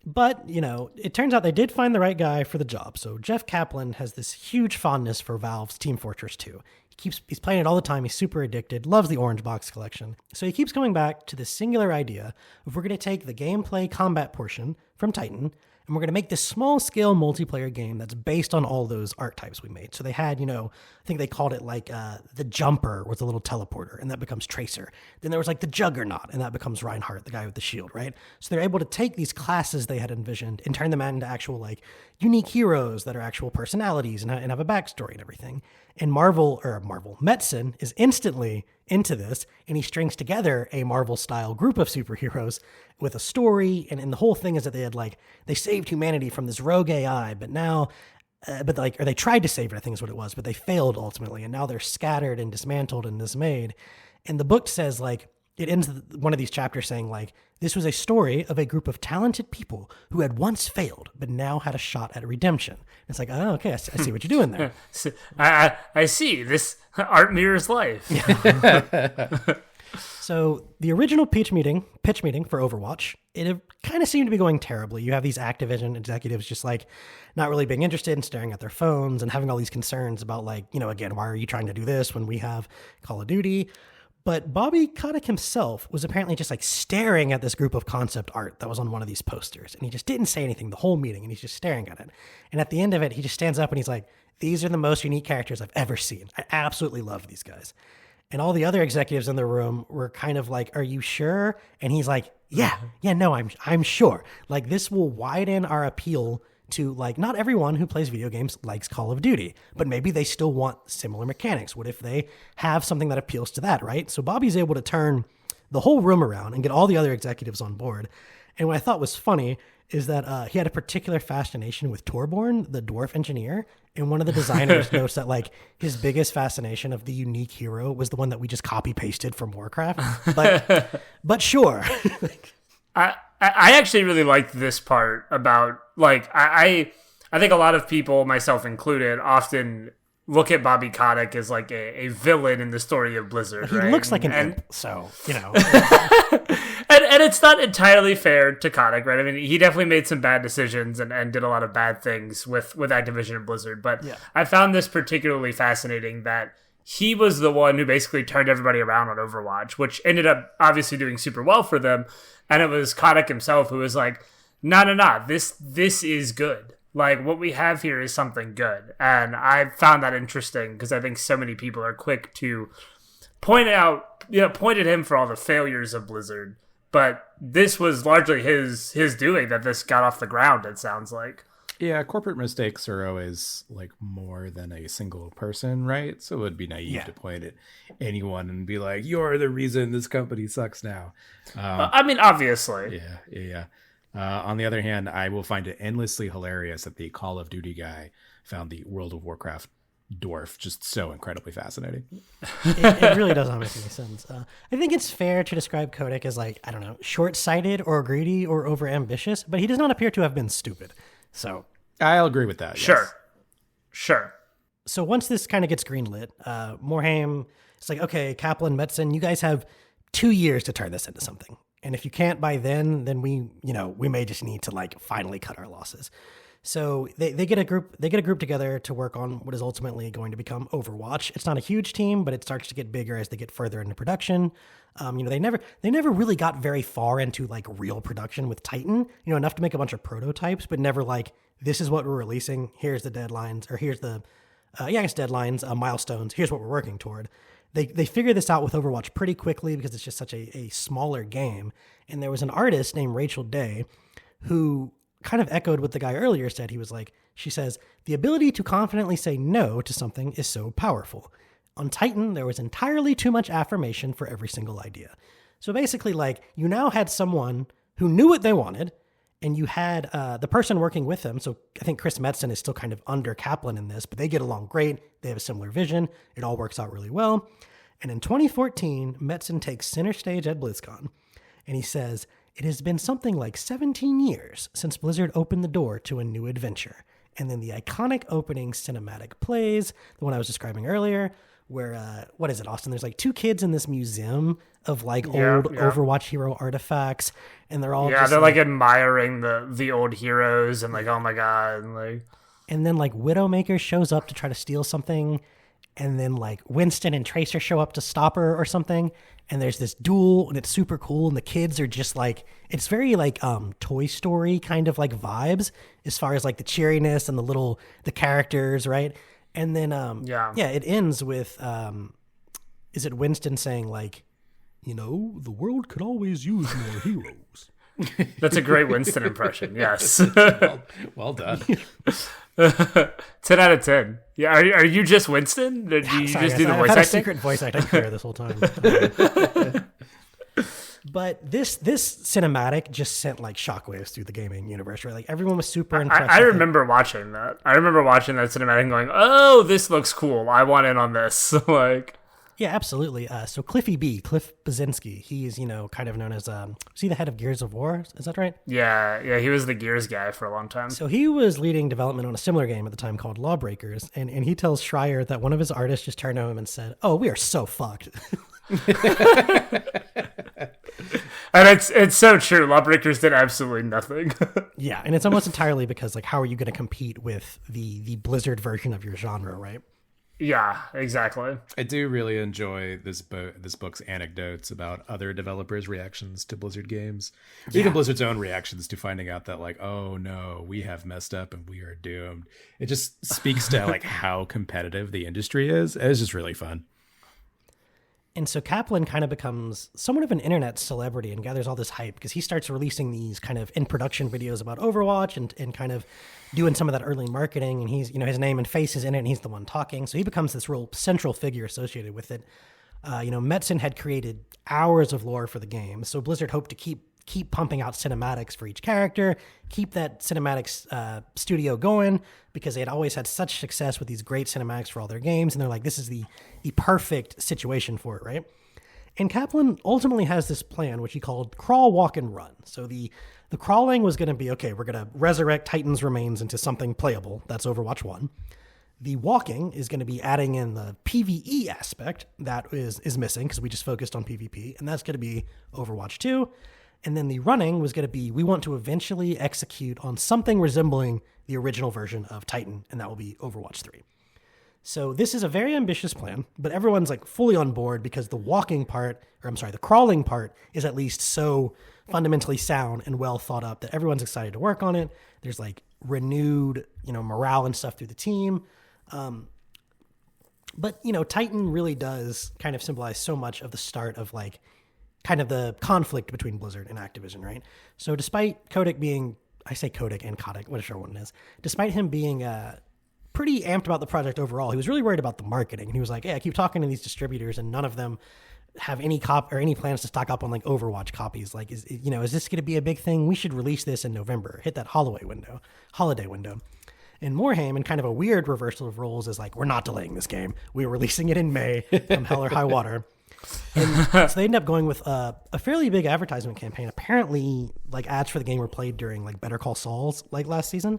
But, it turns out they did find the right guy for the job. So Jeff Kaplan has this huge fondness for Valve's Team Fortress 2. He's playing it all the time. He's super addicted, loves the Orange Box collection. So he keeps coming back to this singular idea of we're going to take the gameplay combat portion from Titan, and we're going to make this small-scale multiplayer game that's based on all those archetypes we made. So they had, I think they called it like the Jumper was a little teleporter, and that becomes Tracer. Then there was like the Juggernaut, and that becomes Reinhardt, the guy with the shield, right? So they're able to take these classes they had envisioned and turn them into actual like unique heroes that are actual personalities and have a backstory and everything. And Metzen is instantly into this, and he strings together a Marvel-style group of superheroes with a story, and the whole thing is that they saved humanity from this rogue AI, but now, or they tried to save it, I think is what it was, but they failed ultimately, and now they're scattered and dismantled and dismayed. And the book says, it ends one of these chapters saying, this was a story of a group of talented people who had once failed, but now had a shot at redemption. It's like, oh, okay, I see what you're doing there. I see. This art mirrors life. So the original pitch meeting for Overwatch, it kind of seemed to be going terribly. You have these Activision executives just not really being interested and staring at their phones and having all these concerns about again, why are you trying to do this when we have Call of Duty? But Bobby Kotick himself was apparently just staring at this group of concept art that was on one of these posters. And he just didn't say anything the whole meeting, and he's just staring at it. And at the end of it, he just stands up and he's like, these are the most unique characters I've ever seen. I absolutely love these guys. And all the other executives in the room were kind of like, are you sure? And he's like, yeah, no, I'm sure. This will widen our appeal to not everyone who plays video games likes Call of Duty, but maybe they still want similar mechanics. What if they have something that appeals to that, right? So Bobby's able to turn the whole room around and get all the other executives on board. And what I thought was funny is that he had a particular fascination with Torborn, the dwarf engineer. And one of the designers notes that his biggest fascination of the unique hero was the one that we just copy pasted from Warcraft. But sure. I actually really liked this part about I think a lot of people, myself included, often look at Bobby Kotick as a villain in the story of Blizzard. He looks like an imp, so and it's not entirely fair to Kotick, right? I mean, he definitely made some bad decisions and did a lot of bad things with Activision and Blizzard. But yeah. I found this particularly fascinating that he was the one who basically turned everybody around on Overwatch, which ended up obviously doing super well for them. And it was Kotick himself who was like, no, this is good. What we have here is something good. And I found that interesting because I think so many people are quick to point at him for all the failures of Blizzard. But this was largely his doing that this got off the ground, it sounds like. Yeah, corporate mistakes are always more than a single person, right? So it would be naive to point at anyone and be like, you're the reason this company sucks now. I mean, obviously. Yeah. On the other hand, I will find it endlessly hilarious that the Call of Duty guy found the World of Warcraft dwarf just so incredibly fascinating. It really doesn't make any sense. I think it's fair to describe Kotick as short-sighted or greedy or overambitious, but he does not appear to have been stupid. So I'll agree with that. Sure. Yes. Sure. So once this kind of gets greenlit, Morhaime, it's okay, Kaplan, Metzen, you guys have 2 years to turn this into something. And if you can't by then we may just need to finally cut our losses. So they get a group together to work on what is ultimately going to become Overwatch. It's not a huge team, but it starts to get bigger as they get further into production. They never really got very far into real production with Titan, enough to make a bunch of prototypes, but never this is what we're releasing. Here's the deadlines, or here's the deadlines, milestones. Here's what we're working toward. They figured this out with Overwatch pretty quickly because it's just such a smaller game. And there was an artist named Rachel Day who kind of echoed what the guy earlier said. She says, the ability to confidently say no to something is so powerful. On Titan, there was entirely too much affirmation for every single idea. So basically, you now had someone who knew what they wanted And you had the person working with him. So I think Chris Metzen is still kind of under Kaplan in this, but they get along great. They have a similar vision. It all works out really well. And in 2014, Metzen takes center stage at BlizzCon, and he says, "It has been something like 17 years since Blizzard opened the door to a new adventure." And then the iconic opening cinematic plays, the one I was describing earlier, where, what is it, Austin? There's like two kids in this museum of like old Overwatch hero artifacts, and they're all they're like admiring the old heroes and like, oh my god, and like, and then like Widowmaker shows up to try to steal something, and then like Winston and Tracer show up to stop her or something, and there's this duel, and it's super cool, and the kids are just like, it's very like Toy Story kind of like vibes as far as like the cheeriness and the characters, right? And then it ends with is it Winston saying like, the world could always use more heroes. That's a great Winston impression. Yes. Well done. 10 out of 10. Yeah. Are you just Winston? Did you just do the voice acting? I've had a secret voice acting career this whole time. But this cinematic just sent like shockwaves through the gaming universe, right? Like everyone was super impressed. I remember watching that. I remember watching that cinematic and going, "Oh, this looks cool. I want in on this." Like, yeah, absolutely. So Cliff Basinski, he's kind of known as was he the head of Gears of War? Is that right? Yeah, he was the Gears guy for a long time. So he was leading development on a similar game at the time called Lawbreakers, and he tells Schrier that one of his artists just turned to him and said, "Oh, we are so fucked." And it's so true. Lawbreakers did absolutely nothing. Yeah, and it's almost entirely because like, how are you going to compete with the Blizzard version of your genre, right? Yeah, exactly. I do really enjoy this book's anecdotes about other developers' reactions to Blizzard games. Yeah. Even Blizzard's own reactions to finding out that like, oh no, we have messed up and we are doomed. It just speaks to like how competitive the industry is. It's just really fun. And so Kaplan kind of becomes somewhat of an internet celebrity and gathers all this hype because he starts releasing these kind of in production videos about Overwatch and kind of doing some of that early marketing. And he's, his name and face is in it and he's the one talking. So he becomes this real central figure associated with it. Metzen had created hours of lore for the game. So Blizzard hoped to keep pumping out cinematics for each character, keep that cinematics studio going because they had always had such success with these great cinematics for all their games. And they're like, this is the perfect situation for it, right? And Kaplan ultimately has this plan, which he called crawl, walk, and run. So the crawling was going to be, okay, we're going to resurrect Titan's remains into something playable. That's Overwatch 1. The walking is going to be adding in the PvE aspect that is missing because we just focused on PvP. And that's going to be Overwatch 2. And then the running was going to be, we want to eventually execute on something resembling the original version of Titan, and that will be Overwatch 3. So this is a very ambitious plan, but everyone's like fully on board because the crawling part is at least so fundamentally sound and well thought up that everyone's excited to work on it. There's like renewed, morale and stuff through the team. But Titan really does kind of symbolize so much of the start of like kind of the conflict between Blizzard and Activision, right? So despite Kotick being, I say Kotick and Kotick, whichever one it is, despite him being pretty amped about the project overall, he was really worried about the marketing. And he was like, I keep talking to these distributors and none of them have any any plans to stock up on like Overwatch copies. Like, is this going to be a big thing? We should release this in November, hit that holiday window. And Morhaime, in kind of a weird reversal of roles, is like, we're not delaying this game. We're releasing it in May from hell or high water. And so they ended up going with a fairly big advertisement campaign. Apparently, like ads for the game were played during like Better Call Saul's like last season.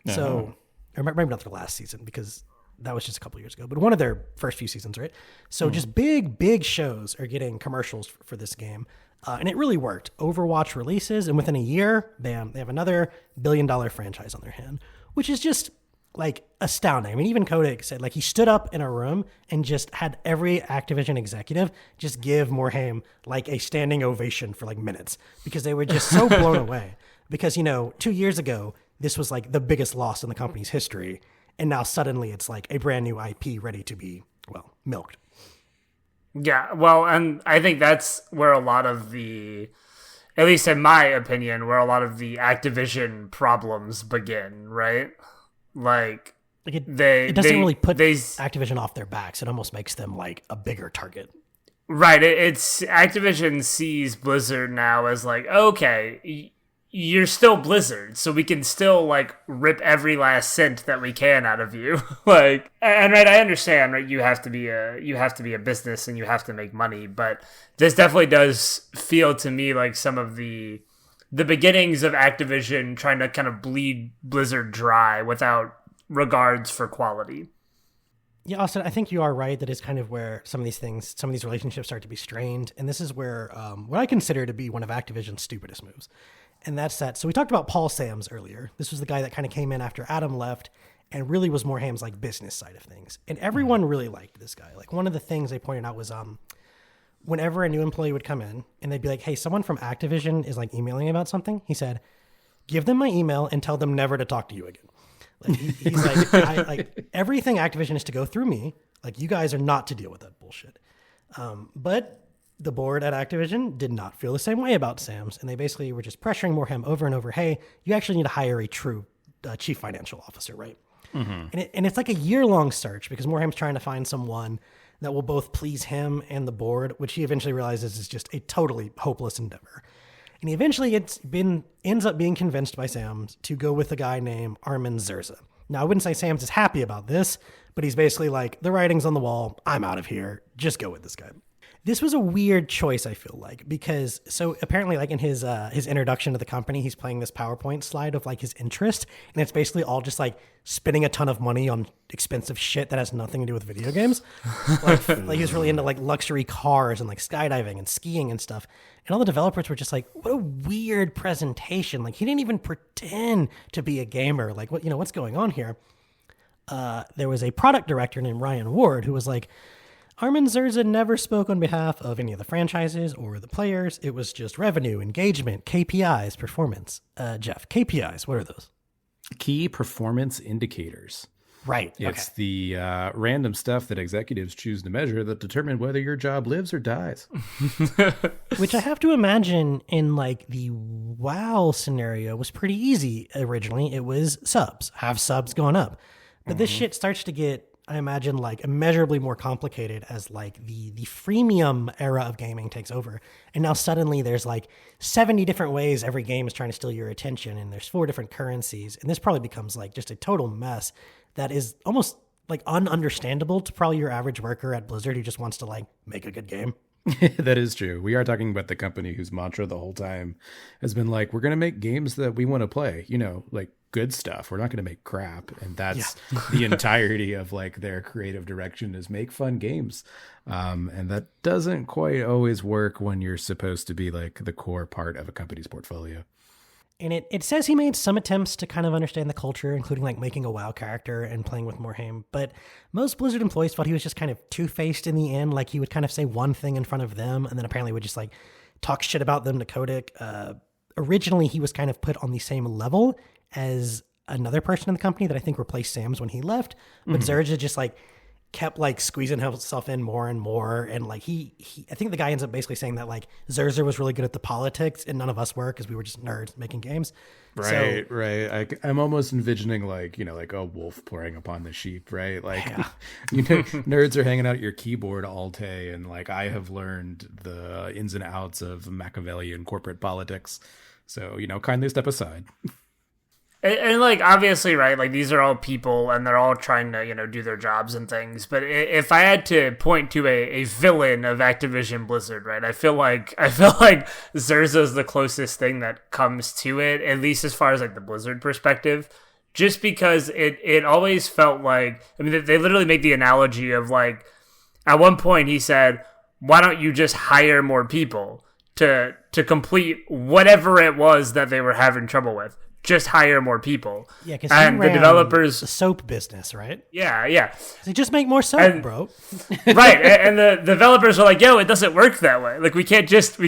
So, or maybe not their last season because that was just a couple years ago, but one of their first few seasons, right? So just big shows are getting commercials for this game. And it really worked. Overwatch releases, and within a year, bam, they have another billion-dollar franchise on their hand, which is just like astounding. I mean, even Kotick said like he stood up in a room and just had every Activision executive just give Morhaime like a standing ovation for like minutes because they were just so blown away. Because 2 years ago, this was like the biggest loss in the company's history. And now suddenly it's like a brand new IP ready to be, milked. Yeah, well, and I think that's where a lot of the, at least in my opinion, where a lot of the Activision problems begin, right? Like it doesn't really put Activision off their backs. It almost makes them like a bigger target. Right. It's Activision sees Blizzard now as like, okay, you're still Blizzard, so we can still like rip every last cent that we can out of you. Like, and right, I understand, right? You have to be a business and you have to make money, but this definitely does feel to me like some of the beginnings of Activision trying to kind of bleed Blizzard dry without regards for quality. Yeah, Austin, I think you are right. That is kind of where some of these relationships start to be strained. And this is where what I consider to be one of Activision's stupidest moves. And that's that. So we talked about Paul Sams earlier. This was the guy that kind of came in after Adam left and really was more Ham's like business side of things. And everyone really liked this guy. Like one of the things they pointed out was whenever a new employee would come in and they'd be like, hey, someone from Activision is like emailing about something. He said, give them my email and tell them never to talk to you again. Like he's like, everything Activision is to go through me. Like you guys are not to deal with that bullshit. But the board at Activision did not feel the same way about Sam's, and they basically were just pressuring Morhaime over and over. Hey, you actually need to hire a true chief financial officer, right? Mm-hmm. And it's like a year-long search because Morhaime's trying to find someone that will both please him and the board, which he eventually realizes is just a totally hopeless endeavor. And he eventually ends up being convinced by Sam's to go with a guy named Armin Zerza. Now, I wouldn't say Sam's is happy about this, but he's basically like, the writing's on the wall. I'm out of here. Just go with this guy. This was a weird choice, I feel like, because so apparently like in his introduction to the company, he's playing this PowerPoint slide of like his interest. And it's basically all just like spending a ton of money on expensive shit that has nothing to do with video games. Like he was really into like luxury cars and like skydiving and skiing and stuff. And all the developers were just like, what a weird presentation. Like he didn't even pretend to be a gamer. Like what's going on here? There was a product director named Ryan Ward who was like, Armin Zerza never spoke on behalf of any of the franchises or the players. It was just revenue, engagement, KPIs, performance. Jeff, KPIs, what are those? Key performance indicators. Right. It's the random stuff that executives choose to measure that determine whether your job lives or dies. Which I have to imagine in like the WoW scenario was pretty easy originally. It was subs. Have subs gone up? But this shit starts to get, I imagine, like immeasurably more complicated as like the freemium era of gaming takes over. And now suddenly there's like 70 different ways every game is trying to steal your attention. And there's 4 different currencies. And this probably becomes like just a total mess that is almost like ununderstandable to probably your average worker at Blizzard who just wants to like make a good game. That is true. We are talking about the company whose mantra the whole time has been like, we're going to make games that we want to play, like good stuff. We're not going to make crap. And that's the entirety of like their creative direction is make fun games. And that doesn't quite always work when you're supposed to be like the core part of a company's portfolio. And it says he made some attempts to kind of understand the culture, including like making a WoW character and playing with Morhaime. But most Blizzard employees thought he was just kind of two-faced in the end. Like he would kind of say one thing in front of them and then apparently would just like talk shit about them to Kotick. Originally, he was kind of put on the same level as another person in the company that I think replaced Sam's when he left. But Zerja just like kept like squeezing himself in more and more. And like he I think the guy ends up basically saying that like Zerza was really good at the politics and none of us were because we were just nerds making games. Right, so, right. I'm almost envisioning like a wolf preying upon the sheep, right? Like nerds are hanging out at your keyboard all day, and like I have learned the ins and outs of Machiavellian corporate politics. So kindly step aside. And like obviously, right? Like these are all people, and they're all trying to do their jobs and things. But if I had to point to a villain of Activision Blizzard, right? I feel like Zerza is the closest thing that comes to it, at least as far as like the Blizzard perspective. Just because it always felt like, I mean, they literally make the analogy of like, at one point he said, "Why don't you just hire more people to complete whatever it was that they were having trouble with?" Just hire more people. Yeah, because the developers, the soap business, right? Yeah. So just make more soap, bro. Right, and the developers are like, "Yo, it doesn't work that way. Like, we can't just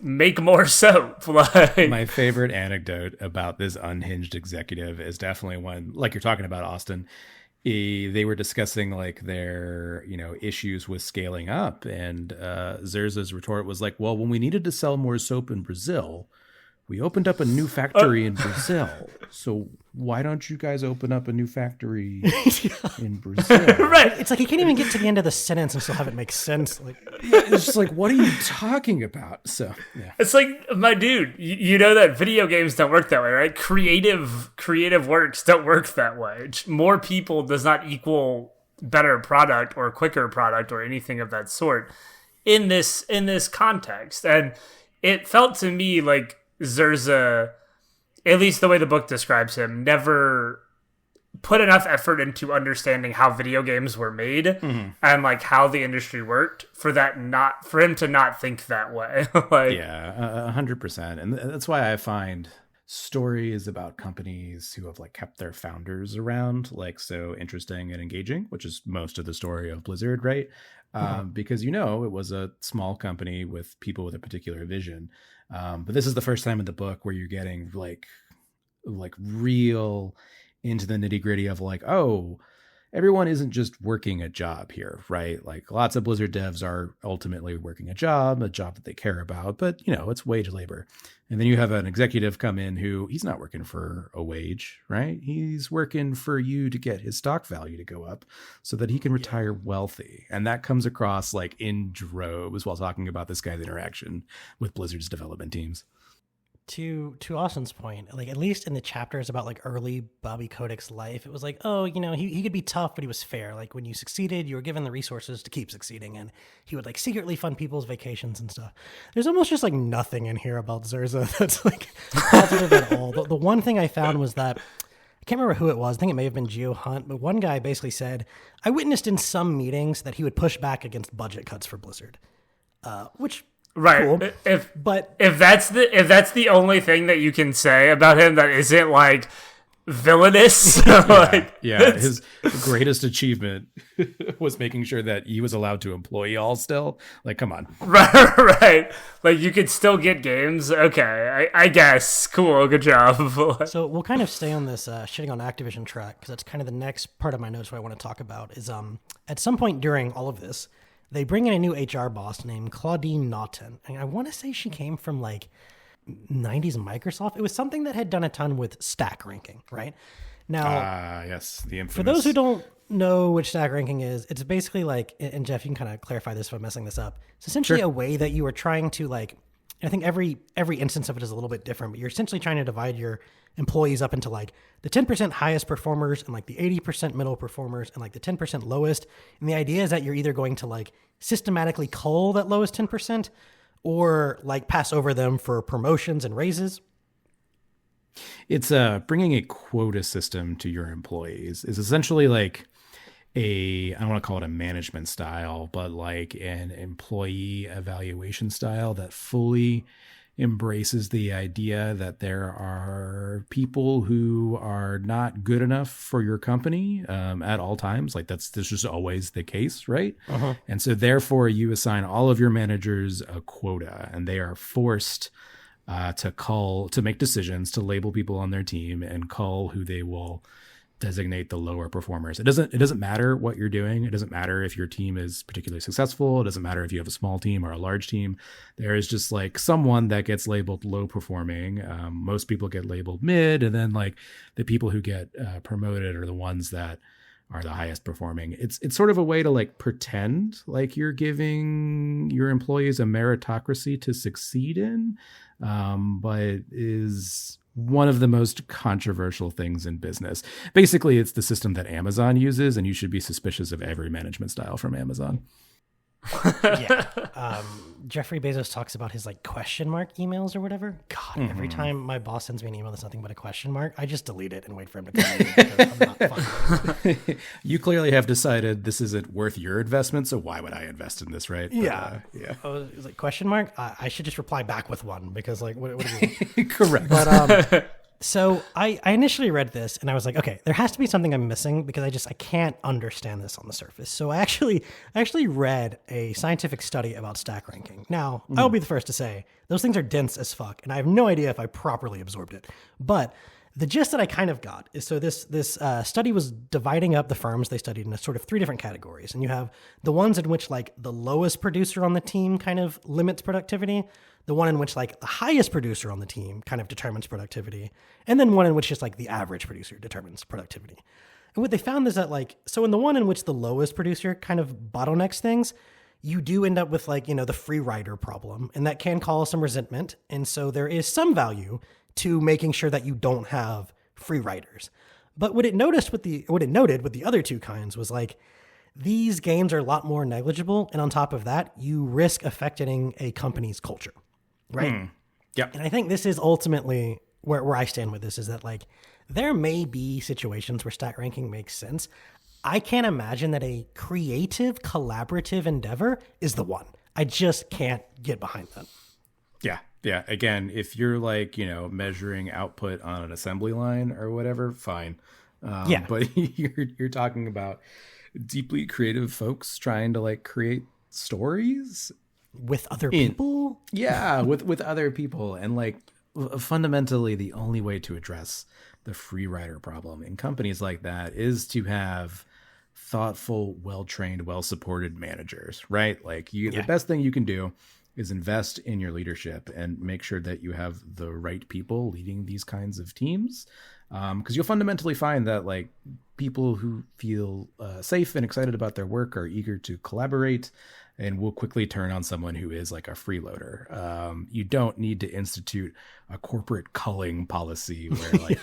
make more soap." Like, my favorite anecdote about this unhinged executive is definitely one, like you're talking about, Austin. They were discussing like their issues with scaling up, and Zerza's retort was like, "Well, when we needed to sell more soap in Brazil, we opened up a new factory in Brazil. So why don't you guys open up a new factory in Brazil? Right. It's like he can't even get to the end of the sentence and still have it make sense. Like, It's just like, what are you talking about? So, yeah. It's like, my dude, you know that video games don't work that way, right? Creative works don't work that way. More people does not equal better product or quicker product or anything of that sort in this context. And it felt to me like Zerza, at least the way the book describes him, never put enough effort into understanding how video games were made and like how the industry worked for him to not think that way. Like, yeah, 100%. And that's why I find stories about companies who have like kept their founders around like so interesting and engaging, which is most of the story of Blizzard, right? Because, it was a small company with people with a particular vision. But this is the first time in the book where you're getting like real into the nitty gritty of like, oh, everyone isn't just working a job here, right? Like lots of Blizzard devs are ultimately working a job that they care about, but it's wage labor. And then you have an executive come in who he's not working for a wage, right? He's working for you to get his stock value to go up so that he can retire wealthy. And that comes across like in droves while talking about this guy's interaction with Blizzard's development teams. To Austin's point, like at least in the chapters about like early Bobby Kotick's life, it was like, oh, he could be tough, but he was fair. Like when you succeeded, you were given the resources to keep succeeding, and he would like secretly fund people's vacations and stuff. There's almost just like nothing in here about Zerza that's like positive at all. The one thing I found was that I can't remember who it was. I think it may have been Geo Hunt, but one guy basically said, I witnessed in some meetings that he would push back against budget cuts for Blizzard, which. Right. Cool. If that's the only thing that you can say about him that isn't like villainous, his greatest achievement was making sure that he was allowed to employ y'all still. Like, come on. Right. Like you could still get games. Okay, I guess. Cool. Good job. So we'll kind of stay on this shitting on Activision track because that's kind of the next part of my notes what I want to talk about is at some point during all of this, they bring in a new HR boss named Claudine Naughton. And I want to say she came from like 90s Microsoft. It was something that had done a ton with stack ranking, right? Now, yes, the infamous. For those who don't know which stack ranking is, it's basically like, and Jeff, you can kind of clarify this if I'm messing this up. It's essentially a way that you are trying to like, I think every instance of it is a little bit different, but you're essentially trying to divide your employees up into like the 10% highest performers and like the 80% middle performers and like the 10% lowest. And the idea is that you're either going to like systematically cull that lowest 10% or like pass over them for promotions and raises. It's bringing a quota system to your employees is essentially like I don't want to call it a management style, but like an employee evaluation style that fully embraces the idea that there are people who are not good enough for your company at all times. Like this is just always the case, right? And so therefore you assign all of your managers a quota, and they are forced to make decisions, to label people on their team and call who they will designate the lower performers. It doesn't matter what you're doing. It doesn't matter if your team is particularly successful. It doesn't matter if you have a small team or a large team. There is just like someone that gets labeled low performing. Most people get labeled mid, and then like the people who get promoted are the ones that are the highest performing. It's sort of a way to like pretend like you're giving your employees a meritocracy to succeed in, but it is one of the most controversial things in business. Basically, it's the system that Amazon uses, and you should be suspicious of every management style from Amazon. Jeffrey Bezos talks about his like question mark emails or whatever. God, every time my boss sends me an email that's nothing but a question mark, I just delete it and wait for him to come in because I'm not fine. You clearly have decided this isn't worth your investment, so why would I invest in this, right? Yeah. It was like question mark. I should just reply back with one because like what do you correct. But so I initially read this and I was like, okay, there has to be something I'm missing because I can't understand this on the surface. So I actually read a scientific study about stack ranking. Now, I'll be the first to say those things are dense as fuck, and I have no idea if I properly absorbed it. But the gist that I kind of got is so this study was dividing up the firms they studied into sort of three different categories. And you have the ones in which like the lowest producer on the team kind of limits productivity, the one in which like the highest producer on the team kind of determines productivity, and then one in which just like the average producer determines productivity. And what they found is that like, so in the one in which the lowest producer kind of bottlenecks things, you do end up with like, you know, the free rider problem, and that can cause some resentment. And so there is some value to making sure that you don't have free riders. But what it noted with the other two kinds was like, these games are a lot more negligible. And on top of that, you risk affecting a company's culture, right? Yeah. And I think this is ultimately where I stand with this, is that like, there may be situations where stack ranking makes sense. I can't imagine that a creative, collaborative endeavor is the one. I just can't get behind that. Yeah. Yeah. Again, if you're like, you know, measuring output on an assembly line or whatever, fine. Yeah. But you're talking about deeply creative folks trying to like create stories With other people? Yeah, with other people. And like fundamentally the only way to address the free rider problem in companies like that is to have thoughtful, well-trained, well-supported managers, right? Like the best thing you can do is invest in your leadership and make sure that you have the right people leading these kinds of teams. Because you'll fundamentally find that like people who feel safe and excited about their work are eager to collaborate and will quickly turn on someone who is like a freeloader. You don't need to institute a corporate culling policy where like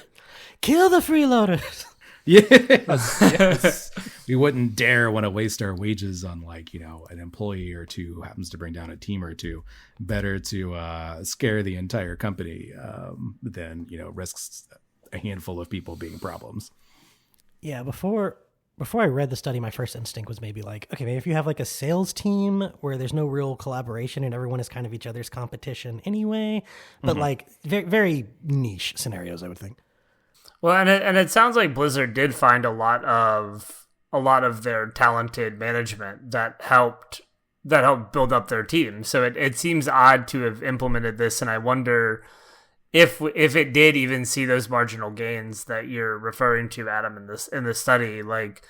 kill the freeloaders. Yes. We wouldn't dare want to waste our wages on like, you know, an employee or two who happens to bring down a team or two. Better to scare the entire company than, you know, risks a handful of people being problems. Yeah, before I read the study, my first instinct was maybe like, okay, maybe if you have like a sales team where there's no real collaboration and everyone is kind of each other's competition anyway, but like very, very niche scenarios, I would think. Well, and it sounds like Blizzard did find a lot of their talented management that helped build up their team. So it seems odd to have implemented this, and I wonder if it did even see those marginal gains that you're referring to, Adam, in this study. Like,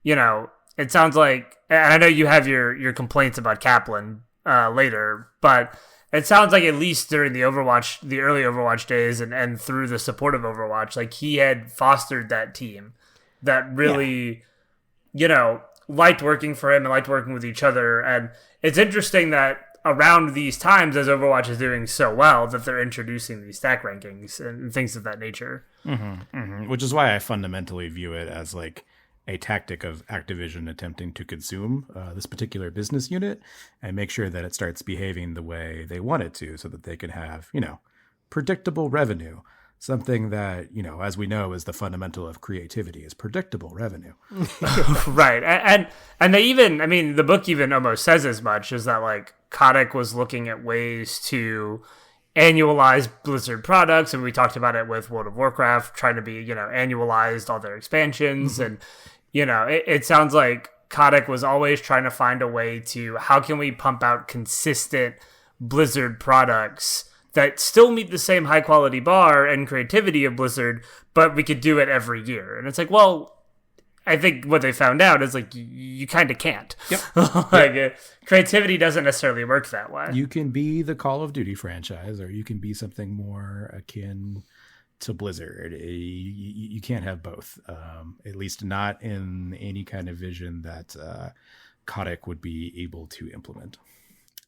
you know, it sounds like, and I know you have your complaints about Kaplan later, but it sounds like at least during the early Overwatch days and through the support of Overwatch, like he had fostered that team that really, you know, liked working for him and liked working with each other. And it's interesting that around these times, as Overwatch is doing so well, that they're introducing these stack rankings and things of that nature. Which is why I fundamentally view it as like a tactic of Activision attempting to consume this particular business unit and make sure that it starts behaving the way they want it to, so that they can have, you know, predictable revenue. Something that, you know, as we know, is the fundamental of creativity, is predictable revenue. Right. And they even, I mean, the book even almost says as much, is that like Kotick was looking at ways to annualize Blizzard products, and we talked about it with World of Warcraft, trying to be, you know, annualized all their expansions. And, you know, it sounds like Kotick was always trying to find a way to, how can we pump out consistent Blizzard products that still meet the same high quality bar and creativity of Blizzard, but we could do it every year. And it's like, well, I think what they found out is like, you kind of can't. Yep. Creativity doesn't necessarily work that way. You can be the Call of Duty franchise, or you can be something more akin to Blizzard. You can't have both, at least not in any kind of vision that Kotick would be able to implement.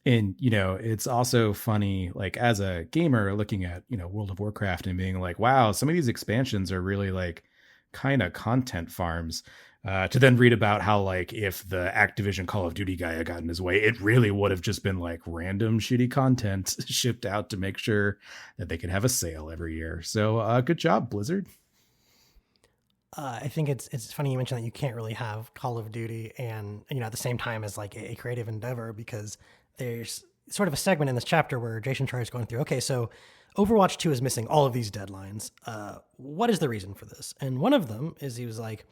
And, you know, it's also funny, like as a gamer looking at, you know, World of Warcraft and being like, wow, some of these expansions are really like kind of content farms, to then read about how like if the Activision Call of Duty guy had gotten his way, it really would have just been like random shitty content shipped out to make sure that they could have a sale every year. So good job, Blizzard. I think it's funny you mentioned that you can't really have Call of Duty and, you know, at the same time as like a creative endeavor, because there's sort of a segment in this chapter where Jason Schrier is going through, okay, so Overwatch 2 is missing all of these deadlines. What is the reason for this? And one of them is he was like,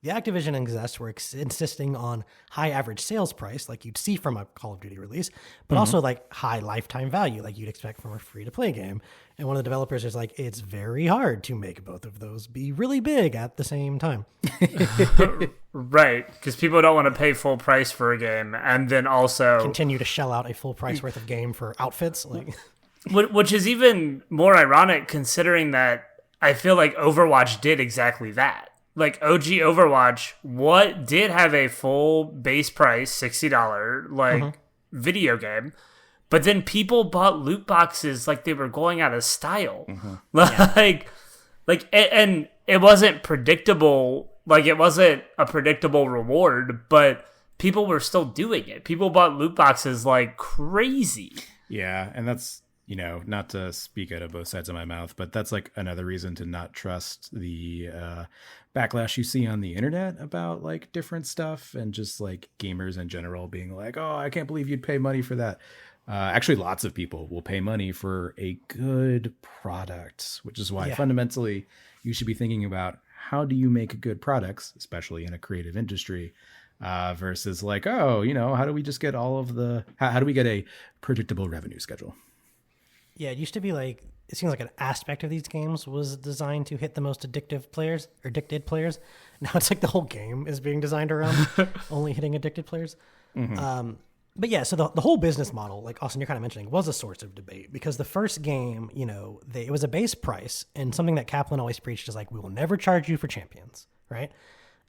The Activision execs were insisting on high average sales price, like you'd see from a Call of Duty release, but also like high lifetime value, like you'd expect from a free-to-play game. And one of the developers is like, it's very hard to make both of those be really big at the same time. Right, because people don't want to pay full price for a game, and then also Continue to shell out a full price worth of game for outfits. Like, which is even more ironic considering that I feel like Overwatch did exactly that. Like OG Overwatch, what did have a full base price, $60 like video game, but then people bought loot boxes like they were going out of style. And it wasn't predictable. Like it wasn't a predictable reward, but people were still doing it. People bought loot boxes like crazy. Yeah, and that's, you know, not to speak out of both sides of my mouth, but that's like another reason to not trust the backlash you see on the internet about like different stuff, and just like gamers in general being like, oh, I can't believe you'd pay money for that. Actually, lots of people will pay money for a good product, which is why fundamentally you should be thinking about how do you make good products, especially in a creative industry, versus like, oh, you know, how do we just get how do we get a predictable revenue schedule? yeah, it used to be like, it seems like an aspect of these games was designed to hit the most addicted players. Now it's like the whole game is being designed around only hitting addicted players. But yeah, so the whole business model, like Austin, you're kind of mentioning, was a source of debate because the first game, you know, it was a base price, and something that Kaplan always preached is like, we will never charge you for champions, right?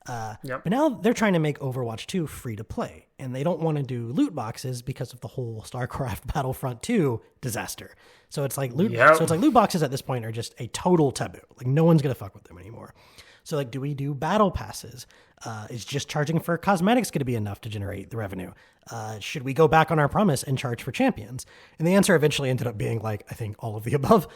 But now they're trying to make Overwatch 2 free to play, and they don't want to do loot boxes because of the whole StarCraft Battlefront 2 disaster. So it's like loot boxes at this point are just a total taboo. Like no one's gonna fuck with them anymore. So like, do we do battle passes? Is just charging for cosmetics going to be enough to generate the revenue? Should we go back on our promise and charge for champions? And the answer eventually ended up being like, I think all of the above.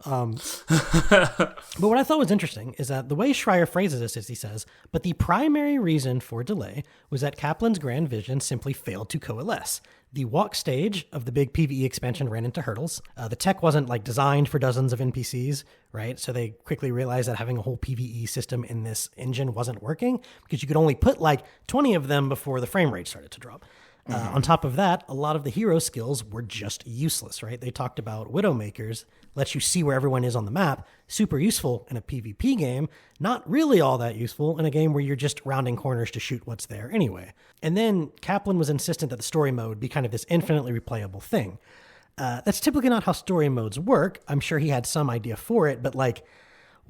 But what I thought was interesting is that the way Schrier phrases this is he says, but the primary reason for delay was that Kaplan's grand vision simply failed to coalesce. The walk stage of the big PvE expansion ran into hurdles. The tech wasn't like designed for dozens of NPCs, right? So they quickly realized that having a whole PvE system in this engine wasn't working because you could only put like 20 of them before the frame rate started to drop. On top of that, a lot of the hero skills were just useless, right? They talked about Widowmakers, lets you see where everyone is on the map, super useful in a PvP game, not really all that useful in a game where you're just rounding corners to shoot what's there anyway. And then Kaplan was insistent that the story mode be kind of this infinitely replayable thing. That's typically not how story modes work. I'm sure he had some idea for it, but like,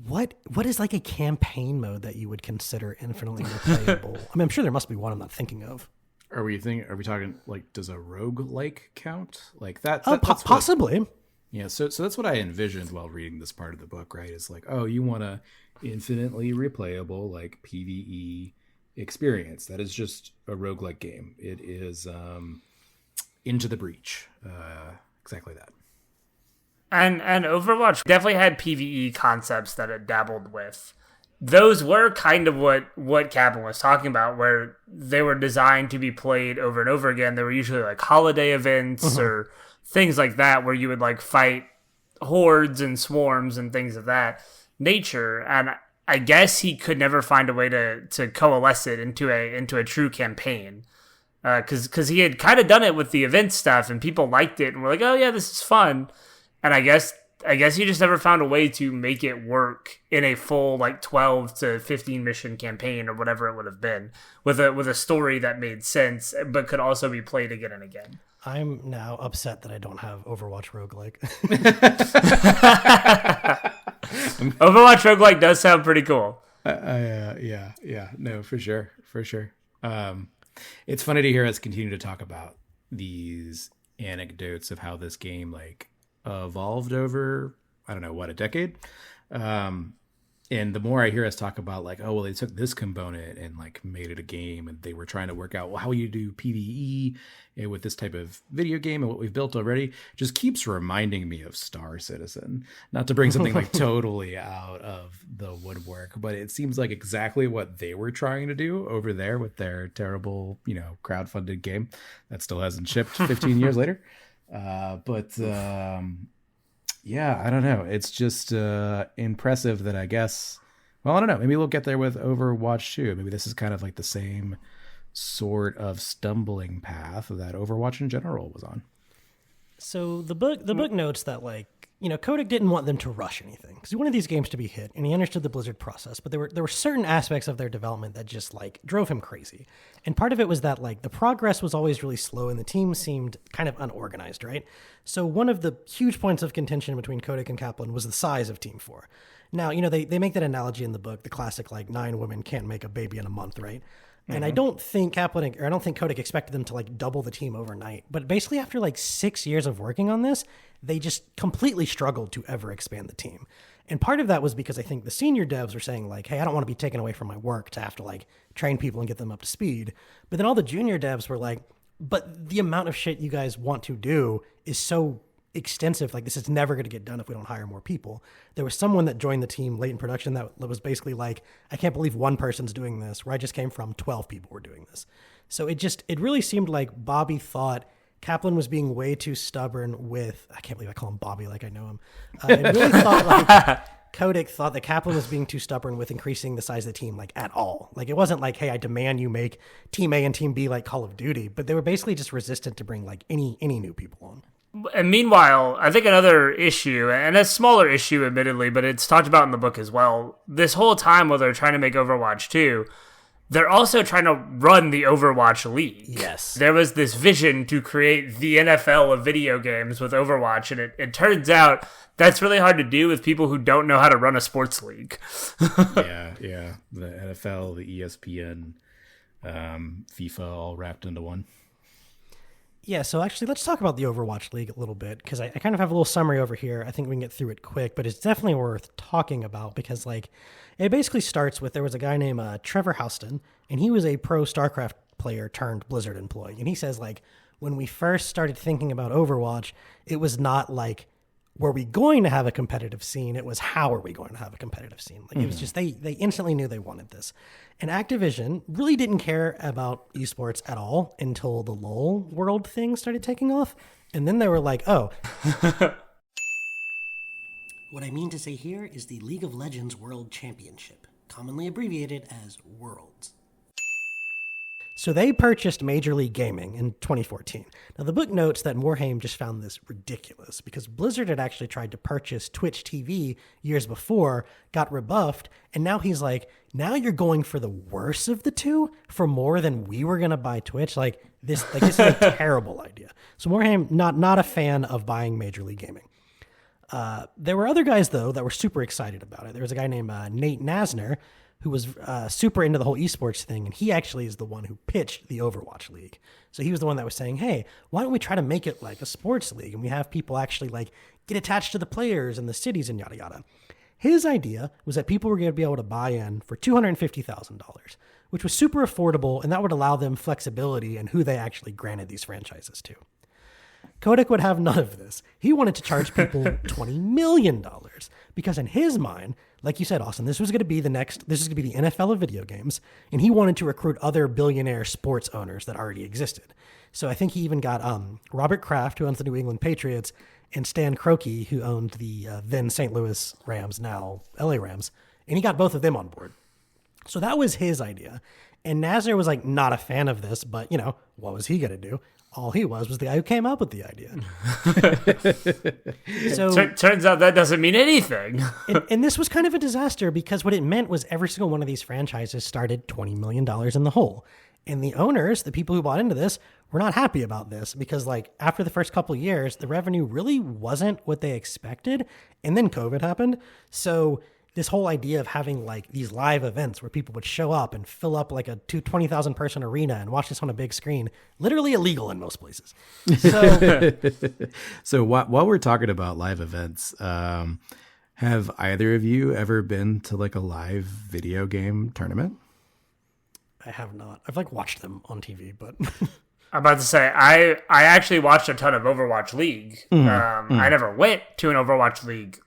what is like a campaign mode that you would consider infinitely replayable? I mean, I'm sure there must be one I'm not thinking of. Are we talking like, does a roguelike count? Like that? Possibly. Yeah. So that's what I envisioned while reading this part of the book, right? It's like, oh, you want a infinitely replayable like PvE experience. That is just a roguelike game. It is Into the Breach. Exactly that. And Overwatch definitely had PvE concepts that it dabbled with. Those were kind of what Kaplan was talking about, where they were designed to be played over and over again. They were usually like holiday events or things like that, where you would like fight hordes and swarms and things of that nature. And I guess he could never find a way to coalesce it into a true campaign. Because he had kind of done it with the event stuff, and people liked it and were like, oh yeah, this is fun. And I guess he just never found a way to make it work in a full like 12 to 15 mission campaign or whatever it would have been, with a story that made sense but could also be played again and again. I'm now upset that I don't have Overwatch roguelike. Overwatch roguelike does sound pretty cool. Yeah. No, for sure. It's funny to hear us continue to talk about these anecdotes of how this game like evolved over, I don't know, a decade. And the more I hear us talk about like, oh, well, they took this component and like made it a game, and they were trying to work out, well, how you do PvE with this type of video game and what we've built already, just keeps reminding me of Star Citizen. Not to bring something like totally out of the woodwork, but it seems like exactly what they were trying to do over there with their terrible, you know, crowdfunded game that still hasn't shipped 15 years later. Yeah, I don't know. It's just impressive that I guess Well, I don't know. Maybe we'll get there with Overwatch 2. Maybe this is kind of like the same sort of stumbling path that Overwatch in general was on. So the book notes that, like, you know, Kotick didn't want them to rush anything because he wanted these games to be hit, and he understood the Blizzard process. But there were certain aspects of their development that just like drove him crazy. And part of it was that like the progress was always really slow, and the team seemed kind of unorganized, right? So one of the huge points of contention between Kotick and Kaplan was the size of Team 4. Now, you know, they make that analogy in the book, the classic like 9 women can't make a baby in a month, right? And I don't think Kotick expected them to like double the team overnight. But basically after like 6 years of working on this, they just completely struggled to ever expand the team. And part of that was because I think the senior devs were saying like, hey, I don't want to be taken away from my work to have to like train people and get them up to speed. But then all the junior devs were like, but the amount of shit you guys want to do is so extensive. Like, this is never going to get done if we don't hire more people. There was someone that joined the team late in production that was basically like, I can't believe one person's doing this, where I just came from 12 people were doing this. So it really seemed like Bobby thought Kaplan was being way too stubborn with, I can't believe I call him Bobby like I know him. It really thought like Kotick thought that Kaplan was being too stubborn with increasing the size of the team, like at all. Like, it wasn't like, hey, I demand you make Team A and Team B like Call of Duty, but they were basically just resistant to bring like any new people on. And meanwhile, I think another issue, and a smaller issue admittedly, but it's talked about in the book as well, this whole time while they're trying to make Overwatch 2, they're also trying to run the Overwatch League. Yes. There was this vision to create the NFL of video games with Overwatch, and it turns out that's really hard to do with people who don't know how to run a sports league. Yeah. The NFL, the ESPN, FIFA all wrapped into one. Yeah, so actually, let's talk about the Overwatch League a little bit, because I kind of have a little summary over here. I think we can get through it quick, but it's definitely worth talking about, because like it basically starts with, there was a guy named Trevor Houston, and he was a pro StarCraft player turned Blizzard employee. And he says, like, when we first started thinking about Overwatch, it was not like, were we going to have a competitive scene? It was, how are we going to have a competitive scene? Like, it was just, they instantly knew they wanted this. And Activision really didn't care about esports at all until the LoL world thing started taking off. And then they were like, oh. What I mean to say here is the League of Legends World Championship, commonly abbreviated as Worlds. So they purchased Major League Gaming in 2014. Now, the book notes that Morhaime just found this ridiculous because Blizzard had actually tried to purchase Twitch TV years before, got rebuffed, and now he's like, now you're going for the worst of the two for more than we were going to buy Twitch? This is a terrible idea. So Morhaime, not a fan of buying Major League Gaming. There were other guys, though, that were super excited about it. There was a guy named Nate Nasner, who was super into the whole esports thing, and he actually is the one who pitched the Overwatch League. So he was the one that was saying, hey, why don't we try to make it like a sports league, and we have people actually like get attached to the players and the cities and yada yada. His idea was that people were going to be able to buy in for $250,000, which was super affordable, and that would allow them flexibility in who they actually granted these franchises to. Kotick would have none of this. He wanted to charge people $20 million because in his mind, like you said, Austin, this is going to be the NFL of video games, and he wanted to recruit other billionaire sports owners that already existed. So I think he even got Robert Kraft, who owns the New England Patriots, and Stan Kroenke, who owned the then St. Louis Rams, now LA Rams, and he got both of them on board. So that was his idea. And Nasser was like not a fan of this, but you know, what was he going to do? All he was the guy who came up with the idea. So turns out that doesn't mean anything. and this was kind of a disaster because what it meant was every single one of these franchises started $20 million in the hole. And the owners, the people who bought into this, were not happy about this because like after the first couple of years, the revenue really wasn't what they expected. And then COVID happened. So this whole idea of having like these live events where people would show up and fill up like a 20,000 person arena and watch this on a big screen, literally illegal in most places. So while we're talking about live events, have either of you ever been to like a live video game tournament? I have not. I've like watched them on TV, but I'm about to say, I actually watched a ton of Overwatch League. I never went to an Overwatch League,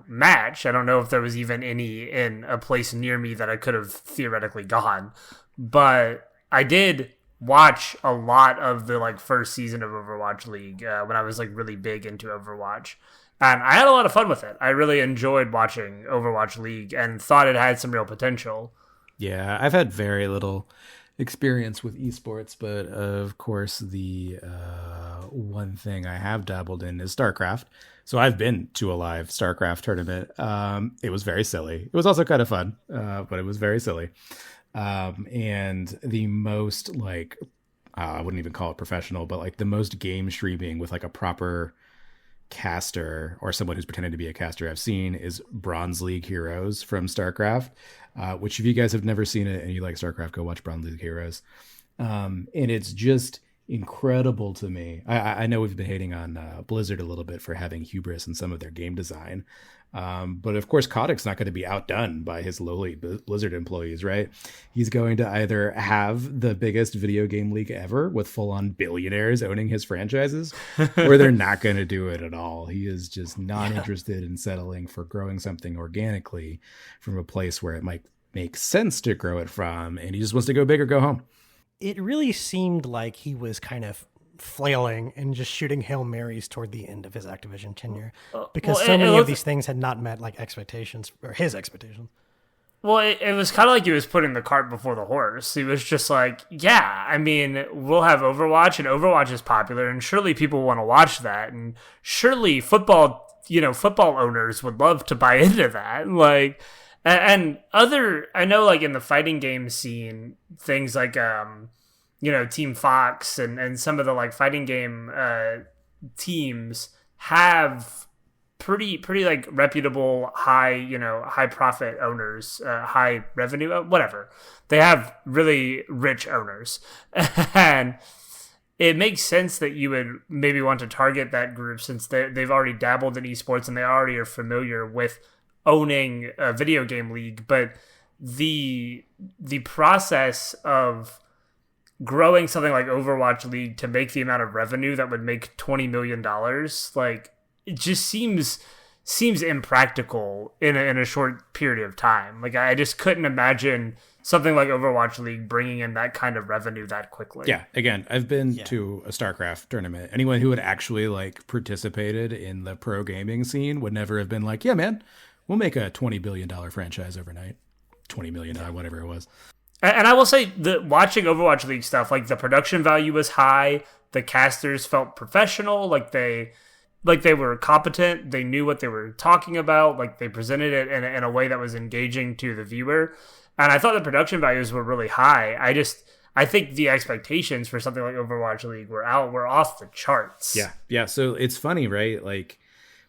match. I don't know if there was even any in a place near me that I could have theoretically gone. But I did watch a lot of the like first season of Overwatch League when I was like really big into Overwatch. And I had a lot of fun with it. I really enjoyed watching Overwatch League and thought it had some real potential. Yeah, I've had very little experience with esports, but of course the one thing I have dabbled in is StarCraft. So I've been to a live StarCraft tournament. It was very silly. It was also kind of fun, but it was very silly. And the most like, I wouldn't even call it professional, but like the most game streaming with like a proper caster or someone who's pretending to be a caster I've seen is Bronze League Heroes from StarCraft, which if you guys have never seen it and you like StarCraft, go watch Bronze League Heroes. And it's just incredible to me. I know we've been hating on Blizzard a little bit for having hubris in some of their game design. But of course, Kodak's not going to be outdone by his lowly Blizzard employees, right? He's going to either have the biggest video game league ever with full-on billionaires owning his franchises, or they're not going to do it at all. He is just not interested in settling for growing something organically from a place where it might make sense to grow it from, and he just wants to go big or go home. It really seemed like he was kind of flailing and just shooting Hail Marys toward the end of his Activision tenure, because so many of these things had not met like expectations or his expectations. Well, it was kind of like he was putting the cart before the horse. He was just like, yeah, I mean, we'll have Overwatch, and Overwatch is popular, and surely people want to watch that, and surely football owners would love to buy into that. Like, and other, I know like in the fighting game scene, things like, Team Fox and some of the like fighting game teams have pretty like reputable high profit owners, high revenue, whatever. They have really rich owners, and it makes sense that you would maybe want to target that group since they've already dabbled in esports and they already are familiar with owning a video game league. But the process of growing something like Overwatch League to make the amount of revenue that would make $20 million, like, it just seems impractical in a short period of time. Like, I just couldn't imagine something like Overwatch League bringing in that kind of revenue that quickly. Yeah, again, I've been to a StarCraft tournament. Anyone who had actually like participated in the pro gaming scene would never have been like, yeah, man, we'll make a $20 billion franchise overnight. $20 million, whatever it was. And I will say that watching Overwatch League stuff, like the production value was high, the casters felt professional, like they were competent, they knew what they were talking about, like they presented it in a way that was engaging to the viewer. And I thought the production values were really high. I think the expectations for something like Overwatch League were off the charts. Yeah. So it's funny, right? Like,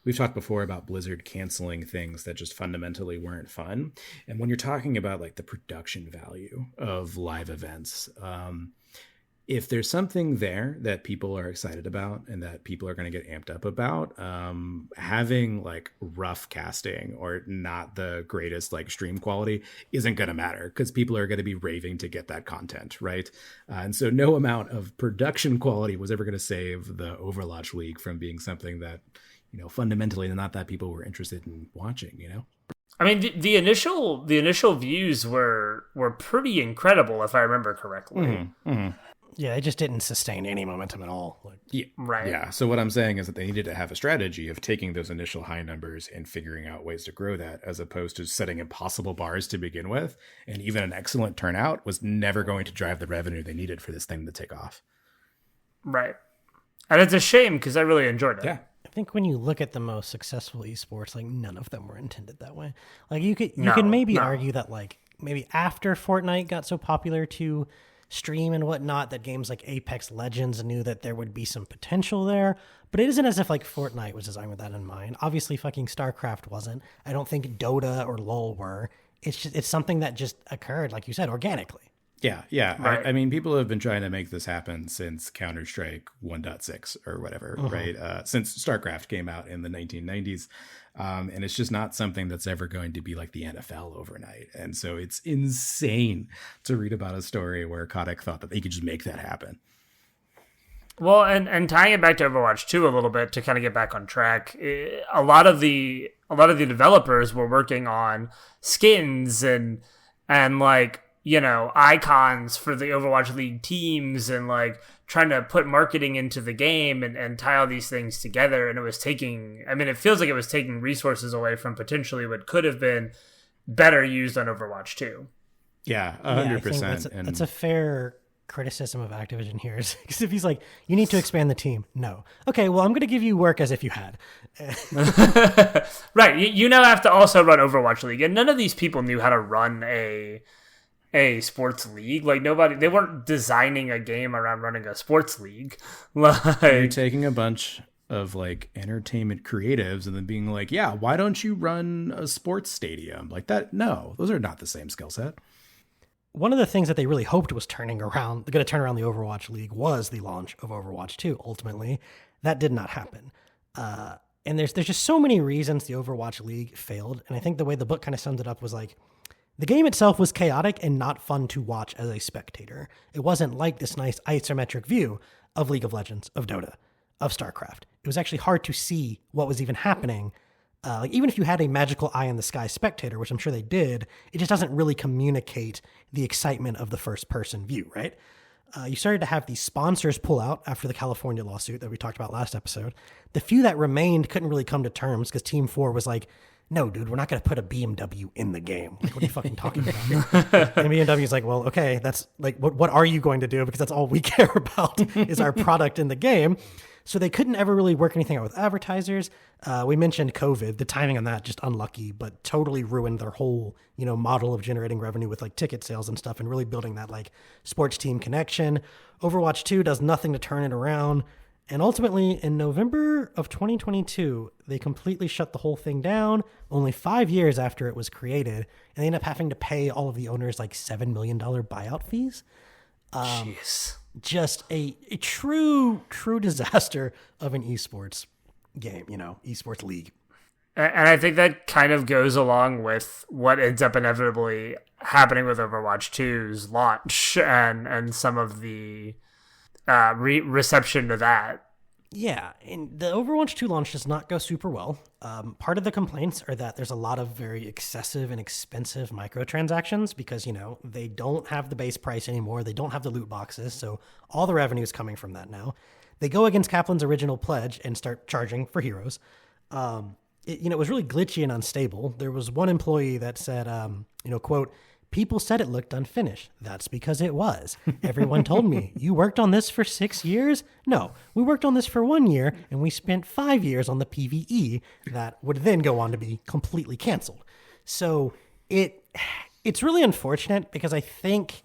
we've talked before about Blizzard canceling things that just fundamentally weren't fun. And when you're talking about like the production value of live events, if there's something there that people are excited about and that people are going to get amped up about, having like rough casting or not the greatest like stream quality isn't going to matter because people are going to be raving to get that content, right? And so no amount of production quality was ever going to save the Overwatch League from being something that, fundamentally not that people were interested in watching, I mean, the initial views were pretty incredible, if I remember correctly. Mm-hmm. Yeah, it just didn't sustain any momentum at all. Yeah, right. Yeah. So what I'm saying is that they needed to have a strategy of taking those initial high numbers and figuring out ways to grow that, as opposed to setting impossible bars to begin with. And even an excellent turnout was never going to drive the revenue they needed for this thing to take off. Right. And it's a shame because I really enjoyed it. Yeah. I think when you look at the most successful esports, like none of them were intended that way. Like you could maybe argue that like maybe after Fortnite got so popular to stream and whatnot, that games like Apex Legends knew that there would be some potential there. But it isn't as if like Fortnite was designed with that in mind. Obviously, fucking StarCraft wasn't. I don't think Dota or LoL were. It's something that just occurred, like you said, organically. Yeah. Right. I mean, people have been trying to make this happen since Counter-Strike 1.6 or whatever, right? Since StarCraft came out in the 1990s. And it's just not something that's ever going to be like the NFL overnight. And so it's insane to read about a story where Kotick thought that they could just make that happen. Well, and tying it back to Overwatch 2 a little bit to kind of get back on track, a lot of the developers were working on skins and like, icons for the Overwatch League teams and like trying to put marketing into the game and tie all these things together. And it was taking, I mean, it feels like it was taking resources away from potentially what could have been better used on Overwatch 2. Yeah, 100%. That's a fair criticism of Activision here. Because if he's like, you need to expand the team. No. Okay, well, I'm going to give you work as if you had. Right. You now have to also run Overwatch League. And none of these people knew how to run a sports league. Like they weren't designing a game around running a sports league. Like, you're taking a bunch of like entertainment creatives and then being like, yeah, why don't you run a sports stadium like that? No, those are not the same skill set. One of the things that they really hoped was going to turn around the Overwatch League was the launch of Overwatch 2. Ultimately, that did not happen. And there's just so many reasons the Overwatch League failed. And I think the way the book kind of summed it up was like, the game itself was chaotic and not fun to watch as a spectator. It wasn't like this nice isometric view of League of Legends, of Dota, of StarCraft. It was actually hard to see what was even happening. Like even if you had a magical eye in the sky spectator, which I'm sure they did, it just doesn't really communicate the excitement of the first person view, right? You started to have these sponsors pull out after the California lawsuit that we talked about last episode. The few that remained couldn't really come to terms because Team 4 was like, no, dude, we're not going to put a BMW in the game. Like, what are you fucking talking about? And BMW is like, well, okay, that's like, what are you going to do? Because that's all we care about is our product in the game. So they couldn't ever really work anything out with advertisers. We mentioned COVID. The timing on that just unlucky, but totally ruined their whole, model of generating revenue with like ticket sales and stuff and really building that like sports team connection. Overwatch 2 does nothing to turn it around. And ultimately, in November of 2022, they completely shut the whole thing down only 5 years after it was created. And they end up having to pay all of the owners like $7 million buyout fees. Jeez. Just a true disaster of an esports game, esports league. And I think that kind of goes along with what ends up inevitably happening with Overwatch 2's launch and some of the reception to that. Yeah, and the Overwatch 2 launch does not go super well. Part of the complaints are that there's a lot of very excessive and expensive microtransactions because, they don't have the base price anymore. They don't have the loot boxes, so all the revenue is coming from that now. They go against Kaplan's original pledge and start charging for heroes. It was really glitchy and unstable. There was one employee that said, quote, people said it looked unfinished. That's because it was. Everyone told me, you worked on this for 6 years? No, we worked on this for 1 year, and we spent 5 years on the PvE that would then go on to be completely canceled. So it's really unfortunate because I think,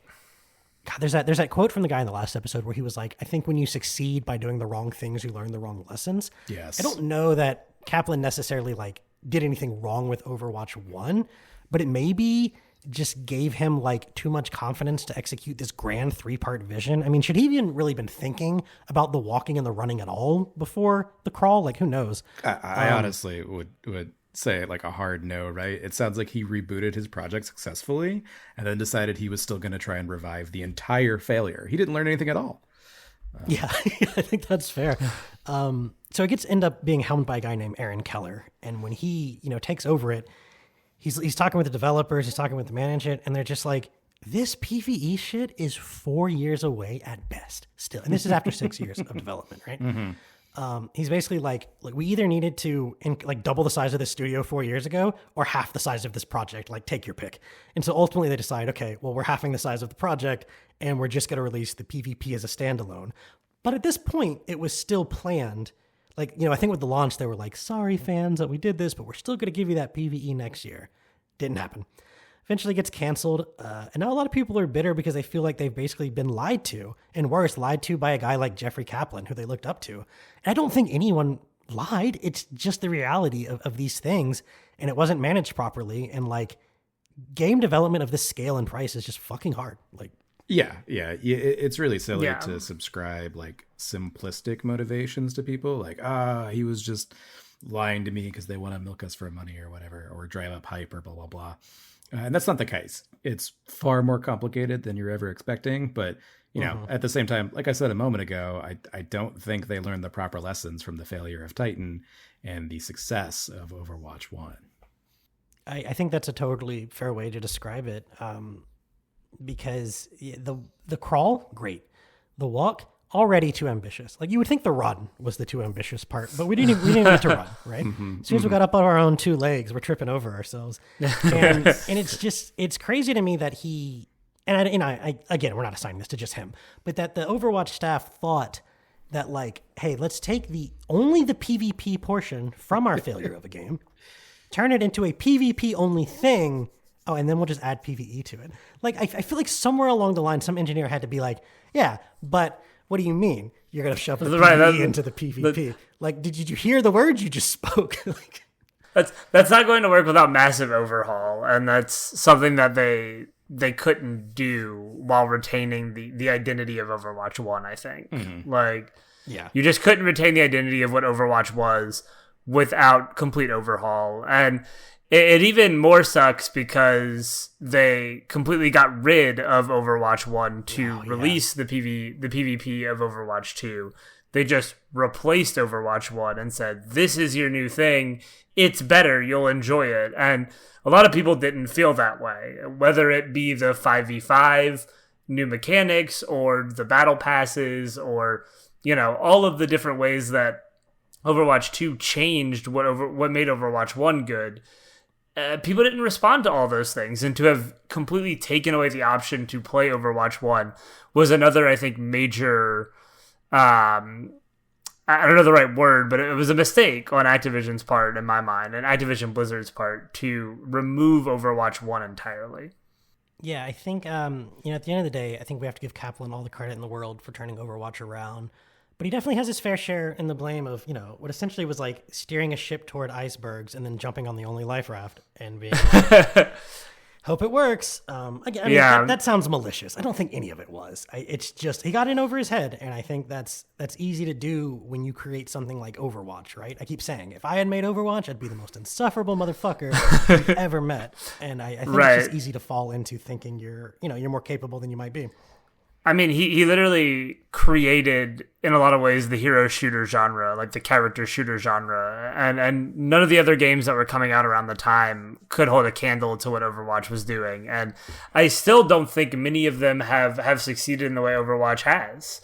God, there's that quote from the guy in the last episode where he was like, I think when you succeed by doing the wrong things, you learn the wrong lessons. Yes. I don't know that Kaplan necessarily like did anything wrong with Overwatch 1, but it maybe just gave him like too much confidence to execute this grand 3-part vision. I mean, should he even really been thinking about the walking and the running at all before the crawl? Like, who knows? I honestly would say like a hard no, right? It sounds like he rebooted his project successfully and then decided he was still going to try and revive the entire failure. He didn't learn anything at all. Yeah, I think that's fair. So it end up being helmed by a guy named Aaron Keller. And when he, takes over it, he's talking with the developers, he's talking with the management, and they're just like, this PvE shit is 4 years away at best still. And this is after 6 years of development, right? Mm-hmm. He's basically like, we either needed to double the size of this studio 4 years ago or half the size of this project, like take your pick. And so ultimately they decide, okay, well, we're halving the size of the project and we're just going to release the PvP as a standalone. But at this point, it was still planned. I think with the launch, they were like, sorry, fans, that we did this, but we're still going to give you that PvE next year. Didn't happen. Eventually gets canceled. And now a lot of people are bitter because they feel like they've basically been lied to. And worse, lied to by a guy like Jeffrey Kaplan, who they looked up to. And I don't think anyone lied. It's just the reality of these things. And it wasn't managed properly. And game development of this scale and price is just fucking hard. Yeah. It's really silly to subscribe simplistic motivations to people. He was just lying to me because they want to milk us for money or whatever, or drive up hype or blah, blah, blah. And that's not the case. It's far more complicated than you're ever expecting. But, at the same time, like I said a moment ago, I don't think they learned the proper lessons from the failure of Titan and the success of Overwatch 1. I think that's a totally fair way to describe it. Because the crawl, great. The walk, already too ambitious. Like you would think the run was the too ambitious part, but we didn't even need to run, right? As soon as we got up on our own two legs, we're tripping over ourselves. And it's crazy to me that he, I again, we're not assigning this to just him, but that the Overwatch staff thought that like, hey, let's take only the PvP portion from our failure of a game, turn it into a PvP only thing. Oh, and then we'll just add PvE to it. Like, I feel like somewhere along the line, some engineer had to be like, yeah, but what do you mean? You're going to shove the PvE into the PvP? Like, did you hear the words you just spoke? Like, that's not going to work without massive overhaul, and that's something that they couldn't do while retaining the identity of Overwatch 1, I think. Like, yeah, you just couldn't retain the identity of what Overwatch was without complete overhaul. And it even more sucks because they completely got rid of Overwatch 1 to release the PvP of Overwatch 2. They just replaced Overwatch 1 and said, this is your new thing. It's better. You'll enjoy it. And a lot of people didn't feel that way, whether it be the 5v5 new mechanics or the battle passes or, all of the different ways that Overwatch 2 changed what made Overwatch 1 good. People didn't respond to all those things, and to have completely taken away the option to play Overwatch 1 was another, I think, major, I don't know the right word, but it was a mistake on Activision's part, in my mind, and Activision Blizzard's part, to remove Overwatch 1 entirely. Yeah, I think, at the end of the day, I think we have to give Kaplan all the credit in the world for turning Overwatch around. But he definitely has his fair share in the blame of, what essentially was like steering a ship toward icebergs and then jumping on the only life raft and being like, hope it works. Again, that sounds malicious. I don't think any of it was. It's just, he got in over his head. And I think that's easy to do when you create something like Overwatch, right? I keep saying, if I had made Overwatch, I'd be the most insufferable motherfucker you've ever met. And I think it's just easy to fall into thinking you're more capable than you might be. I mean, he literally created, in a lot of ways, the hero shooter genre, like the character shooter genre, and none of the other games that were coming out around the time could hold a candle to what Overwatch was doing. And I still don't think many of them have succeeded in the way Overwatch has.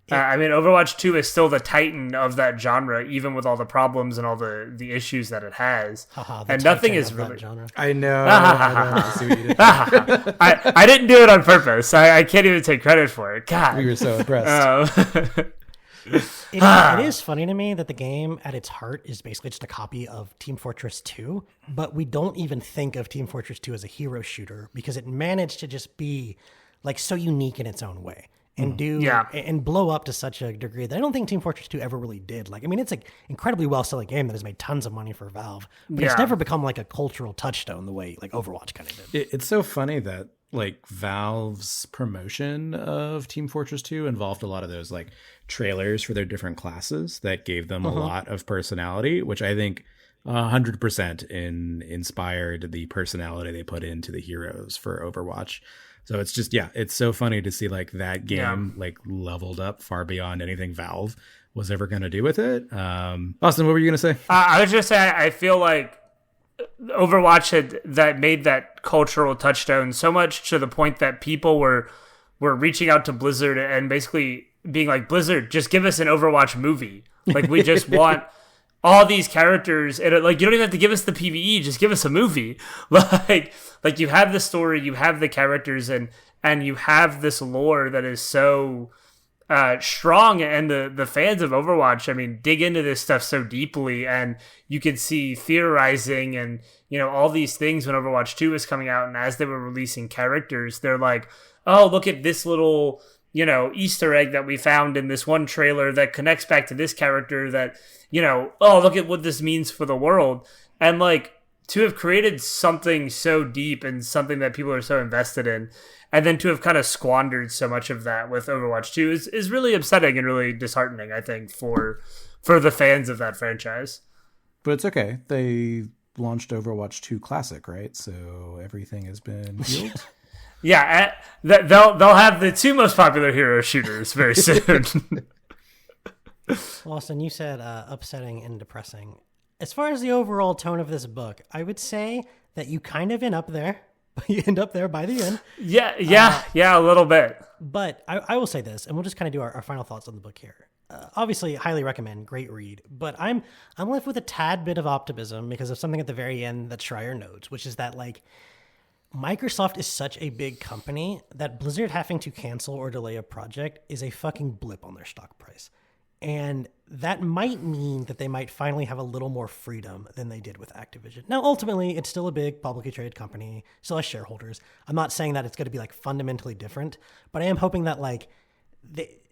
Overwatch 2 is still the titan of that genre, even with all the problems and all the issues that it has. And nothing is really... Genre. I know. I see what you did. I didn't do it on purpose. I can't even take credit for it. God. We were so impressed. It is funny to me that the game at its heart is basically just a copy of Team Fortress 2, but we don't even think of Team Fortress 2 as a hero shooter because it managed to just be like so unique in its own way. And and blow up to such a degree that I don't think Team Fortress 2 ever really did. Like, I mean, it's an incredibly well-selling game that has made tons of money for Valve, but it's never become like a cultural touchstone the way like Overwatch kind of did. It's so funny that like Valve's promotion of Team Fortress 2 involved a lot of those like trailers for their different classes that gave them a lot of personality, which I think 100% inspired the personality they put into the heroes for Overwatch. So it's just, it's so funny to see like that game like leveled up far beyond anything Valve was ever going to do with it. Austin, what were you going to say? I was just saying, I feel like Overwatch had made that cultural touchstone so much to the point that people were reaching out to Blizzard and basically being like, Blizzard, just give us an Overwatch movie. Like, we just want all these characters, and like, you don't even have to give us the PvE, just give us a movie. Like you have the story, you have the characters, and you have this lore that is so strong, and the fans of Overwatch, I mean, dig into this stuff so deeply, and you could see theorizing and, all these things when Overwatch 2 was coming out, and as they were releasing characters, they're like, oh, look at this little, Easter egg that we found in this one trailer that connects back to this character that, oh, look at what this means for the world. And like, to have created something so deep and something that people are so invested in, and then to have kind of squandered so much of that with Overwatch 2 is really upsetting and really disheartening, I think, for the fans of that franchise. But it's okay. They launched Overwatch 2 Classic, right? So everything has been healed. Yeah, they'll have the two most popular hero shooters very soon. Austin, you said upsetting and depressing. As far as the overall tone of this book, I would say that you kind of end up there. You end up there by the end. Yeah, a little bit. But I will say this, and we'll just kind of do our final thoughts on the book here. Obviously, highly recommend, great read. But I'm left with a tad bit of optimism because of something at the very end that Schrier notes, which is that like Microsoft is such a big company that Blizzard having to cancel or delay a project is a fucking blip on their stock price. And that might mean that they might finally have a little more freedom than they did with Activision. Now, ultimately, it's still a big publicly traded company, still has shareholders. I'm not saying that it's going to be like fundamentally different, but I am hoping that like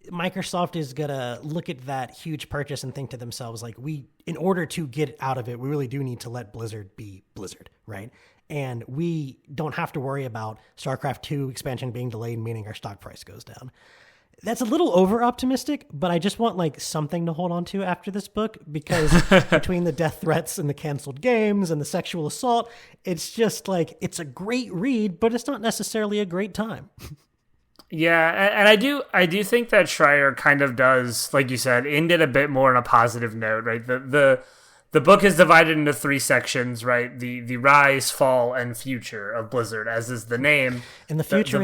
Microsoft is going to look at that huge purchase and think to themselves, like, in order to get out of it, we really do need to let Blizzard be Blizzard, right? And we don't have to worry about StarCraft 2 expansion being delayed, meaning our stock price goes down. That's a little over optimistic, but I just want like something to hold on to after this book, because between the death threats and the canceled games and the sexual assault, it's just like, it's a great read, but it's not necessarily a great time. Yeah, and I do think that Schrier kind of does, like you said, end it a bit more on a positive note, right? The book is divided into 3 sections, right? The rise, fall, and future of Blizzard, as is the name. And the future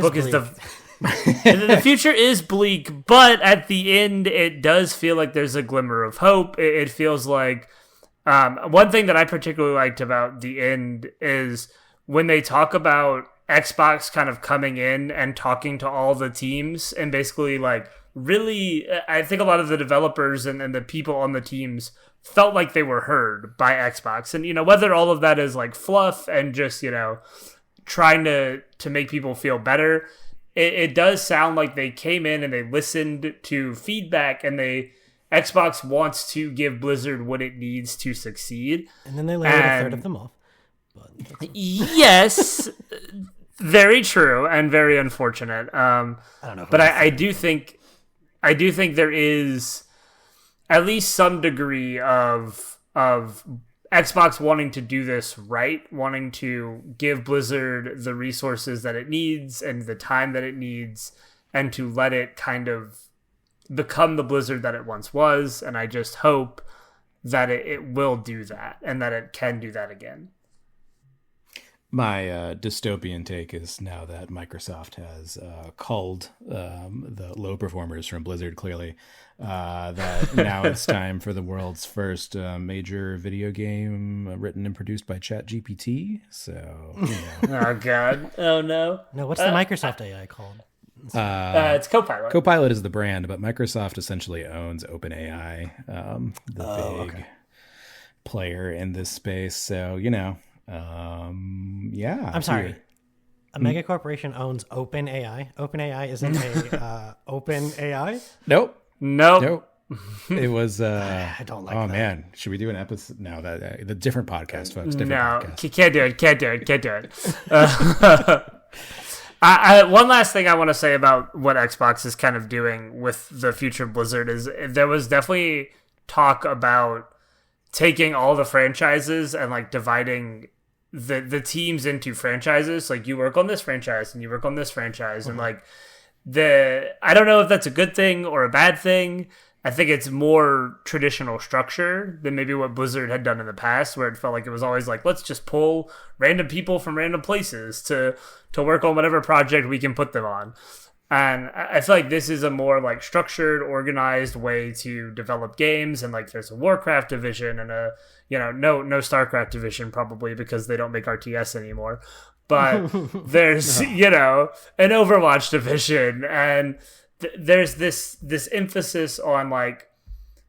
the future is bleak, but at the end, it does feel like there's a glimmer of hope. It feels like one thing that I particularly liked about the end is when they talk about Xbox kind of coming in and talking to all the teams and basically like really, I think a lot of the developers and the people on the teams felt like they were heard by Xbox. And, you know, whether all of that is like fluff and just, you know, trying to make people feel better, it does sound like they came in and they listened to feedback, and Xbox wants to give Blizzard what it needs to succeed. And then they laid a third of them off. Yes, very true and very unfortunate. I don't know, but I do think there is at least some degree of Xbox wanting to do this right, wanting to give Blizzard the resources that it needs and the time that it needs, and to let it kind of become the Blizzard that it once was. And I just hope that it will do that and that it can do that again. My dystopian take is now that Microsoft has culled the low performers from Blizzard, clearly, that now it's time for the world's first major video game written and produced by ChatGPT. So, you know. Oh, God. Oh, no. No, what's the Microsoft AI called? It's Copilot. Copilot is the brand, but Microsoft essentially owns OpenAI, the big player in this space. So, you know. Yeah. I'm sorry. A mega corporation owns OpenAI. OpenAI isn't a OpenAI? Nope. It was. I don't like that. Oh man, should we do an episode? No, the different podcast, folks. Different podcast. Can't do it. One last thing I want to say about what Xbox is kind of doing with the future of Blizzard is there was definitely talk about taking all the franchises and like dividing the teams into franchises. Like, you work on this franchise and you work on this franchise, and like I don't know if that's a good thing or a bad thing. I think it's more traditional structure than maybe what Blizzard had done in the past, where it felt like it was always like, let's just pull random people from random places to work on whatever project we can put them on. And I feel like this is a more like structured, organized way to develop games. And like, there's a Warcraft division and no StarCraft division, probably because they don't make RTS anymore. But there's, an Overwatch division, and there's this emphasis on like,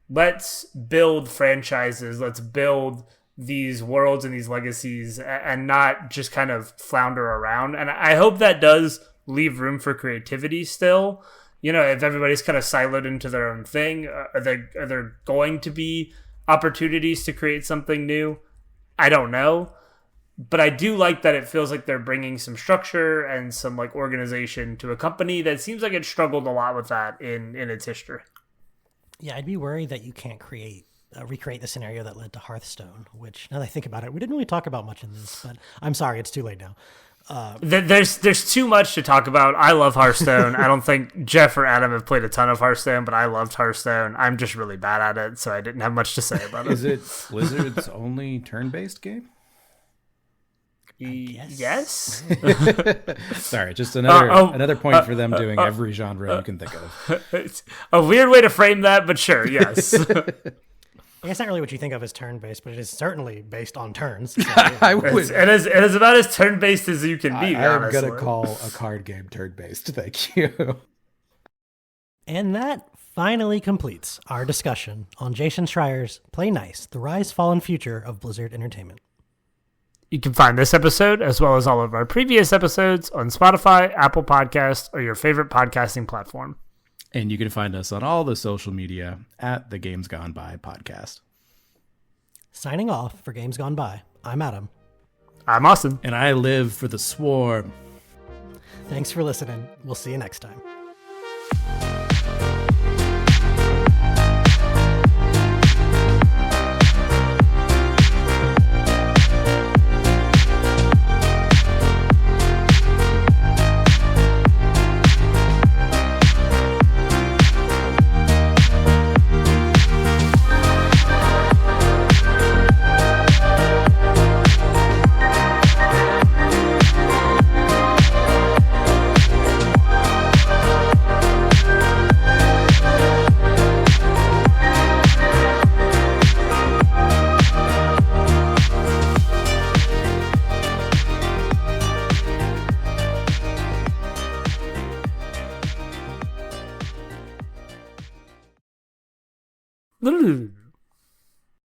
let's build franchises, let's build these worlds and these legacies, and not just kind of flounder around. And I hope that does leave room for creativity still. You know, if everybody's kind of siloed into their own thing, are there going to be opportunities to create something new? I don't know. But I do like that it feels like they're bringing some structure and some like organization to a company that seems like it struggled a lot with that in its history. Yeah, I'd be worried that you can't recreate the scenario that led to Hearthstone, which, now that I think about it, we didn't really talk about much in this, but I'm sorry, it's too late now. There's too much to talk about. I love Hearthstone. I don't think Jeff or Adam have played a ton of Hearthstone, but I loved Hearthstone. I'm just really bad at it, so I didn't have much to say about it. Is it Blizzard's only turn-based game? Yes. Sorry, just another point for them doing every genre you can think of. It's a weird way to frame that, but sure, yes. It's not really what you think of as turn-based, but it is certainly based on turns. So, I would. It is about as turn-based as you can be, I'm honestly. going to call a card game turn-based. Thank you. And that finally completes our discussion on Jason Schreier's Play Nice, The Rise, Fall, and Future of Blizzard Entertainment. You can find this episode, as well as all of our previous episodes, on Spotify, Apple Podcasts, or your favorite podcasting platform. And you can find us on all the social media at the Games Gone By podcast. Signing off for Games Gone By, I'm Adam. I'm Austin. And I live for the swarm. Thanks for listening. We'll see you next time. Ooh.